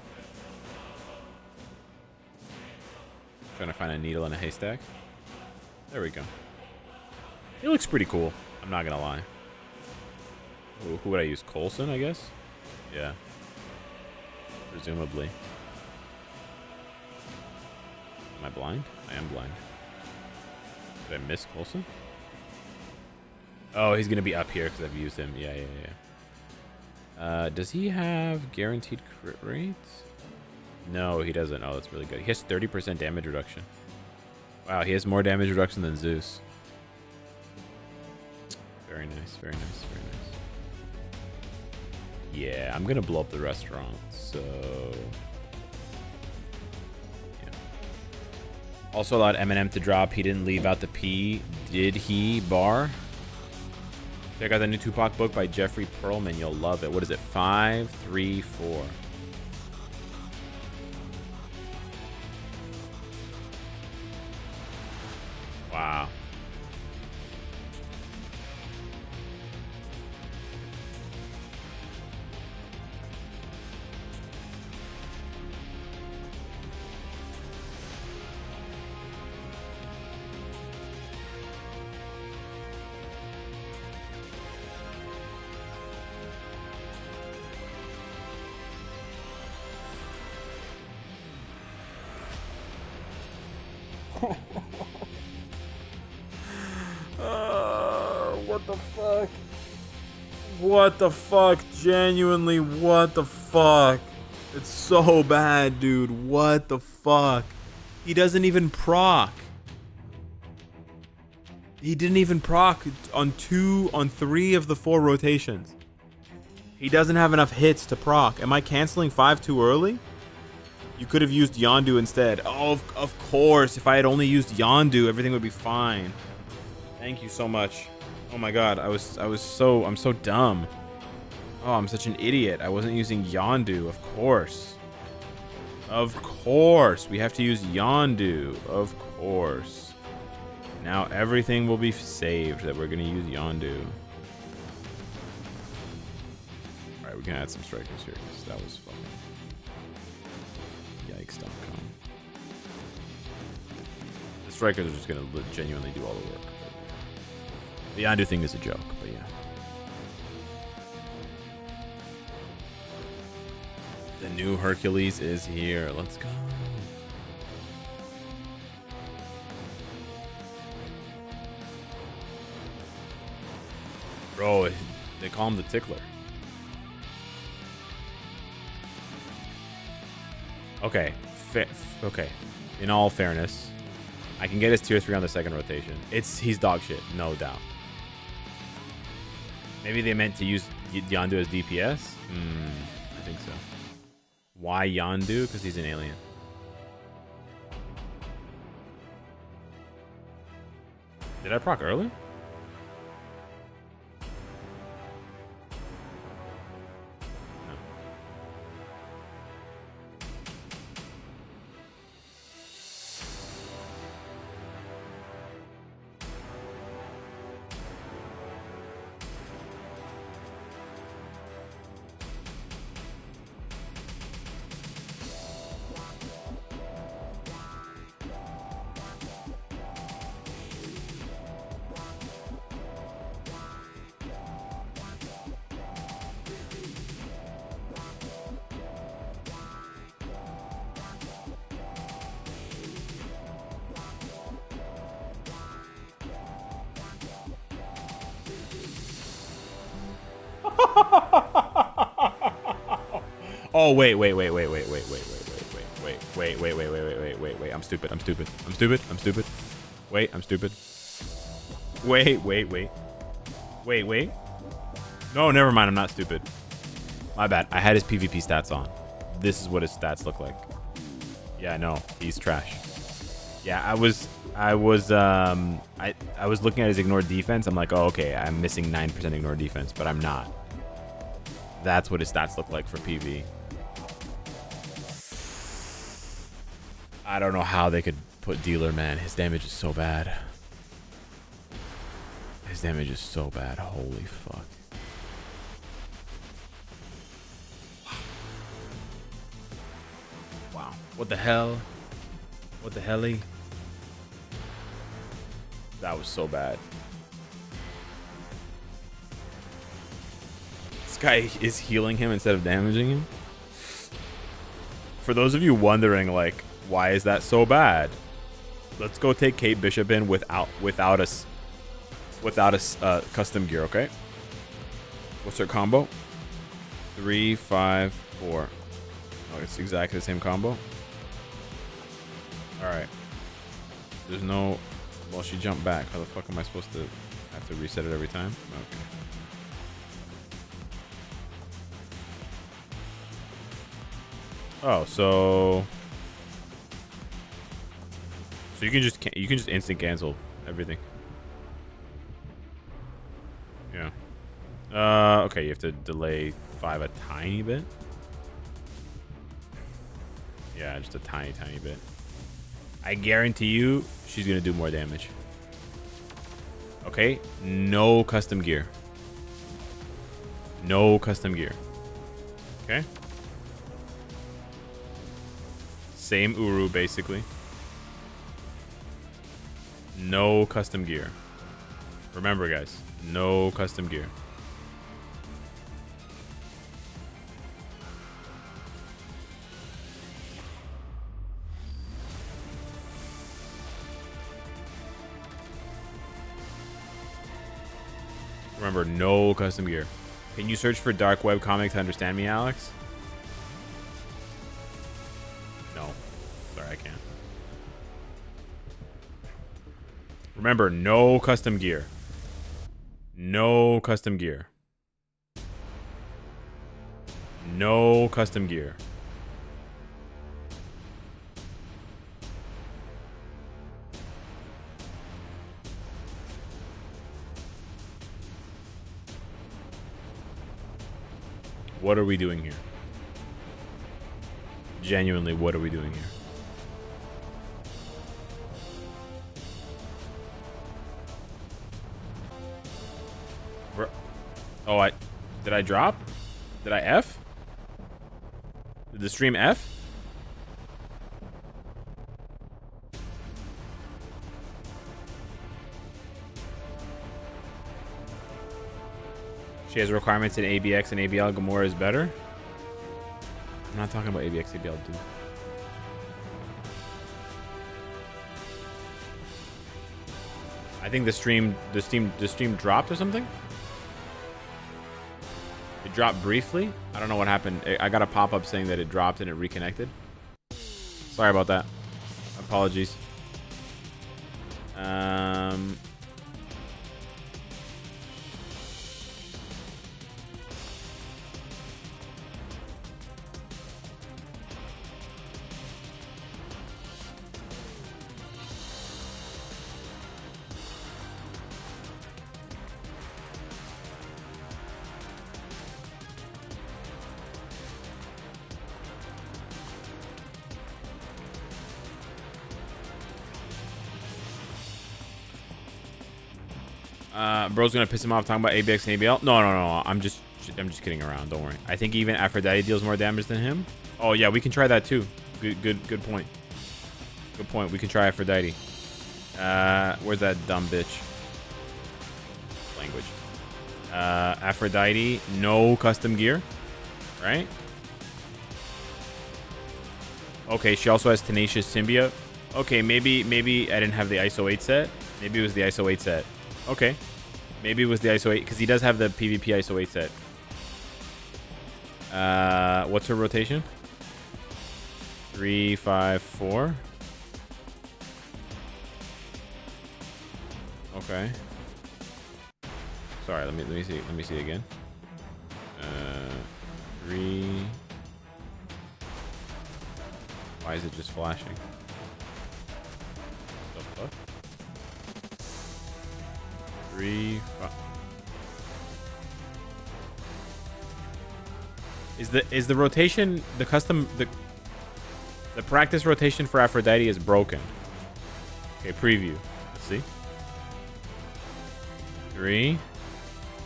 Trying to find a needle in a haystack. There we go. He looks pretty cool. I'm not gonna lie. Who would I use? Coulson, I guess? Yeah. Presumably. Am I blind? I am blind. Did I miss Coulson? Oh, he's going to be up here because I've used him. Yeah. Does he have guaranteed crit rates? No, he doesn't. Oh, that's really good. He has 30% damage reduction. Wow, he has more damage reduction than Zeus. Very nice, very nice, very nice. Yeah, I'm going to blow up the restaurant, so... yeah. Also allowed Eminem to drop. He didn't leave out the P. Did he, bar? Check out the new Tupac book by Jeffrey Perlman. You'll love it. What is it? 534. Wow. What the fuck? What the fuck? Genuinely, what the fuck? It's so bad, dude. What the fuck? He doesn't even proc. He didn't even proc on 3 of the 4 rotations. He doesn't have enough hits to proc. Am I canceling 5 too early? You could have used Yondu instead. Oh, of course. If I had only used Yondu, everything would be fine. Thank you so much. Oh my god, I'm so dumb. Oh, I'm such an idiot. I wasn't using Yondu, of course. Of course. We have to use Yondu. Of course. Now everything will be saved that we're going to use Yondu. Alright, we can add some strikers here because that was fun. Yikes.com. The strikers are just going to genuinely do all the work. The Yondu thing is a joke, but yeah. The new Hercules is here. Let's go. Bro, they call him the Tickler. Okay. Okay. In all fairness, I can get his tier 3 on the second rotation. He's dog shit, no doubt. Maybe they meant to use Yondu as DPS? I think so. Why Yondu? Because he's an alien. Did I proc early? Oh, wait. I'm stupid. Wait, I'm stupid. Wait. No, never mind. I'm not stupid. My bad. I had his PvP stats on. This is what his stats look like. Yeah, no, he's trash. Yeah, I was looking at his ignored defense. I'm like, oh, okay, I'm missing 9% ignored defense, but I'm not. That's what his stats look like for PV. I don't know how they could put dealer, man. His damage is so bad. His damage is so bad. Holy fuck. Wow. What the hell? What the helly? That was so bad. This guy is healing him instead of damaging him. For those of you wondering, like, why is that so bad? Let's go take Kate Bishop in without us custom gear, okay? What's her combo? 3, 5, 4. Oh, it's exactly the same combo. All right. There's no. Well, she jumped back. How the fuck am I supposed to have to reset it every time? Okay. Oh, so you can just instant cancel everything. Yeah. Okay, you have to delay 5 a tiny bit. Yeah, just a tiny bit. I guarantee you she's gonna do more damage. Okay, no custom gear. No custom gear. Okay. Same Uru, basically. No custom gear. Remember, guys, no custom gear. Remember, no custom gear. Can you search for dark web comic to understand me, Alex? No. Sorry, I can't. Remember, no custom gear. No custom gear. No custom gear. What are we doing here? Genuinely, what are we doing here? Oh, did I drop? Did I F? Did the stream F? She has requirements in ABX and ABL. Gamora is better. I'm not talking about ABX, ABL, dude. I think the stream dropped or something. It dropped briefly. I don't know what happened. I got a pop-up saying that it dropped and it reconnected. Sorry about that. Apologies. Bro's gonna piss him off talking about ABX and ABL. No. I'm just kidding around. Don't worry. I think even Aphrodite deals more damage than him. Oh yeah, we can try that too. Good point. Good point. We can try Aphrodite. Where's that dumb bitch? Language. Aphrodite, no custom gear, right? Okay, she also has Tenacious Symbiote. Okay, maybe I didn't have the ISO 8 set. Maybe it was the ISO 8 set. Okay. Maybe it was the ISO 8, because he does have the PvP ISO 8 set. What's her rotation? 3, 5, 4. Okay. Sorry, let me see. Let me see again. 3. Why is it just flashing? The fuck? 3, 5. Is the rotation the custom the practice rotation for Aphrodite is broken? Okay, preview. Let's see. 3,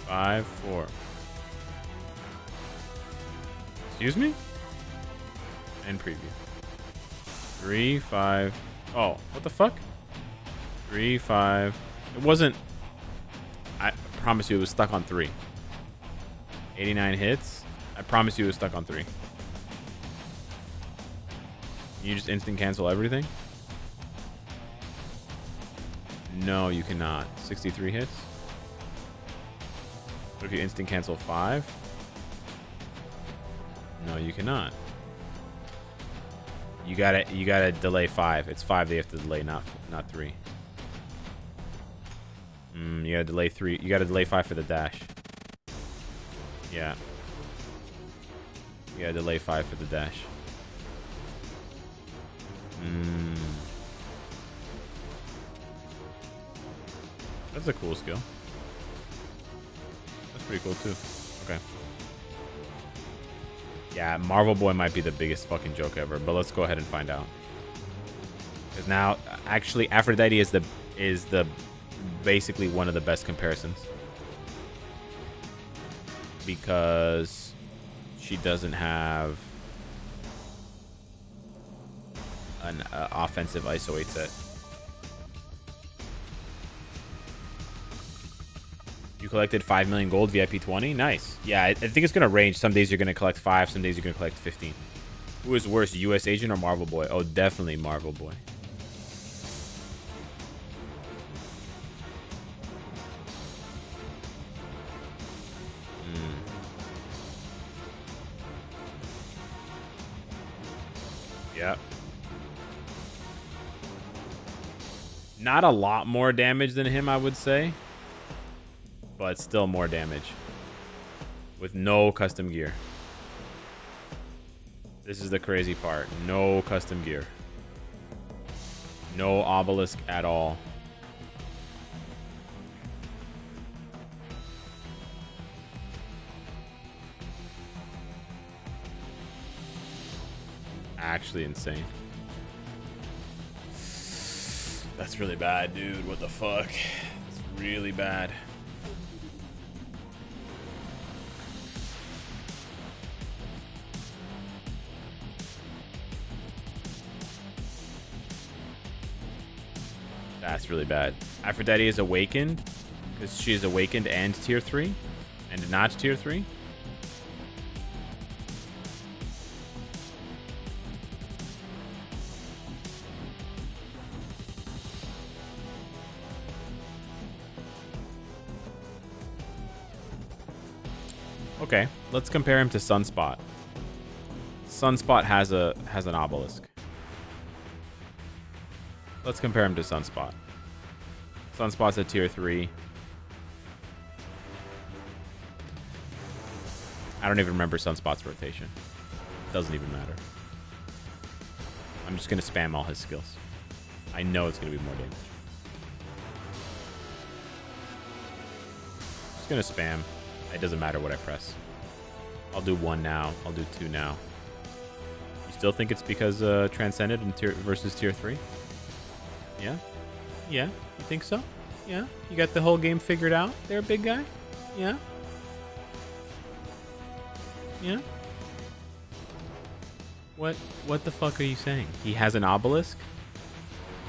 5, 4. Excuse me? And preview. 3, 5. Oh, what the fuck? 3, 5. It wasn't. I promise you it was stuck on 3. 89 hits. I promise you it was stuck on 3. You just instant cancel everything? No, you cannot. 63 hits. What if you instant cancel 5? No, you cannot. You gotta delay 5. It's 5 they have to delay, not 3. You gotta delay 3. You gotta delay 5 for the dash. Yeah. You gotta delay 5 for the dash. That's a cool skill. That's pretty cool too. Okay. Yeah, Marvel Boy might be the biggest fucking joke ever, but let's go ahead and find out. Because now, actually, Aphrodite is the basically one of the best comparisons, because she doesn't have an offensive ISO 8 set. You collected 5 million gold VIP 20. Nice. Yeah, I think it's gonna range. Some days you're gonna collect 5, some days you're gonna collect 15. Who is worse, US Agent or Marvel Boy? Oh, definitely Marvel Boy. Yep. Not a lot more damage than him, I would say. But still more damage. With no custom gear. This is the crazy part. No custom gear. No obelisk at all. Actually insane. That's really bad, dude. What the fuck? It's really bad. That's really bad. Aphrodite is awakened because she is awakened and tier 3 and not tier 3. Okay, let's compare him to Sunspot. Sunspot has an obelisk. Let's compare him to Sunspot. Sunspot's a tier 3. I don't even remember Sunspot's rotation. Doesn't even matter. I'm just gonna spam all his skills. I know it's gonna be more damage. Just gonna spam. It doesn't matter what I press. I'll do 1 now. I'll do 2 now. You still think it's because Transcended and versus tier 3? Yeah? Yeah? You think so? Yeah? You got the whole game figured out there, big guy? Yeah? Yeah? What the fuck are you saying? He has an obelisk?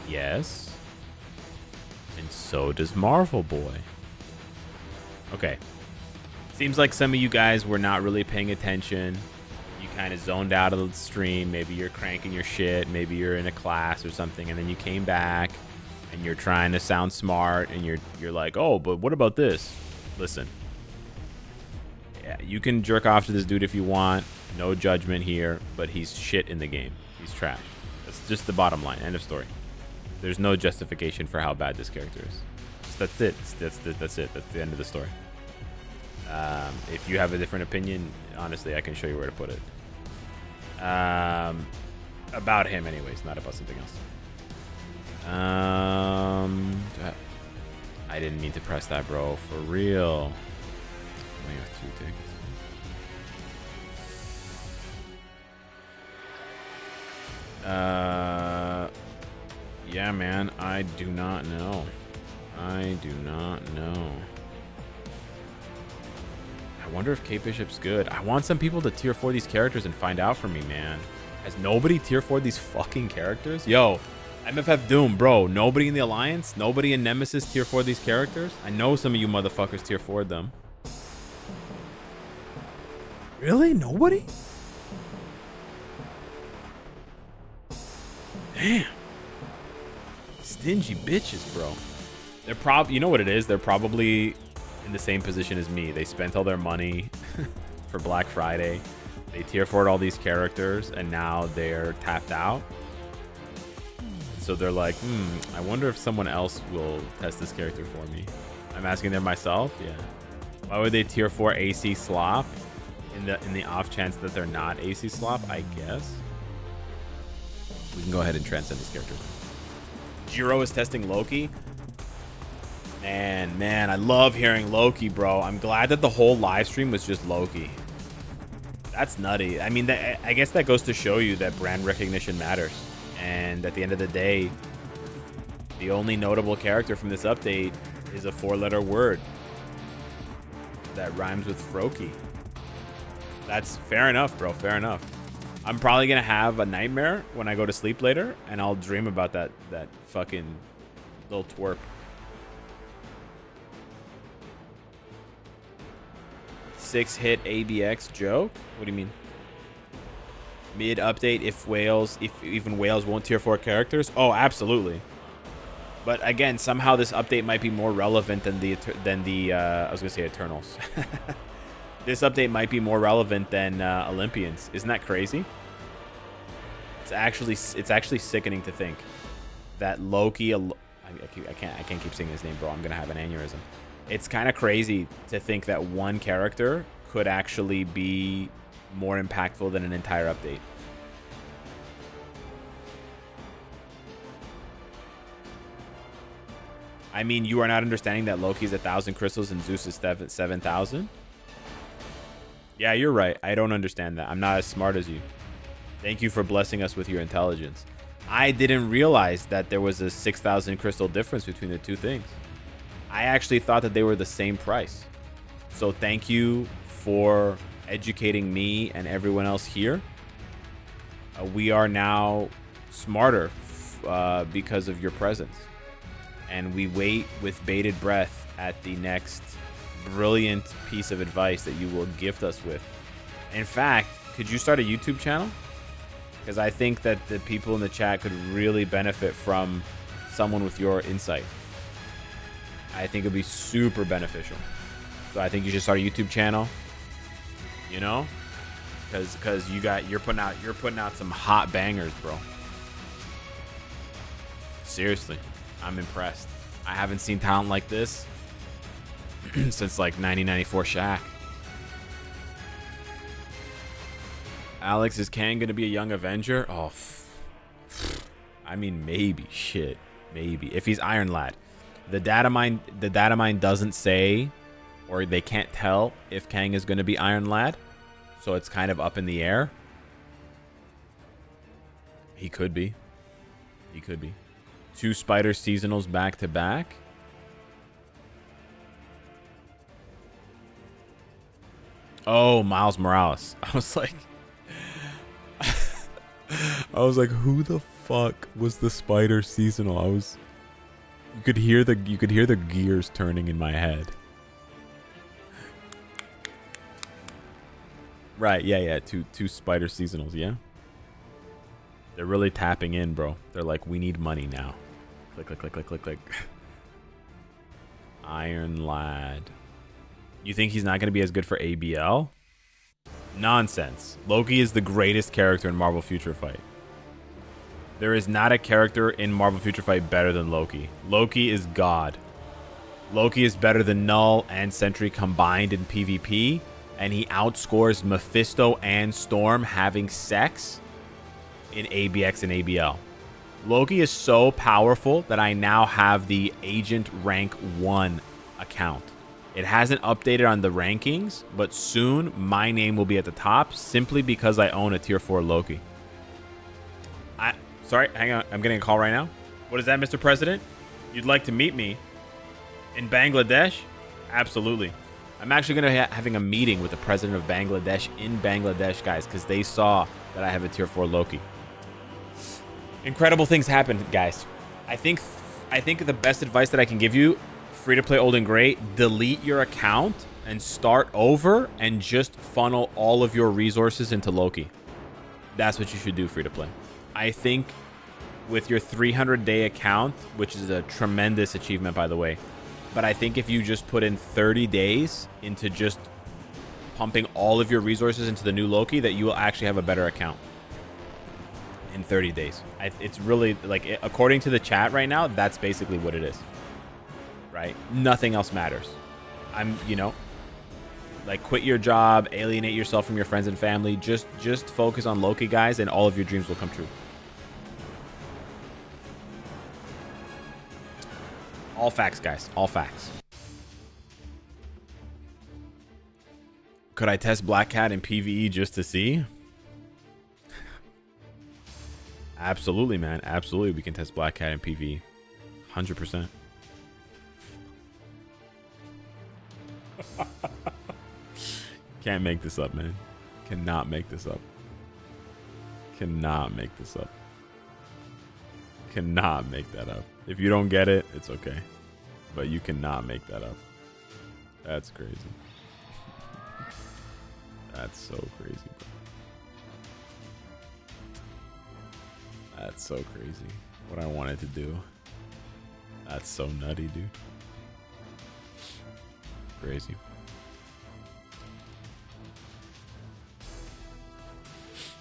Yes. And so does Marvel Boy. Okay. Seems like some of you guys were not really paying attention. You kind of zoned out of the stream. Maybe you're cranking your shit. Maybe you're in a class or something, and then you came back and you're trying to sound smart, and you're like, oh, but what about this? Listen, Yeah, you can jerk off to this dude if you want. No judgment here, but he's shit in the game. He's trash. That's just the bottom line. End of story. There's no justification for how bad this character is. That's it. That's it. That's the end of the story. If you have a different opinion, honestly, I can show you where to put it. About him, anyways, not about something else. I didn't mean to press that, bro. For real. We have 2 tickets. Yeah, man. I do not know. I do not know. I wonder if Kate Bishop's good. I want some people to tier 4 these characters and find out for me, man. Has nobody tier 4 these fucking characters? Yo, MFF Doom, bro. Nobody in the Alliance? Nobody in Nemesis tier 4 these characters? I know some of you motherfuckers tier 4 them. Really? Nobody? Damn. Stingy bitches, bro. They're you know what it is? They're probably in the same position as me. They spent all their money for Black Friday. They tier 4'd all these characters, and now they're tapped out. So they're like, I wonder if someone else will test this character for me. I'm asking them myself. Yeah. Why would they tier 4 AC slop in the off chance that they're not AC slop? I guess. We can go ahead and transcend these characters. Jiro is testing Loki. Man, I love hearing Loki, bro. I'm glad that the whole live stream was just Loki. That's nutty. I mean, I guess that goes to show you that brand recognition matters. And at the end of the day, the only notable character from this update is a 4-letter word that rhymes with Froki. That's fair enough, bro. Fair enough. I'm probably going to have a nightmare when I go to sleep later, and I'll dream about that fucking little twerp. Six-hit ABX joke? What do you mean? Mid-update if even Wales won't tier 4 characters? Oh, absolutely. But again, somehow this update might be more relevant than the I was gonna say Eternals. This update might be more relevant than Olympians. Isn't that crazy? It's actually sickening to think that Loki. I can't keep saying his name, bro. I'm gonna have an aneurysm. It's kind of crazy to think that one character could actually be more impactful than an entire update. I mean, you are not understanding that Loki's 1,000 crystals and Zeus is 7,000? Yeah, you're right. I don't understand that. I'm not as smart as you. Thank you for blessing us with your intelligence. I didn't realize that there was a 6,000 crystal difference between the two things. I actually thought that they were the same price. So thank you for educating me and everyone else here. We are now smarter because of your presence. And we wait with bated breath at the next brilliant piece of advice that you will gift us with. In fact, could you start a YouTube channel? Because I think that the people in the chat could really benefit from someone with your insight. I think it'd be super beneficial. So I think you should start a YouTube channel. You know, because you're putting out some hot bangers, bro. Seriously, I'm impressed. I haven't seen talent like this since like 1994 Shaq. Alex, is Kang gonna be a young Avenger? Oh, I mean, maybe. Shit, maybe. If he's Iron Lad. The data mine doesn't say, or they can't tell if Kang is going to be Iron Lad, so it's kind of up in the air. He could be. He could be. 2 Spider seasonals back to back. Oh, Miles Morales. I was like, who the fuck was the Spider seasonal? You could hear the gears turning in my head. Right, yeah. Two Spider seasonals, yeah. They're really tapping in, bro. They're like, we need money now. Click. Iron Lad. You think he's not going to be as good for ABL? Nonsense. Loki is the greatest character in Marvel Future Fight. There is not a character in Marvel Future Fight better than Loki. Loki is God. Loki is better than Null and Sentry combined in PvP, and he outscores Mephisto and Storm having sex in ABX and ABL. Loki is so powerful that I now have the Agent Rank 1 account. It hasn't updated on the rankings, but soon my name will be at the top simply because I own a tier 4 Loki. Sorry, hang on. I'm getting a call right now. What is that, Mr. President? You'd like to meet me in Bangladesh? Absolutely. I'm actually going to be having a meeting with the president of Bangladesh in Bangladesh, guys, because they saw that I have a tier 4 Loki. Incredible things happen, guys. I think the best advice that I can give you, free to play old and great, delete your account and start over and just funnel all of your resources into Loki. That's what you should do, free to play. I think with your 300-day account, which is a tremendous achievement, by the way, but I think if you just put in 30 days into just pumping all of your resources into the new Loki, that you will actually have a better account in 30 days. It's really, like, according to the chat right now, that's basically what it is, right? Nothing else matters. Like, quit your job, alienate yourself from your friends and family. Just focus on Loki, guys, and all of your dreams will come true. All facts, guys. All facts. Could I test Black Cat in PvE just to see? Absolutely, man. Absolutely, we can test Black Cat in PvE. 100%. Can't make this up, man. Cannot make this up. Cannot make this up. Cannot make that up. If you don't get it, it's okay. But you cannot make that up. That's crazy. That's so crazy, bro. That's so crazy. What I wanted to do. That's so nutty, dude. Crazy.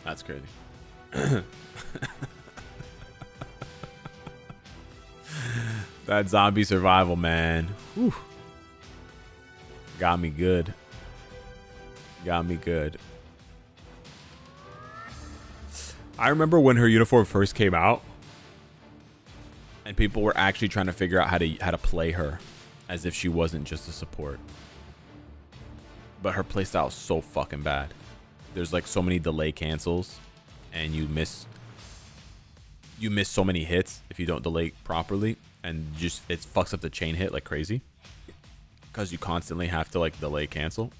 That's crazy. That zombie survival, man. Whew. Got me good. Got me good. I remember when her uniform first came out, and people were actually trying to figure out how to play her as if she wasn't just a support. But her playstyle is so fucking bad. There's like so many delay cancels, and you miss so many hits if you don't delay properly, and just it fucks up the chain hit like crazy because you constantly have to like delay cancel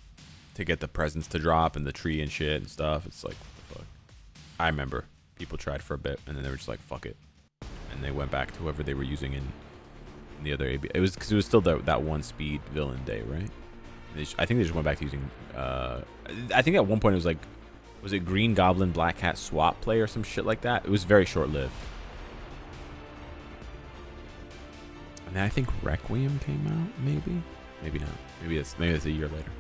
to get the presents to drop and the tree and shit and stuff. It's like, what the fuck? I remember people tried for a bit and then they were just like, fuck it, and they went back to whoever they were using in the other AB. It was because it was still that one speed villain day, right? I think they just went back to using I think at one point it was like, was it Green Goblin Black Cat swap play or some shit like that? It was very short-lived. And then I think Requiem came out, maybe not, maybe it's a year later.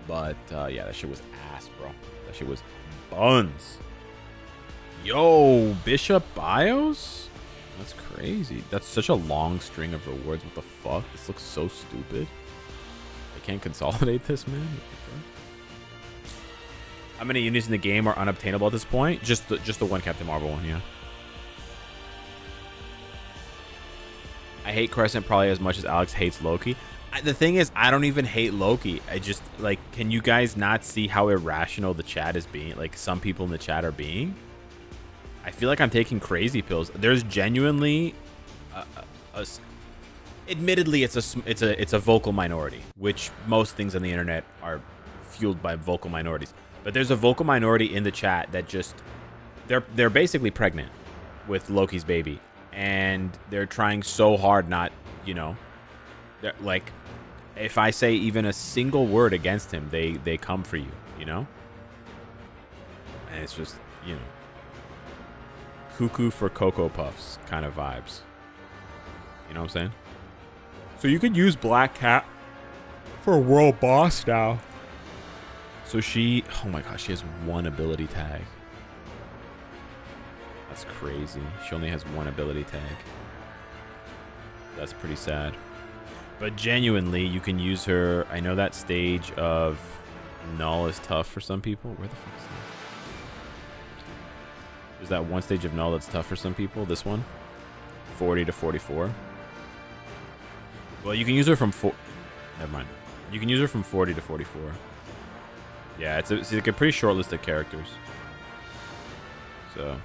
But yeah, that shit was ass, bro. That shit was buns. Yo, Bishop Bios? That's crazy. That's such a long string of rewards. What the fuck? This looks so stupid. I can't consolidate this, man. What the fuck? How many units in the game are unobtainable at this point? Just the one Captain Marvel one, yeah. I hate Crescent probably as much as Alex hates Loki. The thing is, I don't even hate Loki. I just, like, can you guys not see how irrational the chat is being? Like, some people in the chat are being? I feel like I'm taking crazy pills. There's genuinely admittedly, it's a vocal minority, which most things on the internet are fueled by vocal minorities. But there's a vocal minority in the chat that just they're basically pregnant with Loki's baby, and they're trying so hard not, you know, they're like, if I say even a single word against him, they come for you, you know? And it's just, you know, cuckoo for Cocoa Puffs kind of vibes. You know what I'm saying? So you could use Black Cat for world boss now. So she, oh my gosh, she has one ability tag. That's crazy. She only has one ability tag. That's pretty sad. But genuinely, you can use her. I know that stage of Null is tough for some people. Where the fuck is that? There's that one stage of Null that's tough for some people. This one. 40 to 44. Well, you can use her from never mind. You can use her from 40 to 44. Yeah, it's like a pretty short list of characters. So,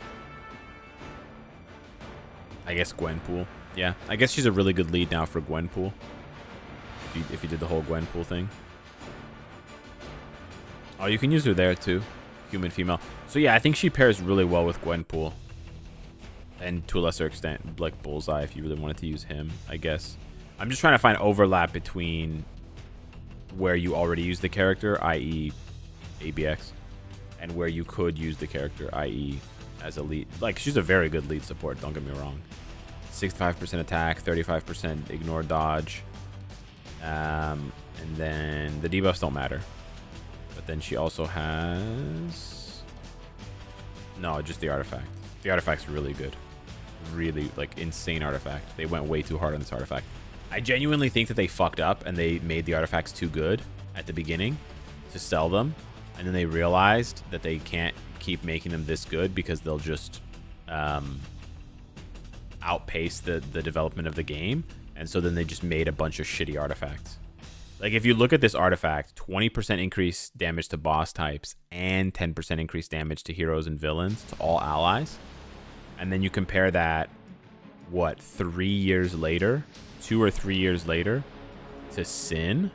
I guess Gwenpool. Yeah, I guess she's a really good lead now for Gwenpool. If you did the whole Gwenpool thing. Oh, you can use her there too. Human, female. So yeah, I think she pairs really well with Gwenpool. And to a lesser extent, like Bullseye, if you really wanted to use him, I guess. I'm just trying to find overlap between where you already use the character, i.e. ABX, and where you could use the character, i.e. as a lead. Like, she's a very good lead support, don't get me wrong. 65% attack, 35% ignore dodge. And then the debuffs don't matter. But then she also has... No, just the artifact. The artifact's really good. Really, like, insane artifact. They went way too hard on this artifact. I genuinely think that they fucked up and they made the artifacts too good at the beginning to sell them. And then they realized that they can't keep making them this good because they'll just outpace the development of the game. And so then they just made a bunch of shitty artifacts. Like, if you look at this artifact, 20% increase damage to boss types and 10% increase damage to heroes and villains, to all allies. And then you compare that, what, 3 years later, 2 or 3 years later, to Sin.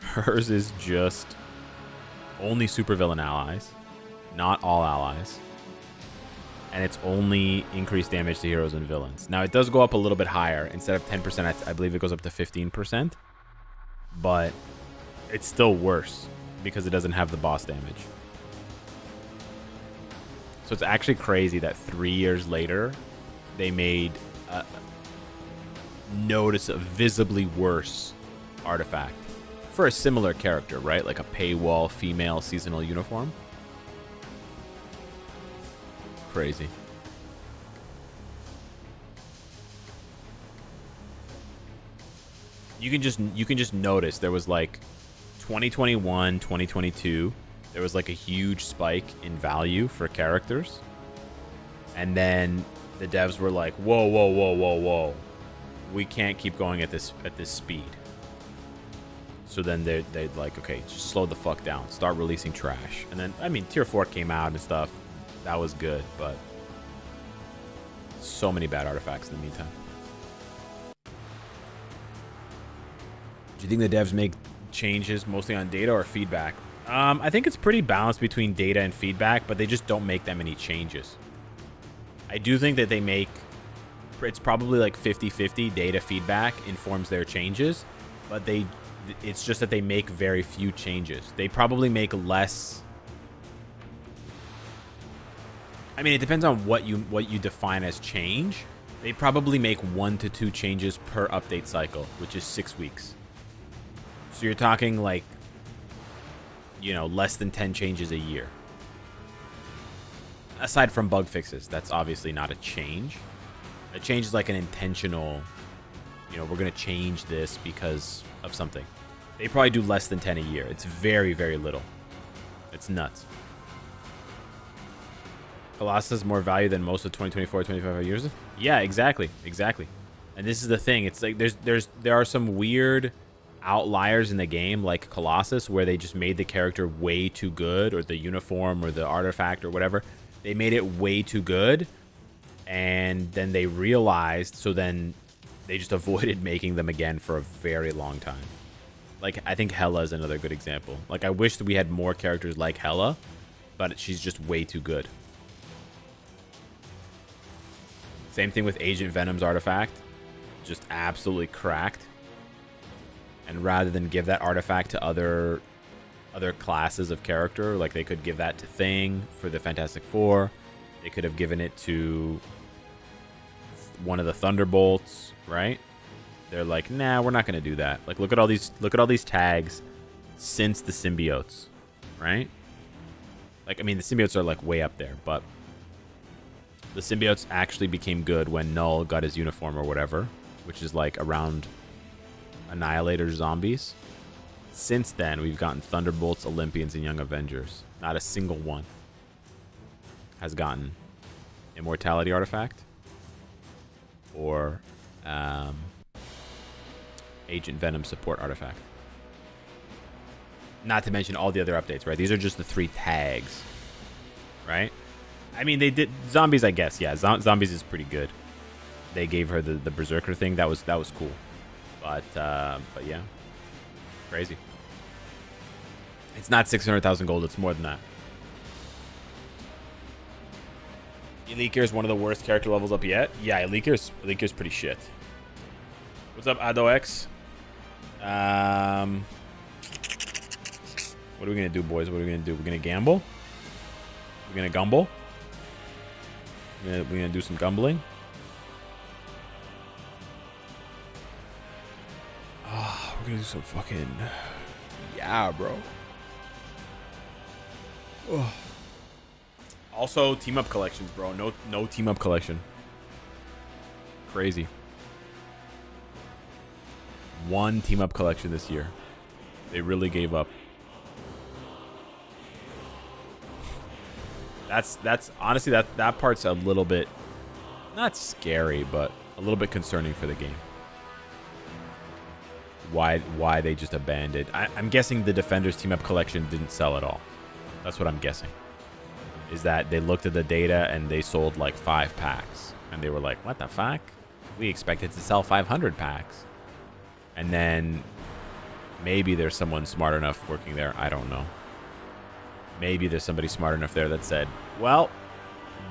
Hers is just only supervillain allies, not all allies. And it's only increased damage to heroes and villains. Now, it does go up a little bit higher. Instead of 10%, I believe it goes up to 15%. But it's still worse because it doesn't have the boss damage. So it's actually crazy that 3 years later, they made a visibly worse artifact for a similar character, right? Like a paywall female seasonal uniform. Crazy. You can just notice there was like 2021, 2022, there was like a huge spike in value for characters. And then the devs were like, whoa, whoa, whoa, whoa, whoa. We can't keep going at this speed. So then they're like, okay, just slow the fuck down. Start releasing trash. And then, I mean, Tier 4 came out and stuff. That was good, but so many bad artifacts in the meantime. Do you think the devs make changes mostly on data or feedback? I think it's pretty balanced between data and feedback, but they just don't make that many changes. I do think that they make... It's probably like 50-50 data feedback informs their changes, but it's just that they make very few changes. They probably make less... I mean, it depends on what you define as change. They probably make 1 to 2 changes per update cycle, which is 6 weeks. So you're talking like, you know, less than 10 changes a year. Aside from bug fixes, that's obviously not a change. A change is like an intentional, you know, we're going to change this because of something. They probably do less than 10 a year. It's very, very little. It's nuts. Colossus has more value than most of 2024, 25 years. Yeah, exactly. And this is the thing. It's like there are some weird outliers in the game, like Colossus, where they just made the character way too good, or the uniform, or the artifact, or whatever. They made it way too good, and then they realized. So then they just avoided making them again for a very long time. Like, I think Hela is another good example. Like, I wish that we had more characters like Hela, but she's just way too good. Same thing with Agent Venom's artifact. Just absolutely cracked. And rather than give that artifact to other classes of character, like they could give that to Thing for the Fantastic Four. They could have given it to one of the Thunderbolts, right? they're like, nah, we're not gonna do that. Like, look at all these tags since the symbiotes, right? Like, I mean, the symbiotes are like way up there, but the symbiotes actually became good when Null got his uniform or whatever, which is like around Annihilator zombies. Since then, we've gotten Thunderbolts, Olympians, and Young Avengers. Not a single one has gotten Immortality Artifact or Agent Venom Support Artifact. Not to mention all the other updates, right? These are just the 3 tags, right? I mean, they did zombies, I guess. Yeah, zombies is pretty good. They gave her the Berserker thing. That was cool. But yeah, crazy. It's not 600,000 gold. It's more than that. Elitegear is one of the worst character levels up yet. Yeah, Elitegear's pretty shit. What's up, AdoX? What are we gonna do, boys? What are we gonna do? We're gonna gamble. We're gonna gumble. We're gonna do some gumbling. Oh, we're gonna do some fucking... Yeah, bro. Oh. Also, team-up collections, bro. No team-up collection. Crazy. 1 team-up collection this year. They really gave up. That's honestly, that part's a little bit, not scary, but a little bit concerning for the game. Why they just abandoned. I'm guessing the Defenders team-up collection didn't sell at all. That's what I'm guessing. Is that they looked at the data and they sold like 5 packs. And they were like, what the fuck? We expected to sell 500 packs. And then maybe there's someone smart enough working there. I don't know. Maybe there's somebody smart enough there that said, well,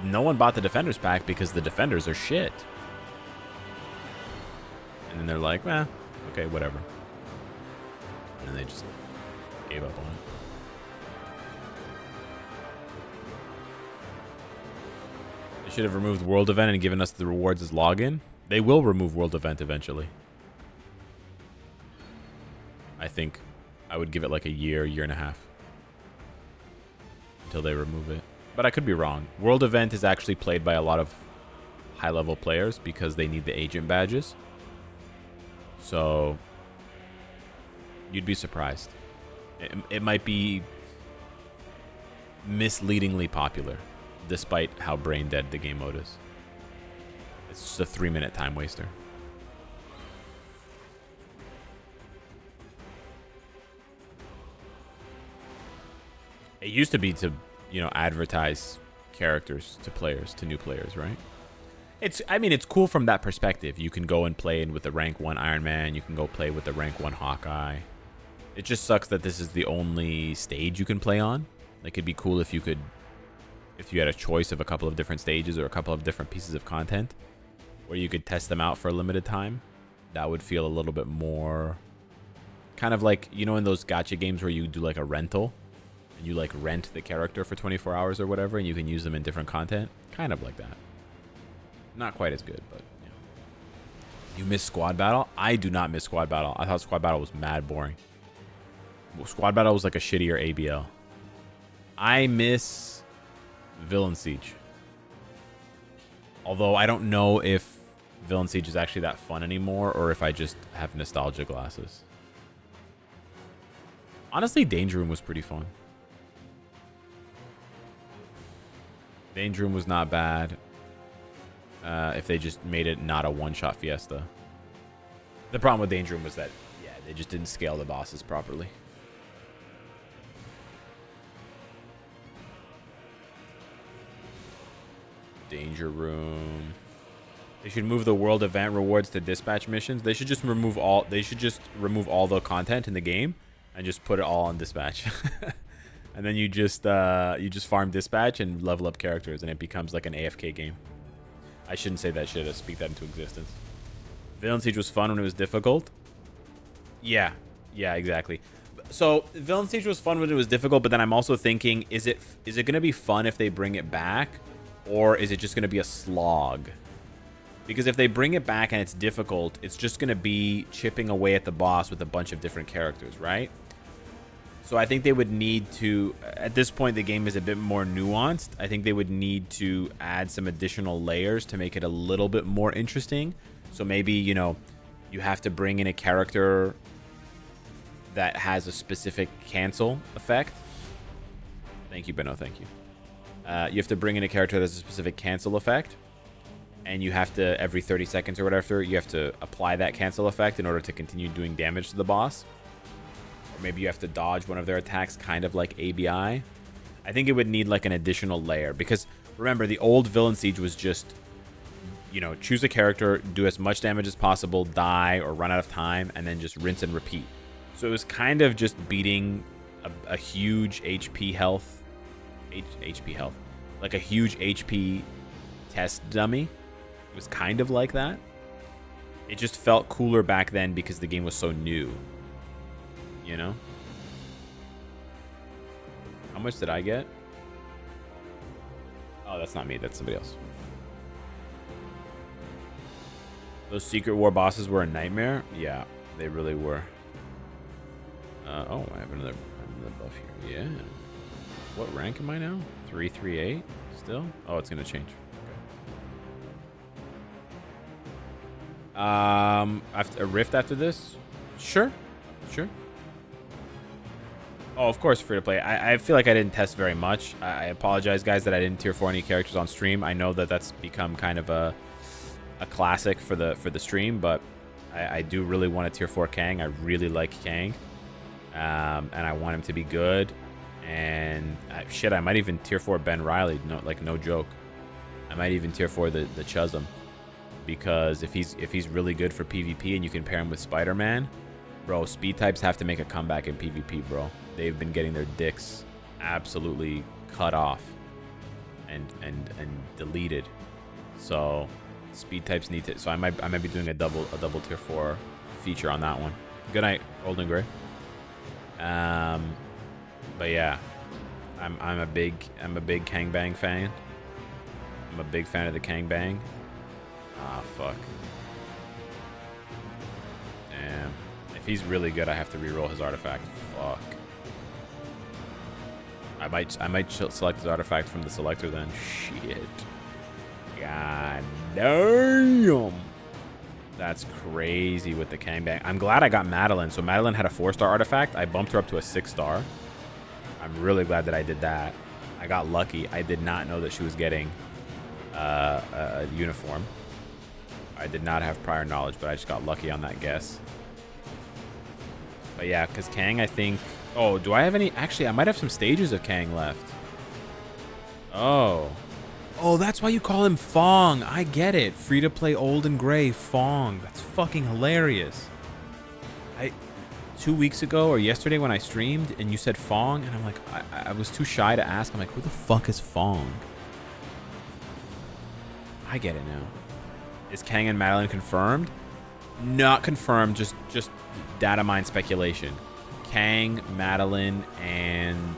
no one bought the Defenders pack because the Defenders are shit. And then they're like, well, okay, whatever. And then they just gave up on it. They should have removed World Event and given us the rewards as login. They will remove World Event eventually. I think I would give it like a year and a half until they remove it. But I could be wrong. World Event is actually played by a lot of high-level players because they need the agent badges. So you'd be surprised. It might be misleadingly popular, despite how brain dead the game mode is. It's just a 3-minute time waster. It used to be to, advertise characters to players, to new players, right? I mean, it's cool from that perspective. You can go and play with the rank 1 Iron Man. You can go play with the rank 1 Hawkeye. It just sucks that this is the only stage you can play on. Like, it'd be cool if you had a choice of a couple of different stages or a couple of different pieces of content where you could test them out for a limited time. That would feel a little bit more kind of like, in those gacha games where you do like a rental and you like rent the character for 24 hours or whatever and you can use them in different content. Kind of like that. Not quite as good, but You miss Squad Battle? I do not miss Squad Battle. I thought Squad Battle was mad boring. Squad Battle was like a shittier ABL. I miss Villain Siege. Although I don't know if Villain Siege is actually that fun anymore or if I just have nostalgia glasses. Honestly, Danger Room was pretty fun. Danger Room was not bad. If they just made it not a one-shot fiesta. The problem with Danger Room was that, they just didn't scale the bosses properly. Danger Room. They should move the world event rewards to dispatch missions. They should just remove all. They should just remove all the content in the game and just put it all on dispatch. And then you just farm dispatch and level up characters, and it becomes like an AFK game. I shouldn't say that shit. I speak that into existence. Villain Siege was fun when it was difficult. Yeah, exactly. So Villain Siege was fun when it was difficult, but then I'm also thinking, is it gonna be fun if they bring it back, or is it just gonna be a slog? Because if they bring it back and it's difficult, it's just going to be chipping away at the boss with a bunch of different characters, right? So I think they would need to, at this point the game is a bit more nuanced. I think they would need to add some additional layers to make it a little bit more interesting. So maybe, you know, you have to bring in a character that has a specific cancel effect. Thank you, Benno, thank you. You have to bring in a character that has a specific cancel effect. And you have to, every 30 seconds or whatever, you have to apply that cancel effect in order to continue doing damage to the boss. Or maybe you have to dodge one of their attacks, kind of like ABI. I think it would need like an additional layer. Because remember, the old Villain Siege was just, you know, choose a character, do as much damage as possible, die, or run out of time, and then just rinse and repeat. So it was kind of just beating a huge HP health. HP health. Like a huge HP test dummy. It was kind of like that. It just felt cooler back then because the game was so new. You know? How much did I get? Oh, that's not me. That's somebody else. Those Secret War bosses were a nightmare? Yeah, they really were. Oh, I have another buff here. Yeah. What rank am I now? 338 still? Oh, it's going to change. After a rift after this? Sure. Oh, of course, free to play. I feel like I didn't test very much. I apologize, guys, that I didn't tier 4 any characters on stream. I know that that's become kind of a classic for the stream, but I do really want to tier 4 Kang. I really like Kang, and I want him to be good. And shit, I might even tier 4 Ben Reilly. No joke. I might even tier 4 the Chuzum. Because if he's really good for PvP and you can pair him with Spider-Man, bro, speed types have to make a comeback in PvP, bro. They've been getting their dicks absolutely cut off and deleted. So speed types need to. So I might be doing a double tier 4 feature on that one. Good night, Old and Gray. But yeah, I'm a big Kang Bang fan. I'm a big fan of the Kang Bang. Ah, fuck. Damn. If he's really good, I have to reroll his artifact. Fuck. I might select his artifact from the selector then. Shit. God damn. That's crazy with the Kang Bang. I'm glad I got Madeline. So Madeline had a 4-star artifact. I bumped her up to a 6-star. I'm really glad that I did that. I got lucky. I did not know that she was getting a uniform. I did not have prior knowledge, but I just got lucky on that guess. But yeah, because Kang, I think... Oh, do I have any... Actually, I might have some stages of Kang left. Oh. Oh, that's why you call him Fong. I get it. Free to play Old and Gray, Fong. That's fucking hilarious. 2 weeks ago or yesterday when I streamed and you said Fong, and I'm like, I was too shy to ask. I'm like, who the fuck is Fong? I get it now. Is Kang and Madeline confirmed? Not confirmed, just data mine speculation. Kang, Madeline, and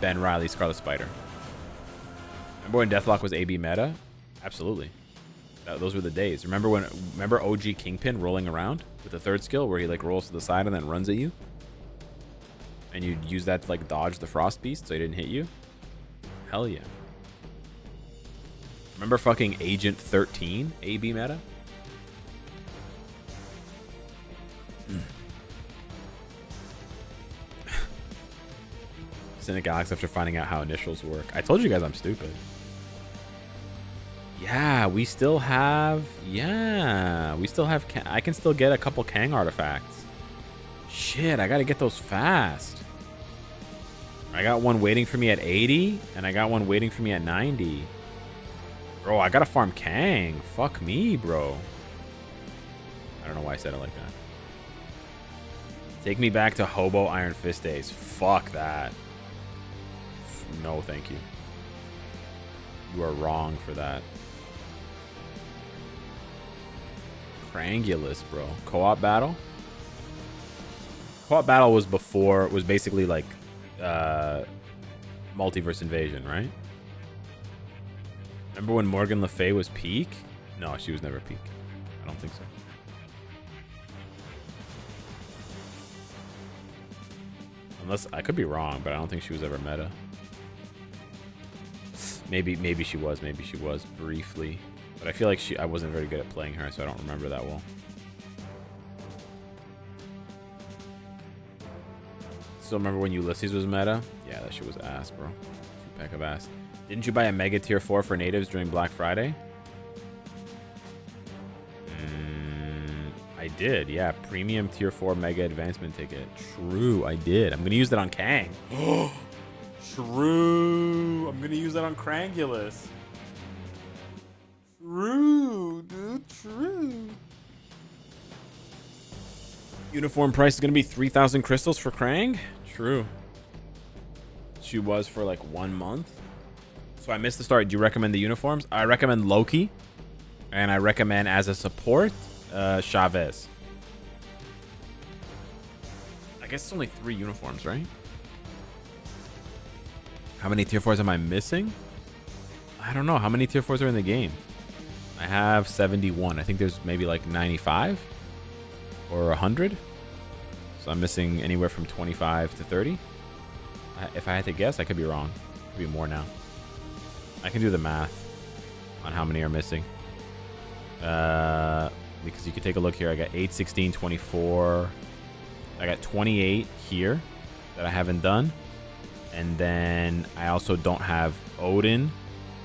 Ben Reilly, Scarlet Spider. Remember when Deathlock was AB meta? Absolutely. Those were the days. Remember OG Kingpin rolling around with the 3rd skill where he like rolls to the side and then runs at you? And you'd use that to like dodge the Frost Beast so he didn't hit you? Hell yeah. Remember fucking Agent 13 AB meta? Cynicalex after finding out how initials work. I told you guys I'm stupid. Yeah, we still have... Yeah, we still have... I can still get a couple Kang artifacts. Shit, I gotta get those fast. I got one waiting for me at 80, and I got one waiting for me at 90. Bro, I gotta farm Kang. Fuck me, bro. I don't know why I said it like that. Take me back to Hobo Iron Fist days. Fuck that. No, thank you. You are wrong for that. Crangulus, bro. Co-op battle? Co-op battle was basically like Multiverse Invasion, right? Remember when Morgan Le Fay was peak? No, she was never peak. I don't think so. Unless I could be wrong, but I don't think she was ever meta. Maybe she was. Maybe she was briefly, but I feel like I wasn't very good at playing her, so I don't remember that well. Still remember when Ulysses was meta? Yeah, that shit was ass, bro. 2-pack of ass. Didn't you buy a Mega Tier 4 for natives during Black Friday? I did, yeah. Premium Tier 4 Mega Advancement ticket. True, I did. I'm going to use that on Kang. True. I'm going to use that on Krangulus. True, dude. True. Uniform price is going to be 3,000 crystals for Krang? True. She was for like 1 month. So I missed the start. Do you recommend the uniforms? I recommend Loki. And I recommend as a support, Chavez. I guess it's only 3 uniforms, right? How many tier 4s am I missing? I don't know. How many tier 4s are in the game? I have 71. I think there's maybe like 95 or 100. So I'm missing anywhere from 25 to 30. If I had to guess, I could be wrong. It could be more now. I can do the math on how many are missing. Because you can take a look here. I got 8, 16, 24. I got 28 here that I haven't done. And then I also don't have Odin,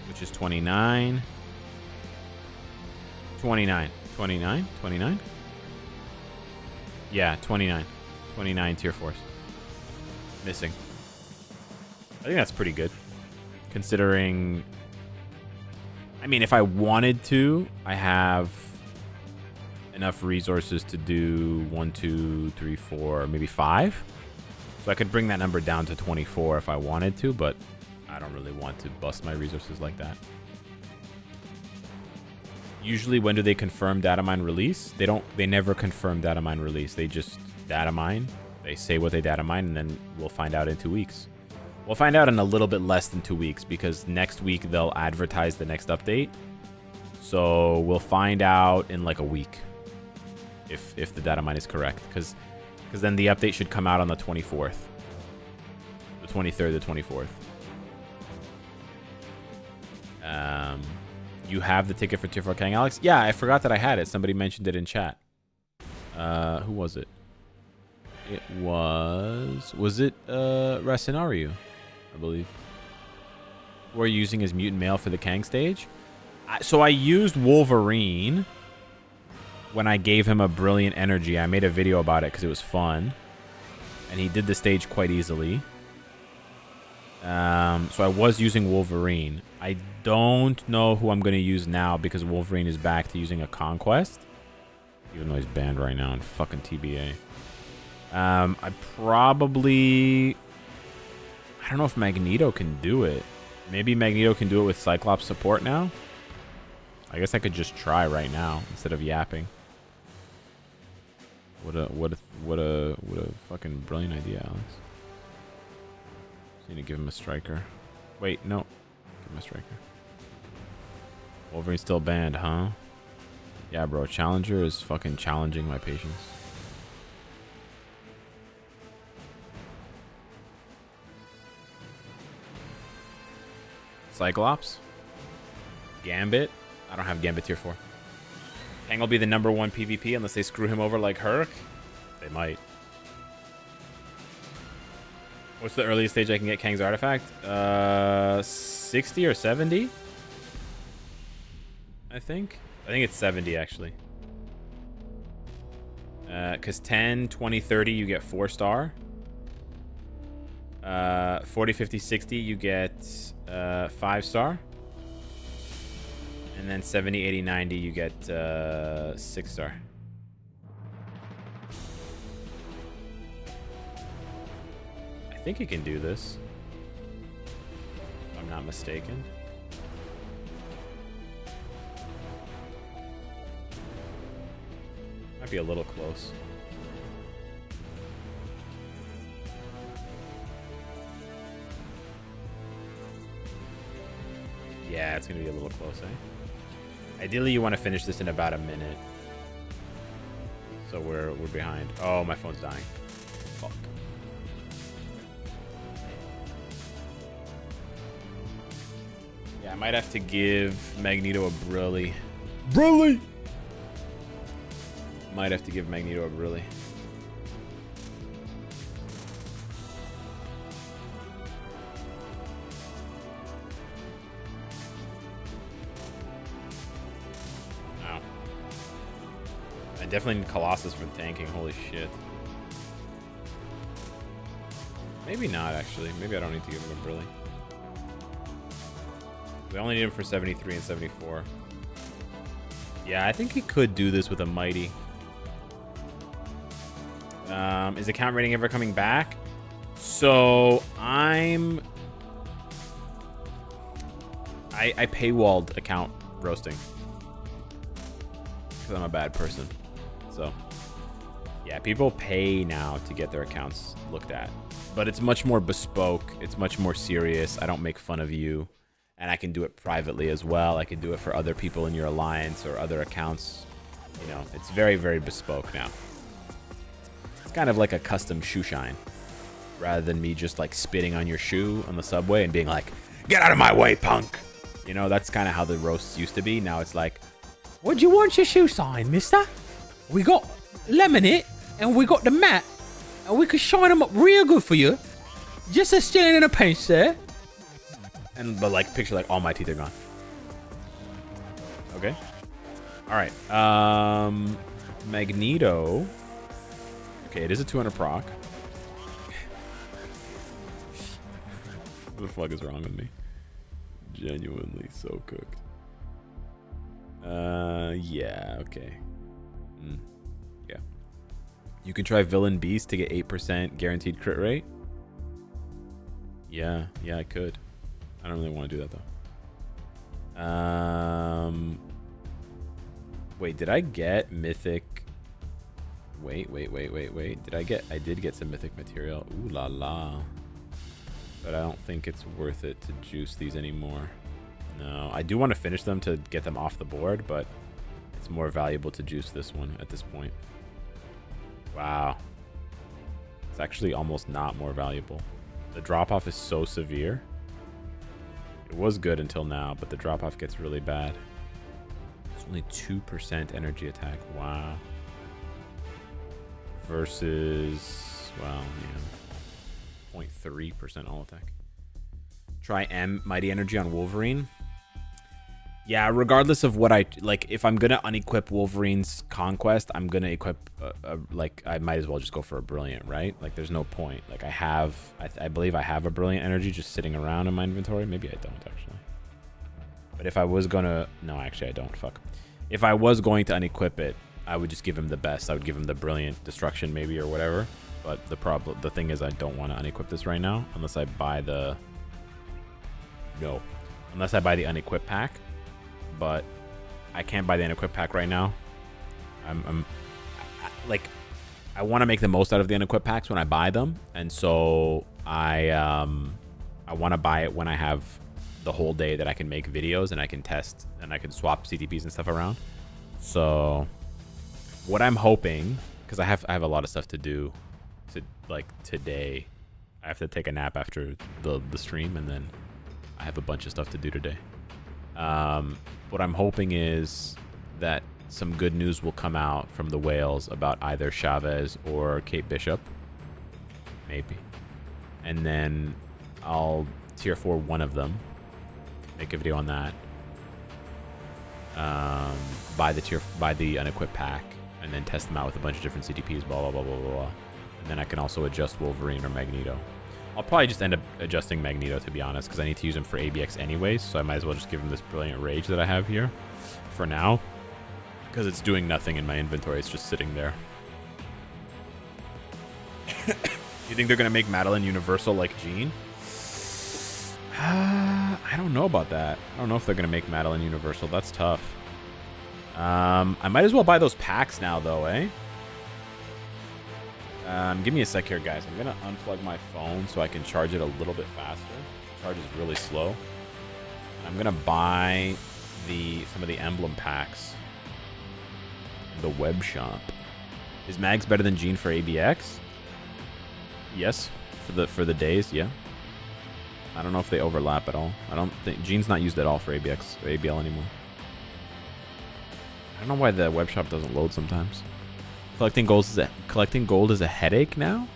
which is 29. 29. 29? 29? Yeah, 29. 29 tier 4s. Missing. I think that's pretty good. Considering... I mean, if I wanted to, I have enough resources to do 1, 2, 3, 4, maybe 5. So I could bring that number down to 24 if I wanted to, but I don't really want to bust my resources like that. Usually, when do they confirm data mine release? They never confirm data mine release. They just data mine. They say what they data mine, and then we'll find out in 2 weeks. We'll find out in a little bit less than 2 weeks because next week they'll advertise the next update. So we'll find out in like a week if the data mine is correct, because then the update should come out on the 24th, the 23rd, the 24th. You have the ticket for Tier 4 Kang, Alex? Yeah, I forgot that I had it. Somebody mentioned it in chat. Who was it? It was it Rasenariu, I believe. Who are you using as mutant male for the Kang stage? So I used Wolverine when I gave him a brilliant energy. I made a video about it because it was fun. And he did the stage quite easily. So I was using Wolverine. I don't know who I'm going to use now because Wolverine is back to using a conquest. Even though he's banned right now in fucking TBA. I probably... I don't know if Magneto can do it. Maybe Magneto can do it with Cyclops support now. I guess I could just try right now instead of yapping. What a fucking brilliant idea, Alex. Just need to give him a striker. Wait, no. Give him a striker. Wolverine's still banned, huh? Yeah, bro. Challenger is fucking challenging my patience. Cyclops. Gambit. I don't have Gambit tier 4. Kang will be the #1 PvP unless they screw him over like Herc. They might. What's the earliest stage I can get Kang's artifact? 60 or 70? I think it's 70 actually. Because 10, 20, 30 you get 4-star. 40, 50, 60 you get 5-star. And then 70, 80, 90 you get 6-star. I think you can do this, if I'm not mistaken. Might be a little close. Yeah, it's gonna be a little close, eh? Ideally, you want to finish this in about a minute. So we're behind. Oh, my phone's dying. Fuck. Yeah, I might have to give Magneto a Brilly. Brilly! Might have to give Magneto a Brilly. Wow. I definitely need Colossus for tanking. Holy shit. Maybe not, actually. Maybe I don't need to give him a Brilly. We only need him for 73 and 74. Yeah, I think he could do this with a Mighty. Is account rating ever coming back? So I paywalled account roasting because I'm a bad person. So yeah, people pay now to get their accounts looked at, but it's much more bespoke. It's much more serious. I don't make fun of you, and I can do it privately as well. I can do it for other people in your alliance or other accounts. You know, it's very, very bespoke now. It's kind of like a custom shoe shine, rather than me just like spitting on your shoe on the subway and being like, "Get out of my way, punk." You know, that's kind of how the roasts used to be. Now it's like, "What do you want your shoe sign, mister? We got laminate and we got the mat, and we could shine them up real good for you. Just a stain and a paint, sir." But like, picture like all my teeth are gone. Okay. All right. Magneto. Okay, it is a 200 proc. What the fuck is wrong with me? Genuinely so cooked. Yeah, okay. Yeah. You can try Villain Beast to get 8% guaranteed crit rate. Yeah, I could. I don't really want to do that though. Wait, did I get mythic? Wait. I did get some mythic material. Ooh la la. But I don't think it's worth it to juice these anymore. No, I do want to finish them to get them off the board, but it's more valuable to juice this one at this point. Wow. It's actually almost not more valuable. The drop-off is so severe. It was good until now, but the drop-off gets really bad. It's only 2% energy attack. Wow. Versus, well, yeah, 0.3% all attack. Try Mighty Energy on Wolverine. Yeah, regardless of what I like, if I'm gonna unequip Wolverine's Conquest, I'm gonna equip like, I might as well just go for a Brilliant, right? Like, there's no point. Like, I believe I have a Brilliant Energy just sitting around in my inventory. Maybe I don't actually. But if I was gonna, no, actually I don't. Fuck. If I was going to unequip it, I would just give him the best. I would give him the Brilliant Destruction maybe or whatever. But the thing is, I don't want to unequip this right now unless I buy the unequip pack. But I can't buy the unequip pack right now. I want to make the most out of the unequip packs when I buy them, and so I want to buy it when I have the whole day that I can make videos and I can test and I can swap CTPs and stuff around. So what I'm hoping, because I have a lot of stuff to do, today. I have to take a nap after the stream, and then I have a bunch of stuff to do today. What I'm hoping is that some good news will come out from the whales about either Chavez or Kate Bishop. Maybe. And then I'll tier 4 one of them. Make a video on that. Buy the unequipped pack, and then test them out with a bunch of different CTPs, blah, blah, blah, blah, blah. And then I can also adjust Wolverine or Magneto. I'll probably just end up adjusting Magneto, to be honest, because I need to use him for ABX anyways, so I might as well just give him this Brilliant Rage that I have here for now, because it's doing nothing in my inventory. It's just sitting there. You think they're going to make Madeline universal like Jean? I don't know about that. I don't know if they're going to make Madeline universal. That's tough. I might as well buy those packs now, though, eh? Give me a sec here, guys. I'm going to unplug my phone so I can charge it a little bit faster. Charge is really slow. I'm going to buy some of the emblem packs. The web shop. Is Mags better than Gene for ABX? Yes, for the days, yeah. I don't know if they overlap at all. I don't think Gene's not used at all for ABX or ABL anymore. I don't know why the web shop doesn't load sometimes. Collecting gold is a headache now?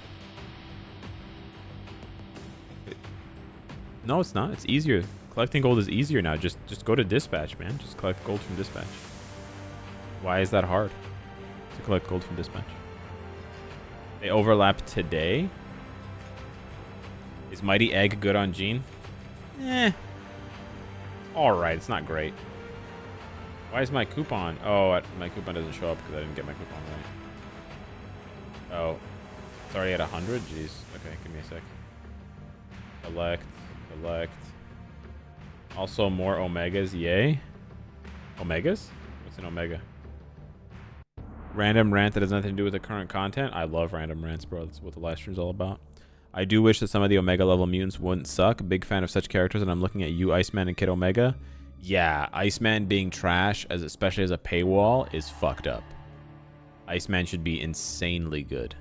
No, it's not. It's easier. Collecting gold is easier now. Just go to dispatch, man. Just collect gold from dispatch. Why is that hard to collect gold from dispatch? They overlap today. Is Mighty Egg good on Gene? Eh. Alright, it's not great. Why is my coupon? Oh, my coupon doesn't show up because I didn't get my coupon right. Oh. It's already at 100? Jeez. Okay, give me a sec. Collect. Also more Omegas, yay. Omegas? What's an Omega? Random rant that has nothing to do with the current content. I love random rants, bro. That's what the live stream's all about. I do wish that some of the Omega level mutants wouldn't suck. Big fan of such characters, and I'm looking at you, Iceman and Kid Omega. Yeah, Iceman being trash, especially as a paywall, is fucked up. Iceman should be insanely good.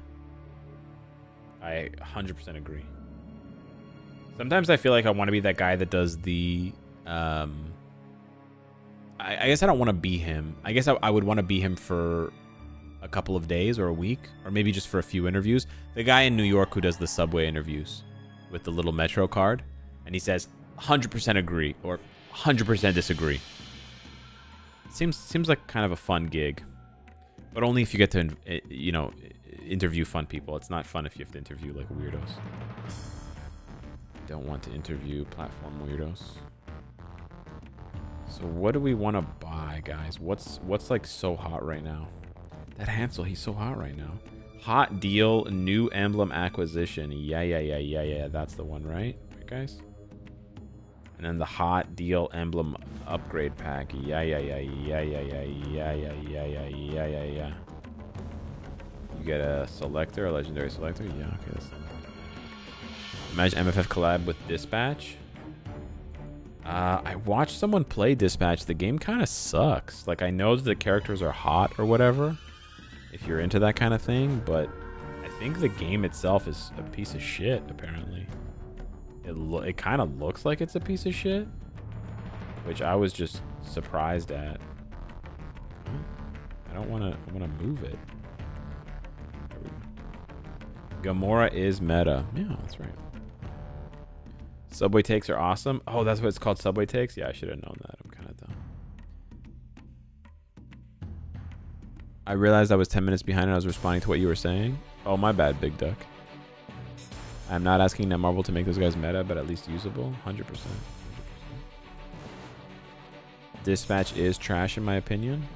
I 100% agree. Sometimes I feel like I want to be that guy that does the... I guess I don't want to be him. I guess I would want to be him for a couple of days or a week, or maybe just for a few interviews. The guy in New York who does the subway interviews with the little Metro card, and he says 100% agree or 100% disagree. Seems like kind of a fun gig, but only if you get to, you know, interview fun people. It's not fun if you have to interview like weirdos. Don't want to interview platform weirdos. So what do we want to buy, guys? What's like so hot right now? That Hansel, he's so hot right now. Hot deal, new emblem acquisition. Yeah. That's the one, right? Right, guys? And then the hot deal emblem upgrade pack. Yeah. You get a selector, a legendary selector. Yeah, okay, that's... Imagine MFF collab with Dispatch. I watched someone play Dispatch. The game kind of sucks. Like, I know that the characters are hot or whatever, if you're into that kind of thing, but I think the game itself is a piece of shit, apparently. It kind of looks like it's a piece of shit, which I was just surprised at. I don't want to... I want to move it. Gamora is meta. Yeah, that's right. Subway takes are awesome. Oh, that's what it's called, Subway takes? Yeah, I should have known that. I'm kind of dumb. I realized I was 10 minutes behind and I was responding to what you were saying. Oh, my bad, Big Duck. I'm not asking Netmarble to make those guys meta, but at least usable. 100%. Dispatch is trash in my opinion.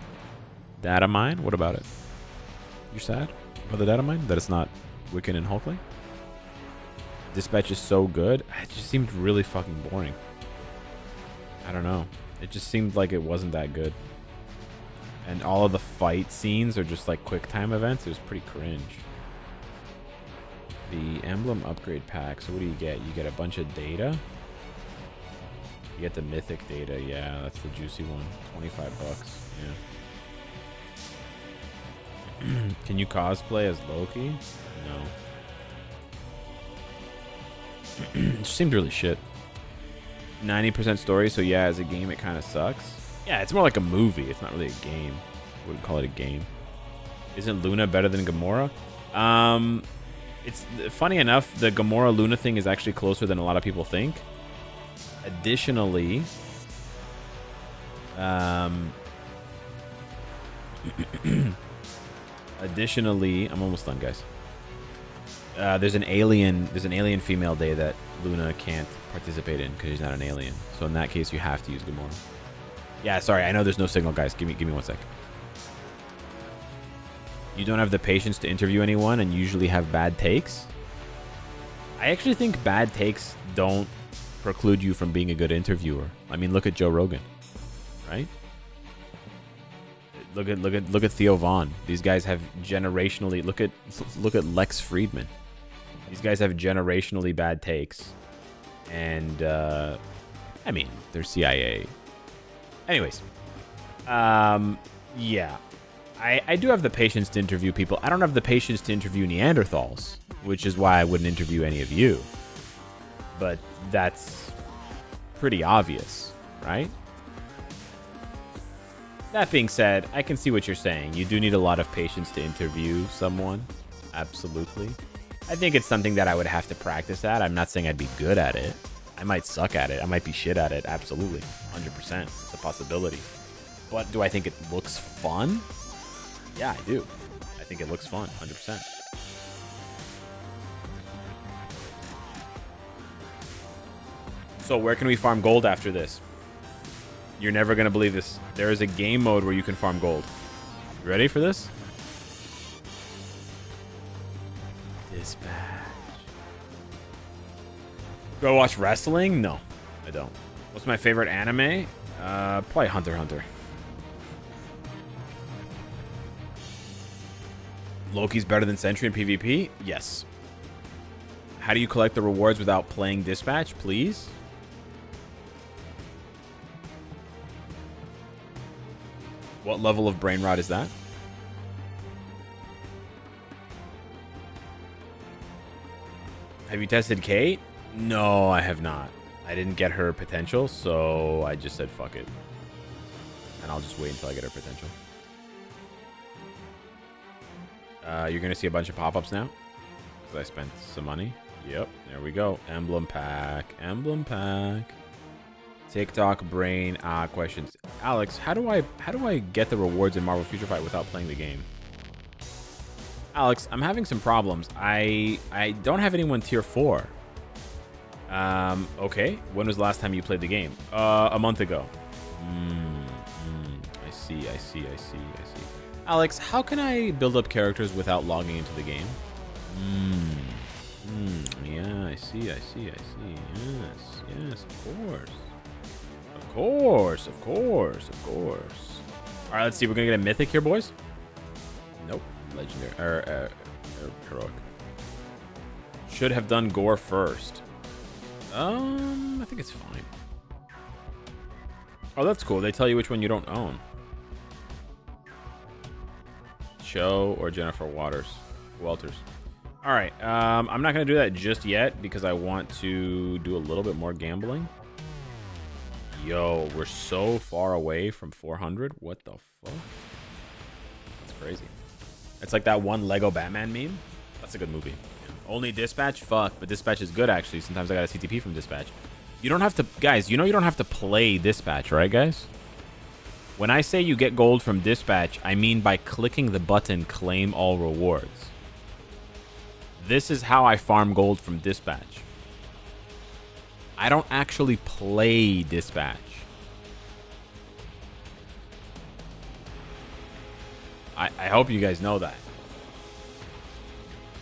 Data mine? What about it? You're sad about the data mine? That it's not Wiccan and Hulkling? Dispatch is so good. It just seemed really fucking boring. I don't know. It just seemed like it wasn't that good. And all of the fight scenes are just like quick time events. It was pretty cringe. The emblem upgrade pack. So what do you get? You get a bunch of data. You get the mythic data. Yeah, that's the juicy one. 25 bucks. Yeah. Can you cosplay as Loki? No. It just seemed really shit. 90% story, so yeah, as a game it kind of sucks. Yeah, it's more like a movie. It's not really a game. I wouldn't call it a game. Isn't Luna better than Gamora? It's funny enough, the Gamora Luna thing is actually closer than a lot of people think. Additionally, I'm almost done, guys. There's an alien female day that Luna can't participate in because she's not an alien. So in that case, you have to use Gamora. Yeah, sorry, I know there's no signal, guys. Give me 1 sec. You don't have the patience to interview anyone and usually have bad takes. I actually think bad takes don't preclude you from being a good interviewer. I mean, look at Joe Rogan, right? Look at Theo Vaughn. These guys have generationally... Look at Lex Friedman. These guys have generationally bad takes. And, I mean, they're CIA. Anyways, yeah, I do have the patience to interview people. I don't have the patience to interview Neanderthals, which is why I wouldn't interview any of you. But that's pretty obvious, right? That being said, I can see what you're saying. You do need a lot of patience to interview someone. Absolutely. I think it's something that I would have to practice at. I'm not saying I'd be good at it. I might suck at it. I might be shit at it. Absolutely. 100%. It's a possibility. But do I think it looks fun? Yeah, I do. I think it looks fun. 100%. So where can we farm gold after this? You're never going to believe this. There is a game mode where you can farm gold. You ready for this? Dispatch. Do I watch wrestling? No, I don't. What's my favorite anime? Probably Hunter x Hunter. Loki's better than Sentry in PvP? Yes. How do you collect the rewards without playing Dispatch, please? What level of brain rot is that? Have you tested Kate? No, I have not. I didn't get her potential, so I just said fuck it. And I'll just wait until I get her potential. You're going to see a bunch of pop-ups now. Because I spent some money. Yep, there we go. Emblem pack. Emblem pack. TikTok brain questions. Alex, how do I get the rewards in Marvel Future Fight without playing the game? Alex, I'm having some problems. I don't have anyone tier 4. Okay. When was the last time you played the game? A month ago. I see. Alex, how can I build up characters without logging into the game? Yeah, I see. Yes, of course. All right, let's see. We're gonna get a mythic here, boys. Nope. Legendary or heroic. Should have done gore first. I think it's fine. Oh, that's cool. They tell you which one you don't own. Cho or Jennifer Walters. All right. I'm not gonna do that just yet because I want to do a little bit more gambling. Yo, we're so far away from 400. What the fuck? That's crazy. It's like that one Lego Batman meme. That's a good movie. Only Dispatch? Fuck, but Dispatch is good, actually. Sometimes I got a CTP from Dispatch. You don't have to... Guys, you know you don't have to play Dispatch, right, guys? When I say you get gold from Dispatch, I mean by clicking the button, claim all rewards. This is how I farm gold from Dispatch. I don't actually play Dispatch. I hope you guys know that.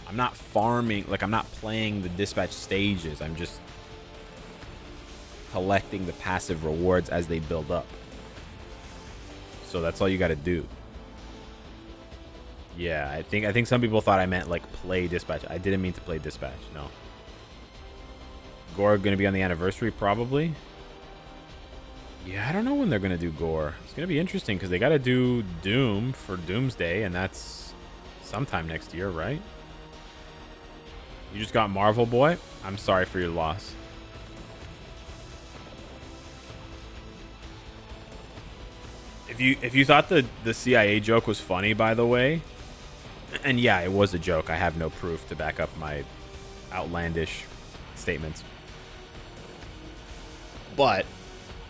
I'm not farming, like I'm not playing the Dispatch stages. I'm just collecting the passive rewards as they build up. So that's all you got to do. Yeah, I think some people thought I meant like play Dispatch. I didn't mean to play Dispatch, no. Gore going to be on the anniversary, probably. Yeah, I don't know when they're going to do Gore. It's going to be interesting because they got to do Doom for Doomsday, and that's sometime next year, right? You just got Marvel Boy? I'm sorry for your loss. If you thought the CIA joke was funny, by the way, and yeah, it was a joke. I have no proof to back up my outlandish statements. But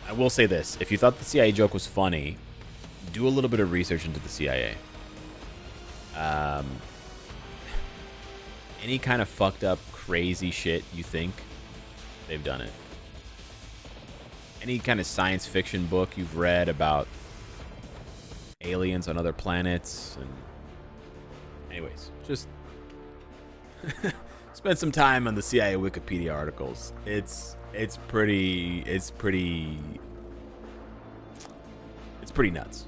I will say this. If you thought the CIA joke was funny, do a little bit of research into the CIA. Any kind of fucked up, crazy shit you think, they've done it. Any kind of science fiction book you've read about aliens on other planets. And anyways, just spend some time on the CIA Wikipedia articles. It's pretty nuts.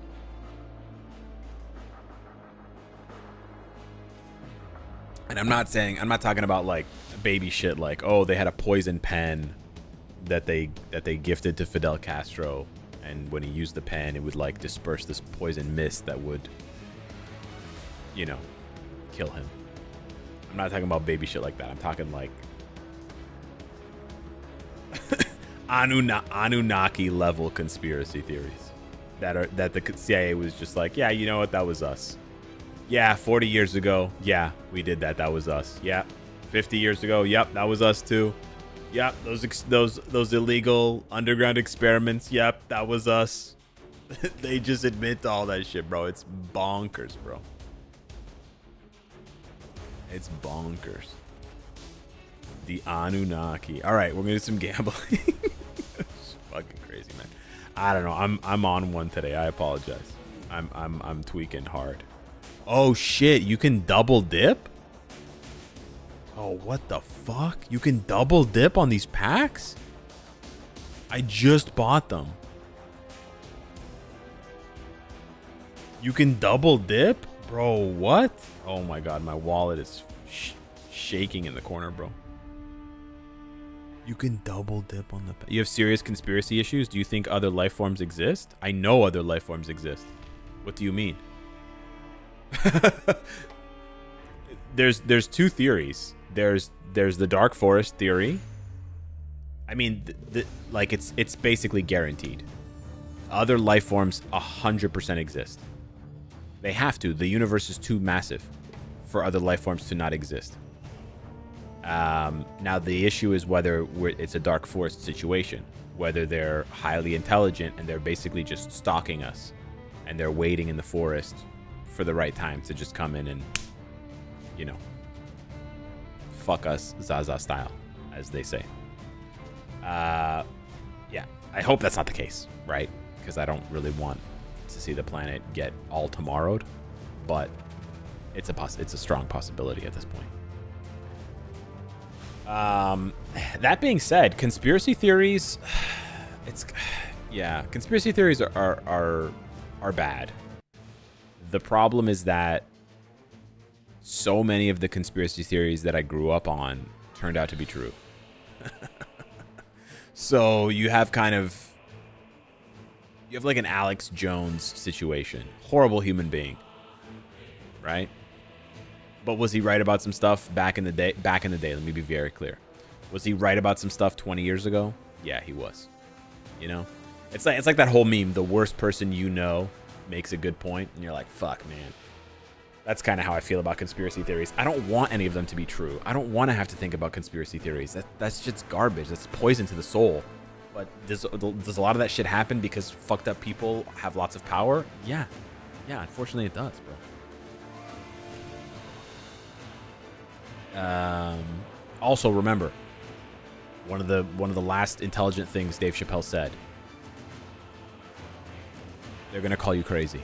And I'm not talking about like baby shit like, oh, they had a poison pen that they gifted to Fidel Castro And when he used the pen, it would like disperse this poison mist that would, you know, kill him. I'm not talking about baby shit like that. I'm talking like Anunnaki level conspiracy theories that the CIA was just like, yeah, you know what, that was us. Yeah, 40 years ago, yeah, we did that. That was us. Yeah, 50 years ago, yep, that was us too. Yep, those illegal underground experiments, yep, that was us. They just admit to all that shit, bro. It's bonkers, bro. It's bonkers. The Anunnaki. All right, we're gonna do some gambling. It's fucking crazy, man. I don't know. I'm on one today. I apologize. I'm tweaking hard. Oh shit! You can double dip. Oh, what the fuck? You can double dip on these packs? I just bought them. You can double dip? Bro, what? Oh my god, my wallet is shaking in the corner, bro. You can double dip on the... You have serious conspiracy issues? Do you think other life forms exist? I know other life forms exist. What do you mean? There's two theories. There's the dark forest theory. I mean, like it's basically guaranteed. Other life forms 100% exist. They have to. The universe is too massive for other life forms to not exist. Now the issue is whether it's a dark forest situation, whether they're highly intelligent and they're basically just stalking us, and they're waiting in the forest for the right time to just come in and, you know, fuck us Zaza style, as they say. Yeah, I hope that's not the case, right? Because I don't really want to see the planet get all tomorrowed, but it's a strong possibility at this point. That being said, conspiracy theories, conspiracy theories are bad. The problem is that so many of the conspiracy theories that I grew up on turned out to be true. So you have like an Alex Jones situation. Horrible human being, right? But was he right about some stuff back in the day? Back in the day, let me be very clear. Was he right about some stuff 20 years ago? Yeah, he was. You know? It's like that whole meme, the worst person you know makes a good point, and you're like, fuck, man. That's kind of how I feel about conspiracy theories. I don't want any of them to be true. I don't want to have to think about conspiracy theories. That's just garbage. That's poison to the soul. But does a lot of that shit happen because fucked up people have lots of power? Yeah. Yeah, unfortunately it does, bro. Also, remember, one of the last intelligent things Dave Chappelle said. They're gonna call you crazy.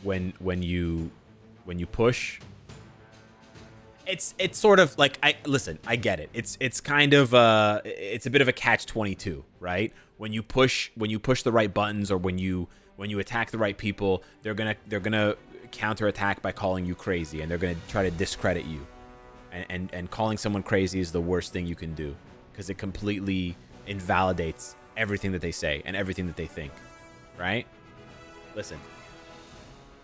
When you push, it's sort of like, I get it. It's kind of it's a bit of a catch-22, right? When you push the right buttons, or when you attack the right people, they're gonna counterattack by calling you crazy, and they're gonna try to discredit you. And calling someone crazy is the worst thing you can do, because it completely invalidates everything that they say and everything that they think, right? Listen.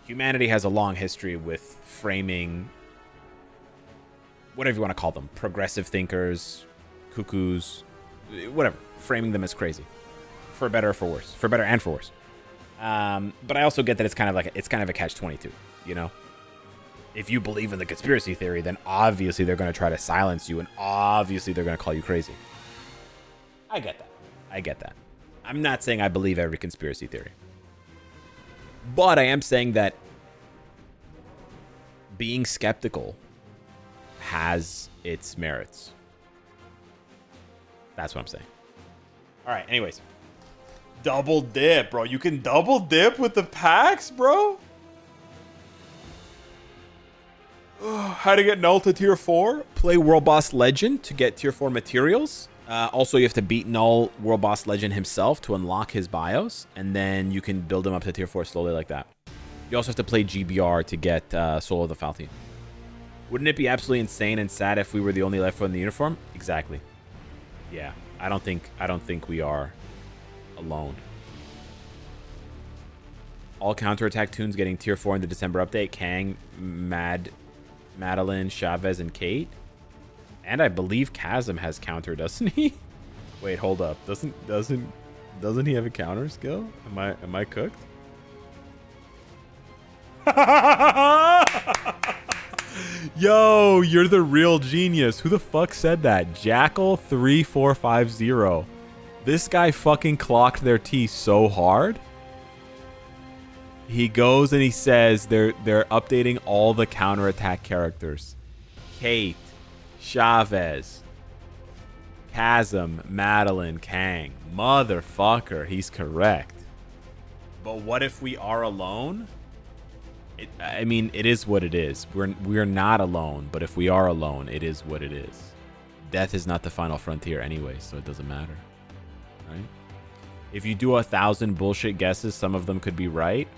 Humanity has a long history with framing, whatever you want to call them, progressive thinkers, cuckoos, whatever, framing them as crazy, for better or for worse, for better and for worse. But I also get that it's kind of a catch-22, you know? If you believe in the conspiracy theory, then obviously they're going to try to silence you, and obviously they're going to call you crazy. I get that. I'm not saying I believe every conspiracy theory. But I am saying that being skeptical has its merits. That's what I'm saying. All right, anyways. Double dip, bro. You can double dip with the packs, bro? How to get Null to tier 4? Play World Boss Legend to get tier 4 materials. Also, you have to beat Null World Boss Legend himself to unlock his bios, and then you can build him up to tier 4 slowly like that. You also have to play GBR to get Soul of the Falthean. Wouldn't it be absolutely insane and sad if we were the only life form in the uniform? Exactly. Yeah, I don't think we are. alone. All counterattack tunes getting tier 4 in the December update. Kang, Madeline, Chavez, and Kate. And I believe Chasm has counter, doesn't he? Wait, hold up. Doesn't he have a counter skill? Am I cooked? Yo, you're the real genius. Who the fuck said that? Jackal3450. This guy fucking clocked their T so hard. He goes and he says they're updating all the counterattack characters. Kate, Chavez, Chasm, Madeline, Kang. Motherfucker, he's correct. But what if we are alone? I mean, it is what it is. We're not alone, but if we are alone, it is what it is. Death is not the final frontier anyway, so it doesn't matter, right? If you do 1,000 bullshit guesses, some of them could be right.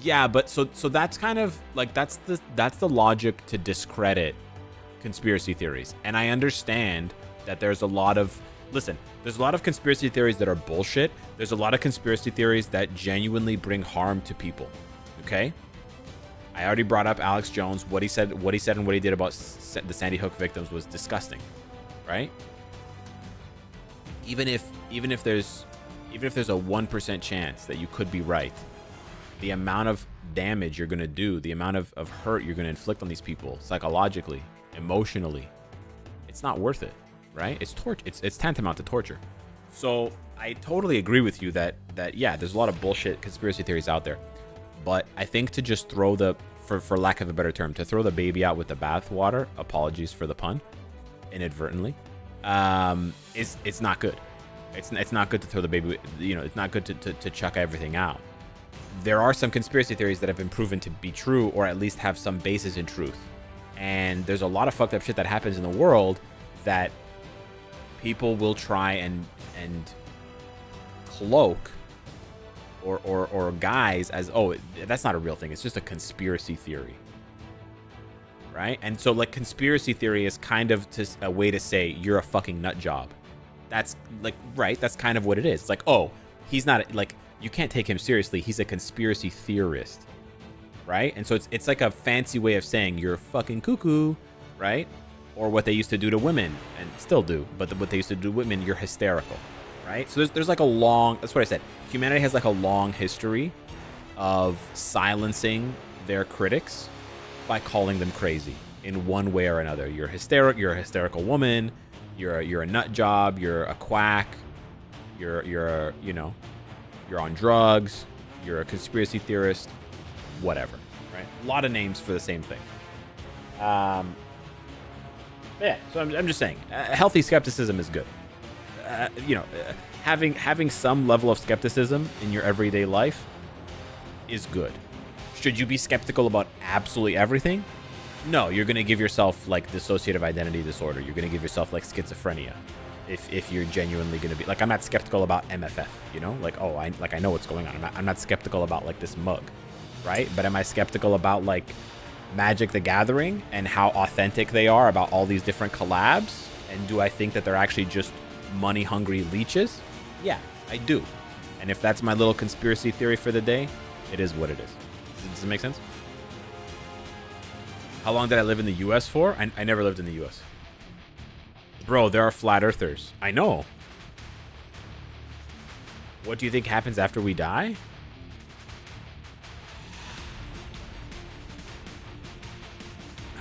Yeah, but so that's kind of like that's the logic to discredit conspiracy theories. And I understand that there's a lot of there's a lot of conspiracy theories that are bullshit. There's a lot of conspiracy theories that genuinely bring harm to people. Okay? I already brought up Alex Jones. What he said and what he did about the Sandy Hook victims was disgusting, right? Even if there's a 1% chance that you could be right, the amount of damage you're gonna do, the amount of hurt you're gonna inflict on these people psychologically, emotionally, it's not worth it, right? It's torture. It's tantamount to torture. So I totally agree with you that yeah, there's a lot of bullshit conspiracy theories out there. But I think to just throw for lack of a better term, to throw the baby out with the bathwater, apologies for the pun, inadvertently, it's not good. It's not good to throw the baby, it's not good to chuck everything out. There are some conspiracy theories that have been proven to be true, or at least have some basis in truth. And there's a lot of fucked up shit that happens in the world that people will try and cloak or guys as, oh, that's not a real thing. It's just a conspiracy theory, right? And so like conspiracy theory is kind of just a way to say you're a fucking nut job. That's like, right? That's kind of what it is. It's like, oh, he's not, like, you can't take him seriously. He's a conspiracy theorist, right? And so it's like a fancy way of saying you're a fucking cuckoo, right? Or what they used to do to women, and still do, but what they used to do to women, you're hysterical, right? So there's like a long, that's what I said. Humanity has like a long history of silencing their critics by calling them crazy in one way or another. You're hysterical. You're a hysterical woman. You're a nut job. You're a quack. You're on drugs. You're a conspiracy theorist. Whatever, right? A lot of names for the same thing. Yeah. So I'm just saying, healthy skepticism is good. Having some level of skepticism in your everyday life is good. Should you be skeptical about absolutely everything? No, you're going to give yourself like dissociative identity disorder. You're going to give yourself like schizophrenia if you're genuinely going to be like, I'm not skeptical about MFF, like, oh, I know what's going on. I'm not skeptical about like this mug, right? But am I skeptical about like Magic the Gathering and how authentic they are about all these different collabs? And do I think that they're actually just money hungry leeches? Yeah, I do. And if that's my little conspiracy theory for the day, it is what it is. Does it make sense? How long did I live in the US for? I never lived in the US. Bro, there are flat earthers. I know. What do you think happens after we die?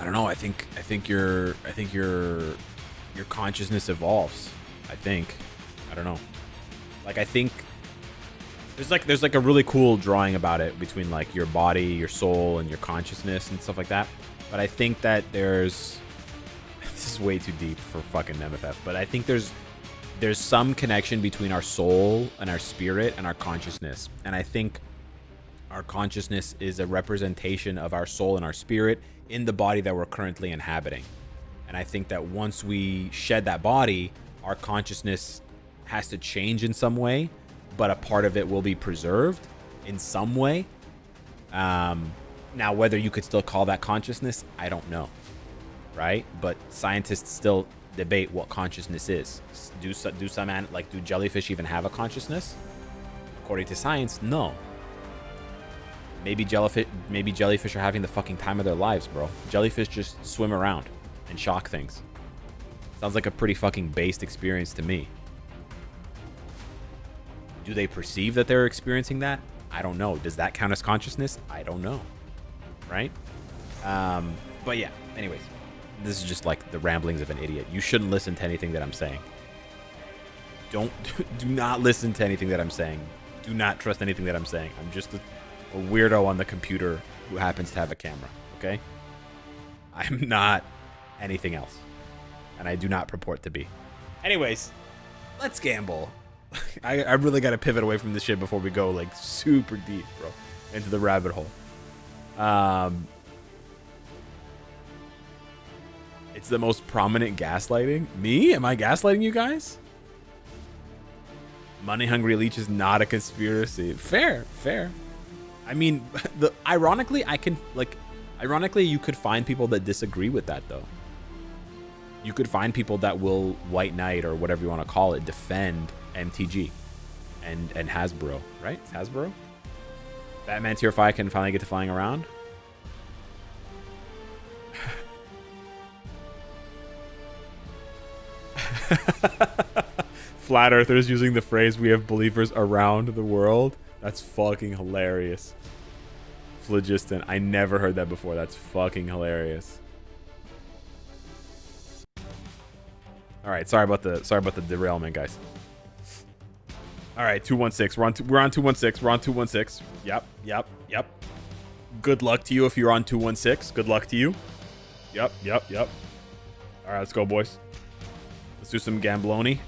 I don't know. I think your consciousness evolves. I don't know. Like, I think there's like a really cool drawing about it between like your body, your soul, and your consciousness and stuff like that. But I think that this is way too deep for fucking MFF, but I think there's some connection between our soul and our spirit and our consciousness. And I think our consciousness is a representation of our soul and our spirit in the body that we're currently inhabiting. And I think that once we shed that body, our consciousness has to change in some way, but a part of it will be preserved in some way. Now, whether you could still call that consciousness, I don't know, right? But scientists still debate what consciousness is. Do jellyfish even have a consciousness? According to science, no. Maybe jellyfish are having the fucking time of their lives, bro. Jellyfish just swim around and shock things. Sounds like a pretty fucking based experience to me. Do they perceive that they're experiencing that? I don't know. Does that count as consciousness? I don't know. Right? But yeah, anyways. This is just like the ramblings of an idiot. You shouldn't listen to anything that I'm saying. Do not listen to anything that I'm saying. Do not trust anything that I'm saying. I'm just a weirdo on the computer who happens to have a camera, okay? I'm not anything else. And I do not purport to be. Anyways, let's gamble. I really got to pivot away from this shit before we go like super deep, bro, into the rabbit hole. It's the most prominent gaslighting. Me? Am I gaslighting you guys? Money hungry leech is not a conspiracy. Fair. I mean, ironically, you could find people that disagree with that though. You could find people that will white knight or whatever you want to call it, defend MTG and Hasbro, right? It's Hasbro. Batman Tier 5 can finally get to flying around. Flat earthers using the phrase "we have believers around the world." That's fucking hilarious. Phlogiston, I never heard that before. That's fucking hilarious. All right, sorry about the derailment, guys. All right, 216. We're on 216. We're on 216. Yep. Good luck to you if you're on 216. Good luck to you. Yep. All right, let's go, boys. Let's do some Gambloni.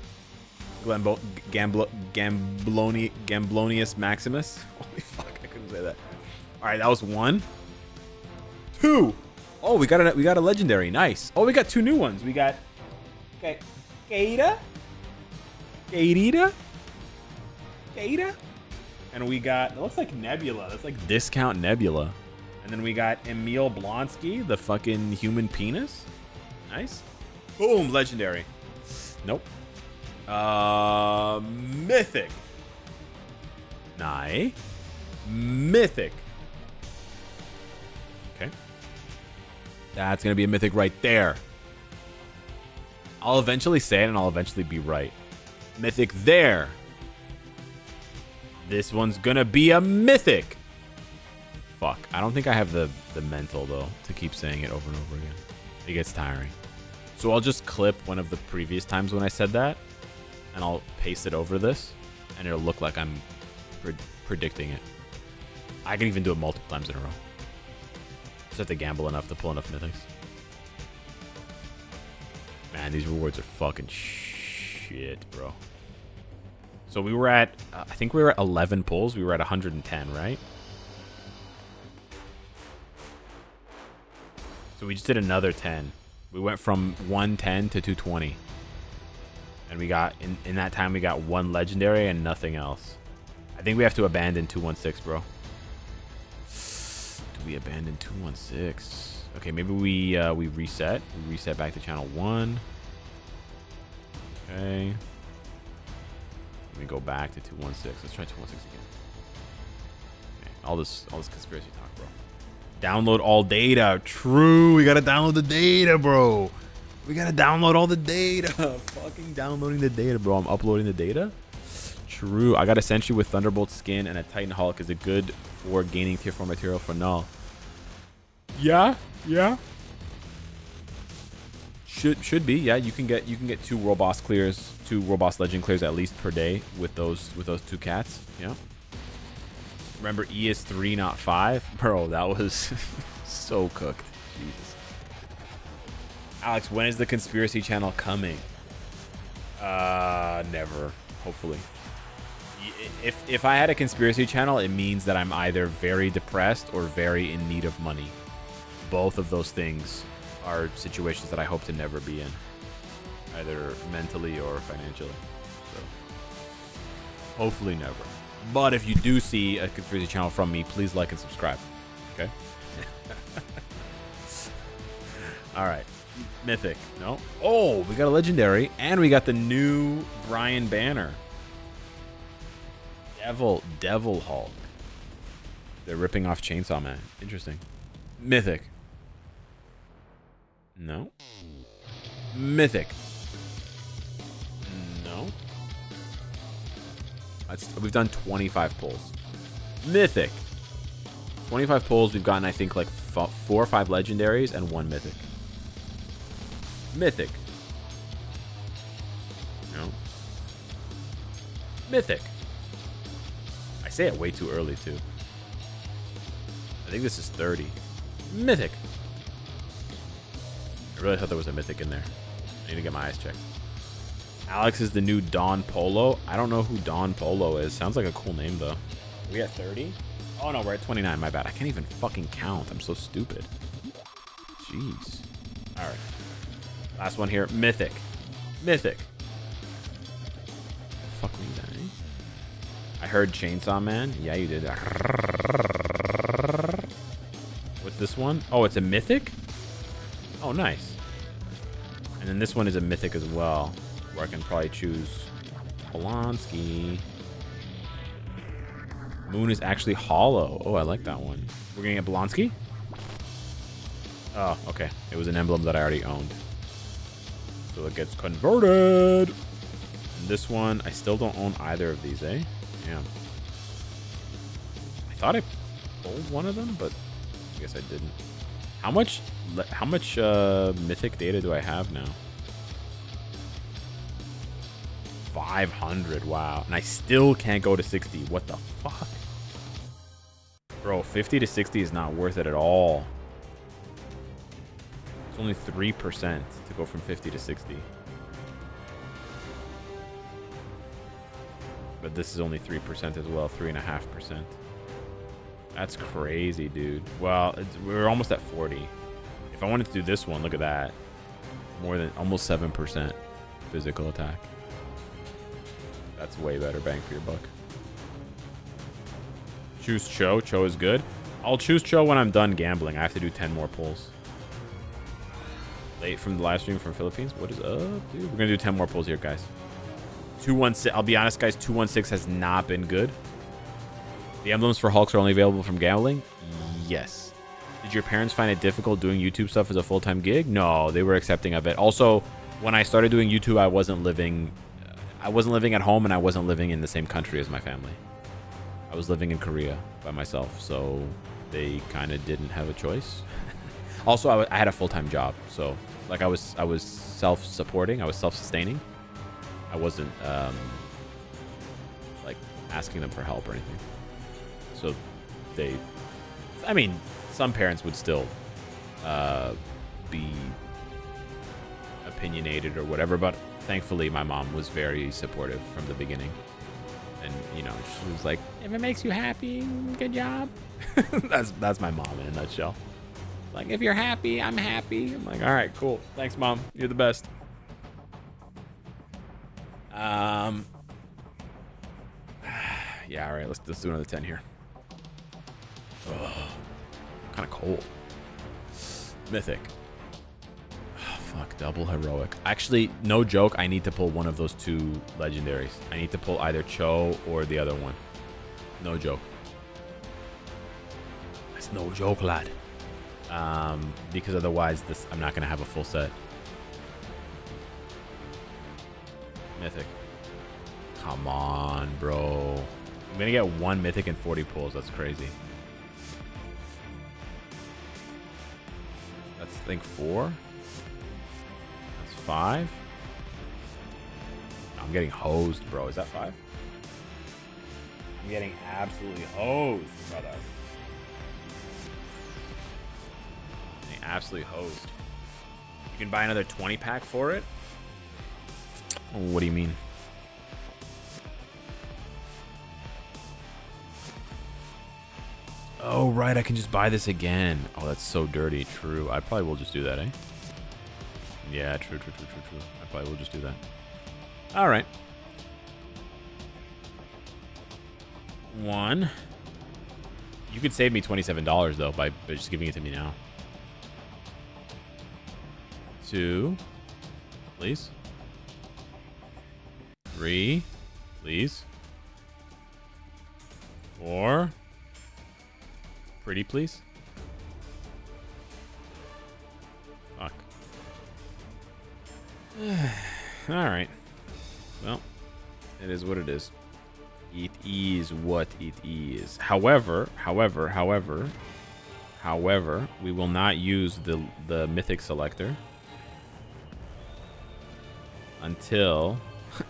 Gamblonius Maximus. Holy fuck, I couldn't say that. All right, that was 1. 2. Oh, we got a legendary. Nice. Oh, we got 2 new ones. We got Gata. And we got, it looks like Nebula. That's like discount Nebula. And then we got Emil Blonsky, the fucking human penis. Nice. Boom, legendary. Nope. Mythic. Mythic. Okay. That's gonna be a mythic right there. I'll eventually say it and I'll eventually be right. Mythic there. This one's gonna be a mythic. Fuck. I don't think I have the mental though to keep saying it over and over again. It gets tiring. So I'll just clip one of the previous times when I said that and I'll paste it over this and it'll look like I'm predicting it. I can even do it multiple times in a row. Just have to gamble enough to pull enough mythics. Man, these rewards are fucking shit, bro. So we were at, I think we were at 11 pulls. We were at 110, right? So we just did another 10. We went from 110 to 220. And we got, in that time, we got 1 legendary and nothing else. I think we have to abandon 216, bro. Do we abandon 216? Okay, maybe we reset. We reset back to channel 1. Okay. Let me go back to 216. Let's try 216 again. Okay. All this conspiracy talk, bro. Download all data. True. We gotta download the data, bro. We gotta download all the data. Fucking downloading the data, bro. I'm uploading the data. True. I got a Sentry with Thunderbolt skin and a Titan Hulk. Is it good for gaining tier 4 material for null? Yeah. Should be. Yeah, you can get 2 World Boss clears, 2 World Boss Legend clears at least per day with those 2 cats. Yeah. Remember, E is 3, not 5. Bro, that was so cooked. Jesus. Alex, when is the conspiracy channel coming? Never. Hopefully. If I had a conspiracy channel, it means that I'm either very depressed or very in need of money. Both of those things are situations that I hope to never be in, either mentally or financially. So hopefully never. But if you do see a conspiracy channel from me, please like and subscribe. Okay. All right. Mythic. No. Oh, we got a legendary and we got the new Brian banner. Devil Hulk. They're ripping off Chainsaw Man. Interesting. Mythic. No. Mythic. No. We've done 25 pulls. Mythic. 25 pulls. We've gotten, I think, like 4 or 5 legendaries and 1 mythic. Mythic. No. Mythic. I say it way too early, too. I think this is 30. Mythic. I really thought there was a mythic in there. I need to get my eyes checked. Alex is the new Don Polo. I don't know who Don Polo is. Sounds like a cool name, though. We at 30? Oh, no, we're at 29. My bad. I can't even fucking count. I'm so stupid. Jeez. All right. Last one here. Mythic. Mythic. Fuck me, then, eh? I heard Chainsaw Man. Yeah, you did. What's this one? Oh, it's a mythic? Oh, nice. And then this one is a mythic as well, where I can probably choose Polanski. Moon is actually hollow. Oh, I like that one. We're gonna get Polanski? Oh, okay. It was an emblem that I already owned. So it gets converted. And this one, I still don't own either of these, eh? Damn. I thought I pulled one of them, but I guess I didn't. How much mythic data do I have now? 500. Wow. And I still can't go to 60. What the fuck? Bro, 50 to 60 is not worth it at all. It's only 3% to go from 50 to 60. But this is only 3% as well, 3.5%. That's crazy, dude. Well, we're almost at 40. If I wanted to do this one, look at that. More than almost 7% physical attack. That's way better bang for your buck. Choose Cho. Cho is good. I'll choose Cho when I'm done gambling. I have to do 10 more pulls. Late from the live stream from Philippines. What is up, dude? We're going to do 10 more pulls here, guys. 216. I'll be honest, guys. 216 has not been good. The emblems for Hulks are only available from gambling? Yes. Did your parents find it difficult doing YouTube stuff as a full-time gig? No, they were accepting of it. Also, when I started doing YouTube, I wasn't living at home, and I wasn't living in the same country as my family. I was living in Korea by myself, so they kind of didn't have a choice. Also, I had a full-time job, so like I was self-supporting, I was self-sustaining. I wasn't like asking them for help or anything. So I mean, some parents would still be opinionated or whatever, but thankfully my mom was very supportive from the beginning. And, you know, she was like, if it makes you happy, good job. that's my mom in a nutshell. Like, if you're happy, I'm happy. I'm like, all right, cool. Thanks, Mom. You're the best. Yeah, all right, let's do another 10 here. Kind of cold. Mythic. Oh, fuck, double heroic. Actually, no joke, I need to pull one of those 2 legendaries. I need to pull either Cho or the other one. No joke. That's no joke, lad. Because otherwise I'm not gonna have a full set. Mythic. Come on, bro. I'm gonna get 1 mythic and 40 pulls. That's crazy. That's, I think, 4. That's 5. I'm getting hosed, bro. Is that 5? I'm getting absolutely hosed, brother. Getting absolutely hosed. You can buy another 20 pack for it? What do you mean? Oh, right. I can just buy this again. Oh, that's so dirty. True. I probably will just do that, eh? Yeah, true. I probably will just do that. All right. 1. You could save me $27, though, by just giving it to me now. 2. Please. 3. Please. Or pretty please. Fuck. All right. Well, it is what it is. It is what it is. However, we will not use the mythic selector until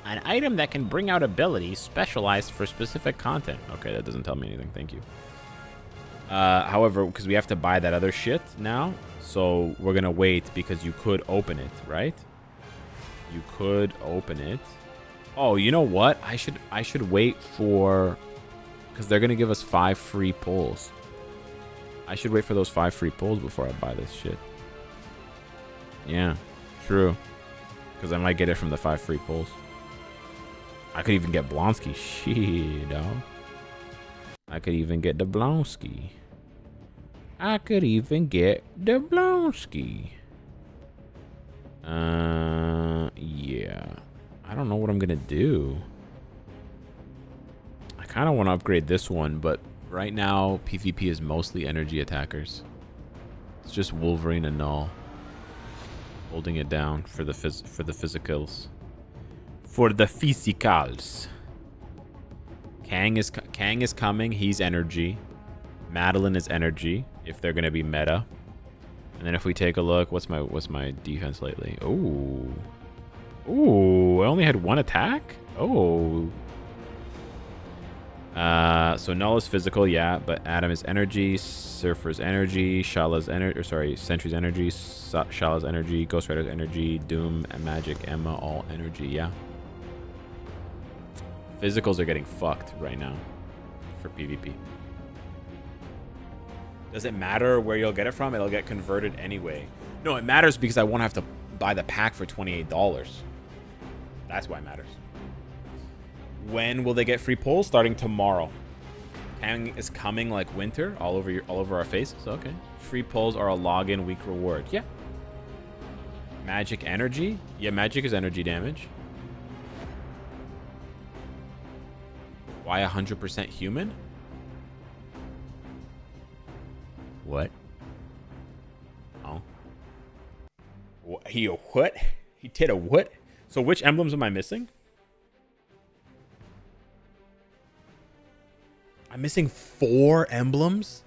an item that can bring out abilities specialized for specific content. Okay, that doesn't tell me anything. Thank you. However, because we have to buy that other shit now, so we're gonna wait because you could open it, right? You could open it. Oh, you know what? I should wait for, because they're gonna give us 5 free pulls. I should wait for those 5 free pulls before I buy this shit. Yeah, true. Because I might get it from the 5 free pulls. I could even get Blonsky. Shit, dog. I could even get the Blonsky. Yeah. I don't know what I'm gonna do. I kind of want to upgrade this one, but right now PvP is mostly energy attackers. It's just Wolverine and Null holding it down for the physicals. For the physicals. Kang is coming. He's energy. Madeline is energy. If they're gonna be meta. And then if we take a look, what's my defense lately? Ooh, I only had 1 attack. Oh. So Null is physical, yeah, but Adam is energy, Surfer's energy, Shala's energy, or sorry, Sentry's energy, Shala's energy, Ghost Rider's energy, Doom, and Magic, Emma, all energy, yeah. Physicals are getting fucked right now for PvP. Does it matter where you'll get it from? It'll get converted anyway. No, it matters because I won't have to buy the pack for $28. That's why it matters. When will they get free pulls? Starting tomorrow. Kang is coming like winter all over our faces. Okay. Free pulls are a login week reward. Yeah. Magic energy? Yeah, magic is energy damage. Why 100% human? What? Oh. He a what? He did a what? So which emblems am I missing? I'm missing 4 emblems?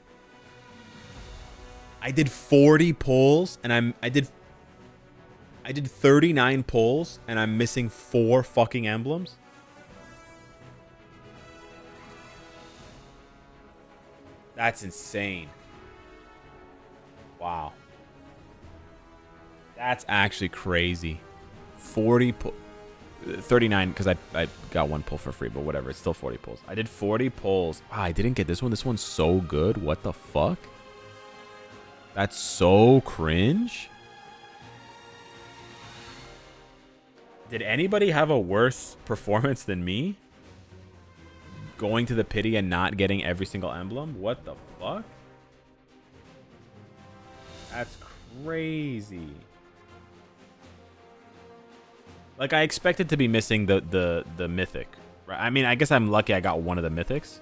I did 40 pulls and I did 39 pulls and I'm missing 4 fucking emblems? That's insane. Wow. That's actually crazy. 39 because I got 1 pull for free, but whatever. It's still 40 pulls. I did 40 pulls. Ah, I didn't get this one. This one's so good. What the fuck? That's so cringe. Did anybody have a worse performance than me? Going to the pity and not getting every single emblem? What the fuck? That's crazy. Like, I expected to be missing the mythic. Right? I mean, I guess I'm lucky I got one of the mythics.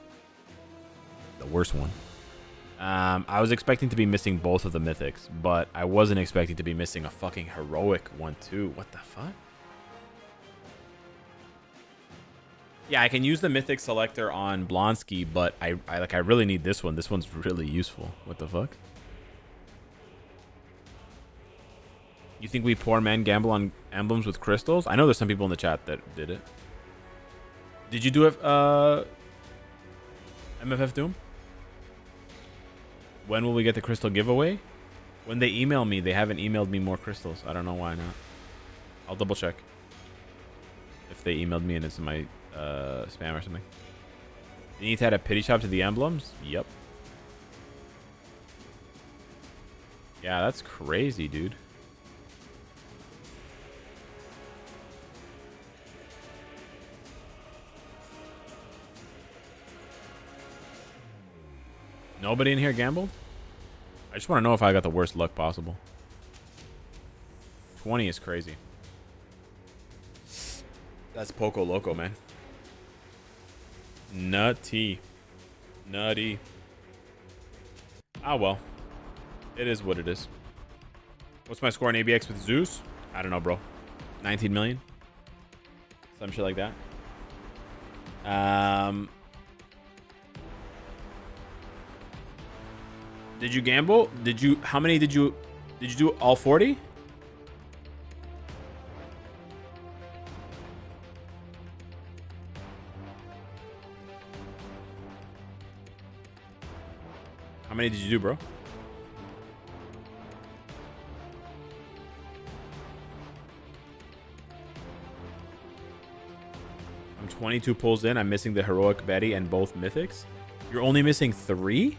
The worst one. I was expecting to be missing both of the mythics, but I wasn't expecting to be missing a fucking heroic one too. What the fuck? Yeah, I can use the mythic selector on Blonsky, but I really need this one. This one's really useful. What the fuck? You think we poor men gamble on emblems with crystals? I know there's some people in the chat that did it. Did you do it, MFF Doom? When will we get the crystal giveaway? When they email me. They haven't emailed me more crystals. I don't know why not. I'll double check. If they emailed me and it's in my spam or something. You need to add a pity shop to the emblems? Yep. Yeah, that's crazy, dude. Nobody in here gambled? I just want to know if I got the worst luck possible. 20 is crazy. That's Poco Loco, man. Nutty. Nutty. Ah, well. It is what it is. What's my score on ABX with Zeus? I don't know, bro. 19 million? Some shit like that. Did you gamble? How many did you do all 40? How many did you do, bro? I'm 22 pulls in. I'm missing the heroic Betty and both mythics. You're only missing 3?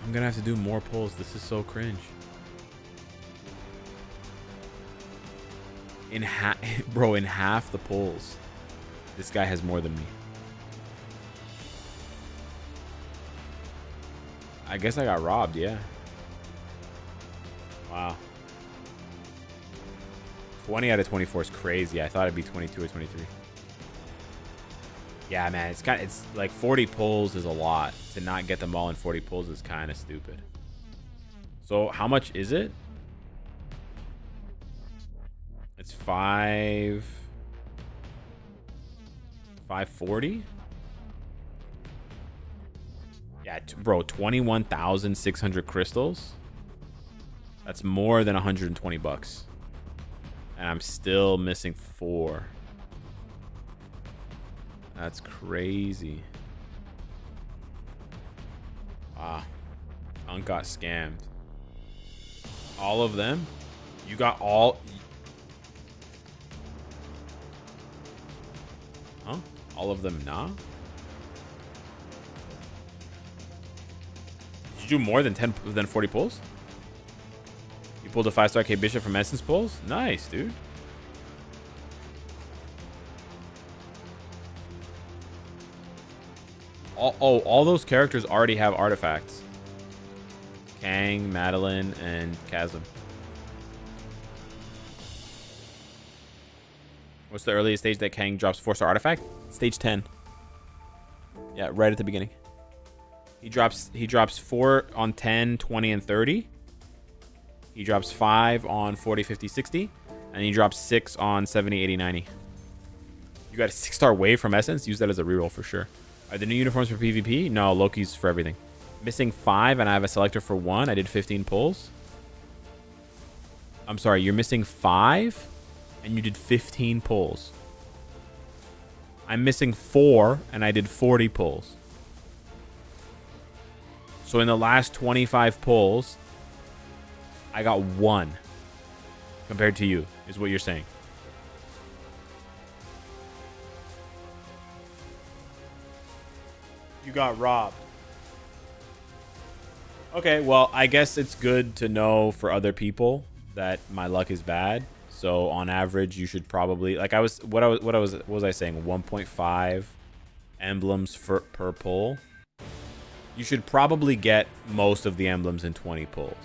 I'm gonna have to do more pulls. This is so cringe. In half the pulls, this guy has more than me. I guess I got robbed, yeah. Wow. 20 out of 24 is crazy. I thought it'd be 22 or 23. Yeah, man, it's like 40 pulls is a lot. To not get them all in 40 pulls is kind of stupid. So how much is it? It's 540. Yeah, bro, 21,600 crystals. That's more than 120 bucks. And I'm still missing 4. That's crazy. Wow. Unk got scammed. All of them? You got all... Huh? All of them, nah? Did you do more than 40 pulls? You pulled a 5-star K Bishop from Essence pulls? Nice, dude. All those characters already have artifacts. Kang, Madeline, and Chasm. What's the earliest stage that Kang drops 4-star artifact? Stage 10. Yeah, right at the beginning. He drops 4 on 10, 20, and 30. He drops 5 on 40, 50, 60. And he drops 6 on 70, 80, 90. You got a 6-star wave from Essence? Use that as a reroll for sure. Are the new uniforms for PvP? No, Loki's for everything. Missing 5 and I have a selector for 1. I did 15 pulls. I'm sorry, you're missing 5 and you did 15 pulls. I'm missing 4 and I did 40 pulls. So in the last 25 pulls, I got 1 compared to you, is what you're saying. You got robbed. Okay, well, I guess it's good to know for other people that my luck is bad. So on average, you should probably, like, what was I saying? 1.5 emblems per pull. You should probably get most of the emblems in 20 pulls.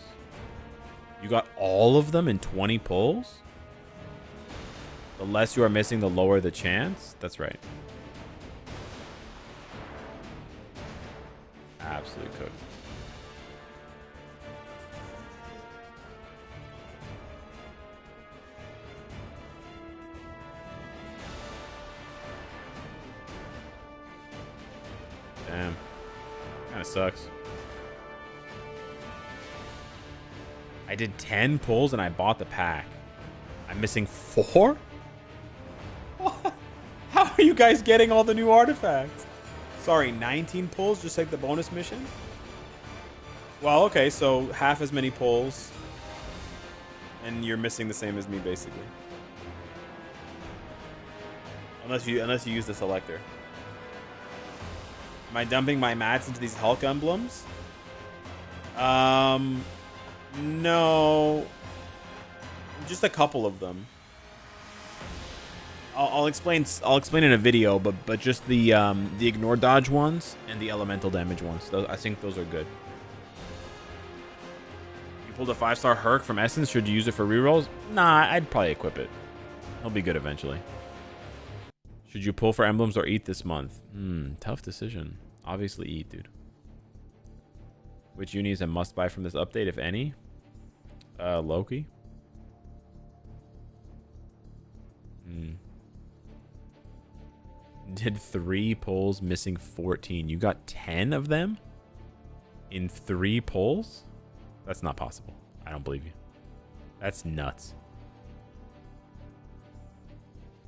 You got all of them in 20 pulls? The less you are missing, the lower the chance. That's right. Absolutely cooked. Damn. Kind of sucks. I did 10 pulls and I bought the pack. I'm missing 4? What? How are you guys getting all the new artifacts? Sorry, 19 pulls, just like the bonus mission? Well, okay, so half as many pulls. And you're missing the same as me, basically. Unless you use the selector. Am I dumping my mats into these Hulk emblems? No. Just a couple of them. I'll explain in a video, but just the ignore dodge ones and the elemental damage ones. I think those are good. You You pulled a 5-star Herc from Essence. Should you use it for rerolls? Nah, I'd probably equip it. He'll be good eventually. Should you pull for emblems or eat this month? Tough decision. Obviously eat, dude. Which uni is a must-buy from this update, if any? Loki. Did 3 pulls, missing 14. You got 10 of them? In 3 pulls? That's not possible. I don't believe you. That's nuts.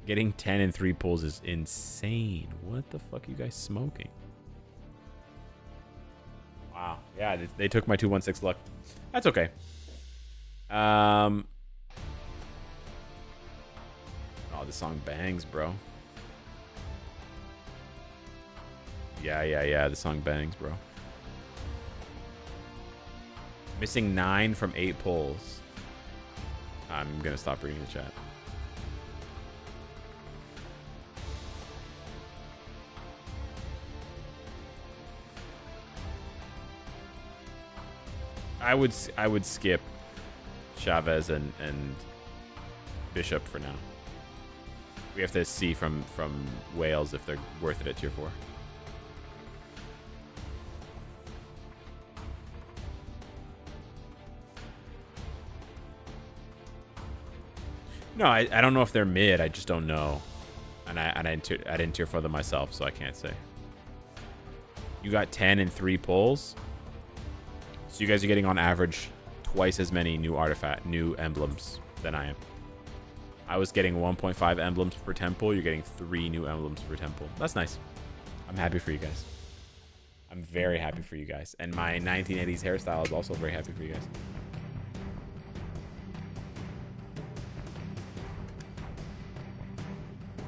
Getting 10 in 3 pulls is insane. What the fuck are you guys smoking? Wow. Yeah, they took my 216 luck. That's okay. Oh, this song bangs, bro. Yeah. The song bangs, bro. Missing 9 from 8 pulls. I'm gonna stop reading the chat. I would skip Chavez and Bishop for now. We have to see from Wales if they're worth it at tier 4. No, I don't know if they're mid. I just don't know, and I didn't tier 4 them myself, so I can't say. You got 10 in 3 pulls, so you guys are getting on average twice as many new emblems than I am. I was getting 1.5 emblems per temple. You're getting 3 new emblems per temple. That's nice. I'm happy for you guys. I'm very happy for you guys, and my 1980s hairstyle is also very happy for you guys.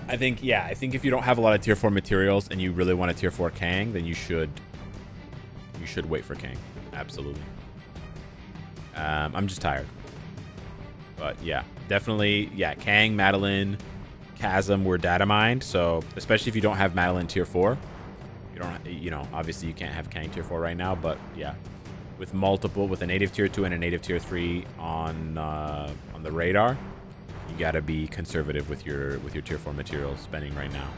I think if you don't have a lot of tier 4 materials and you really want a tier 4 Kang, then you should wait for Kang. Absolutely. I'm just tired. But yeah, definitely, yeah, Kang, Madeline, Chasm were data mined, so especially if you don't have Madeline tier 4, you know, obviously you can't have Kang tier 4 right now, but yeah, with a native tier 2 and a native tier 3 on the radar, you gotta be conservative with your tier 4 material spending right now.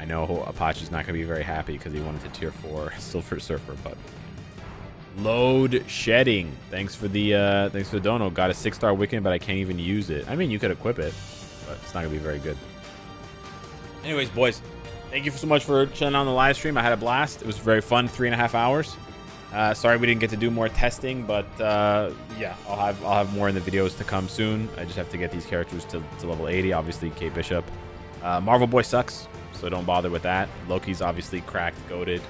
I know Apache's not gonna be very happy because he wanted to tier 4 Silver Surfer, but load shedding. Thanks for the dono. Got a 6-star Wiccan, but I can't even use it. I mean, you could equip it, but it's not gonna be very good. Anyways, boys, thank you so much for chilling on the live stream. I had a blast. It was very fun. 3.5 hours. Sorry we didn't get to do more testing, but yeah, I'll have more in the videos to come soon. I just have to get these characters to level 80. Obviously, Kate Bishop. Marvel Boy sucks, so don't bother with that. Loki's obviously cracked, goated,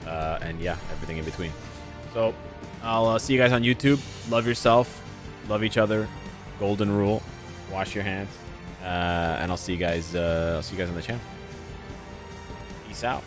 and yeah, everything in between. So I'll see you guys on YouTube. Love yourself, love each other. Golden rule: wash your hands, and I'll see you guys. On the channel. Peace out.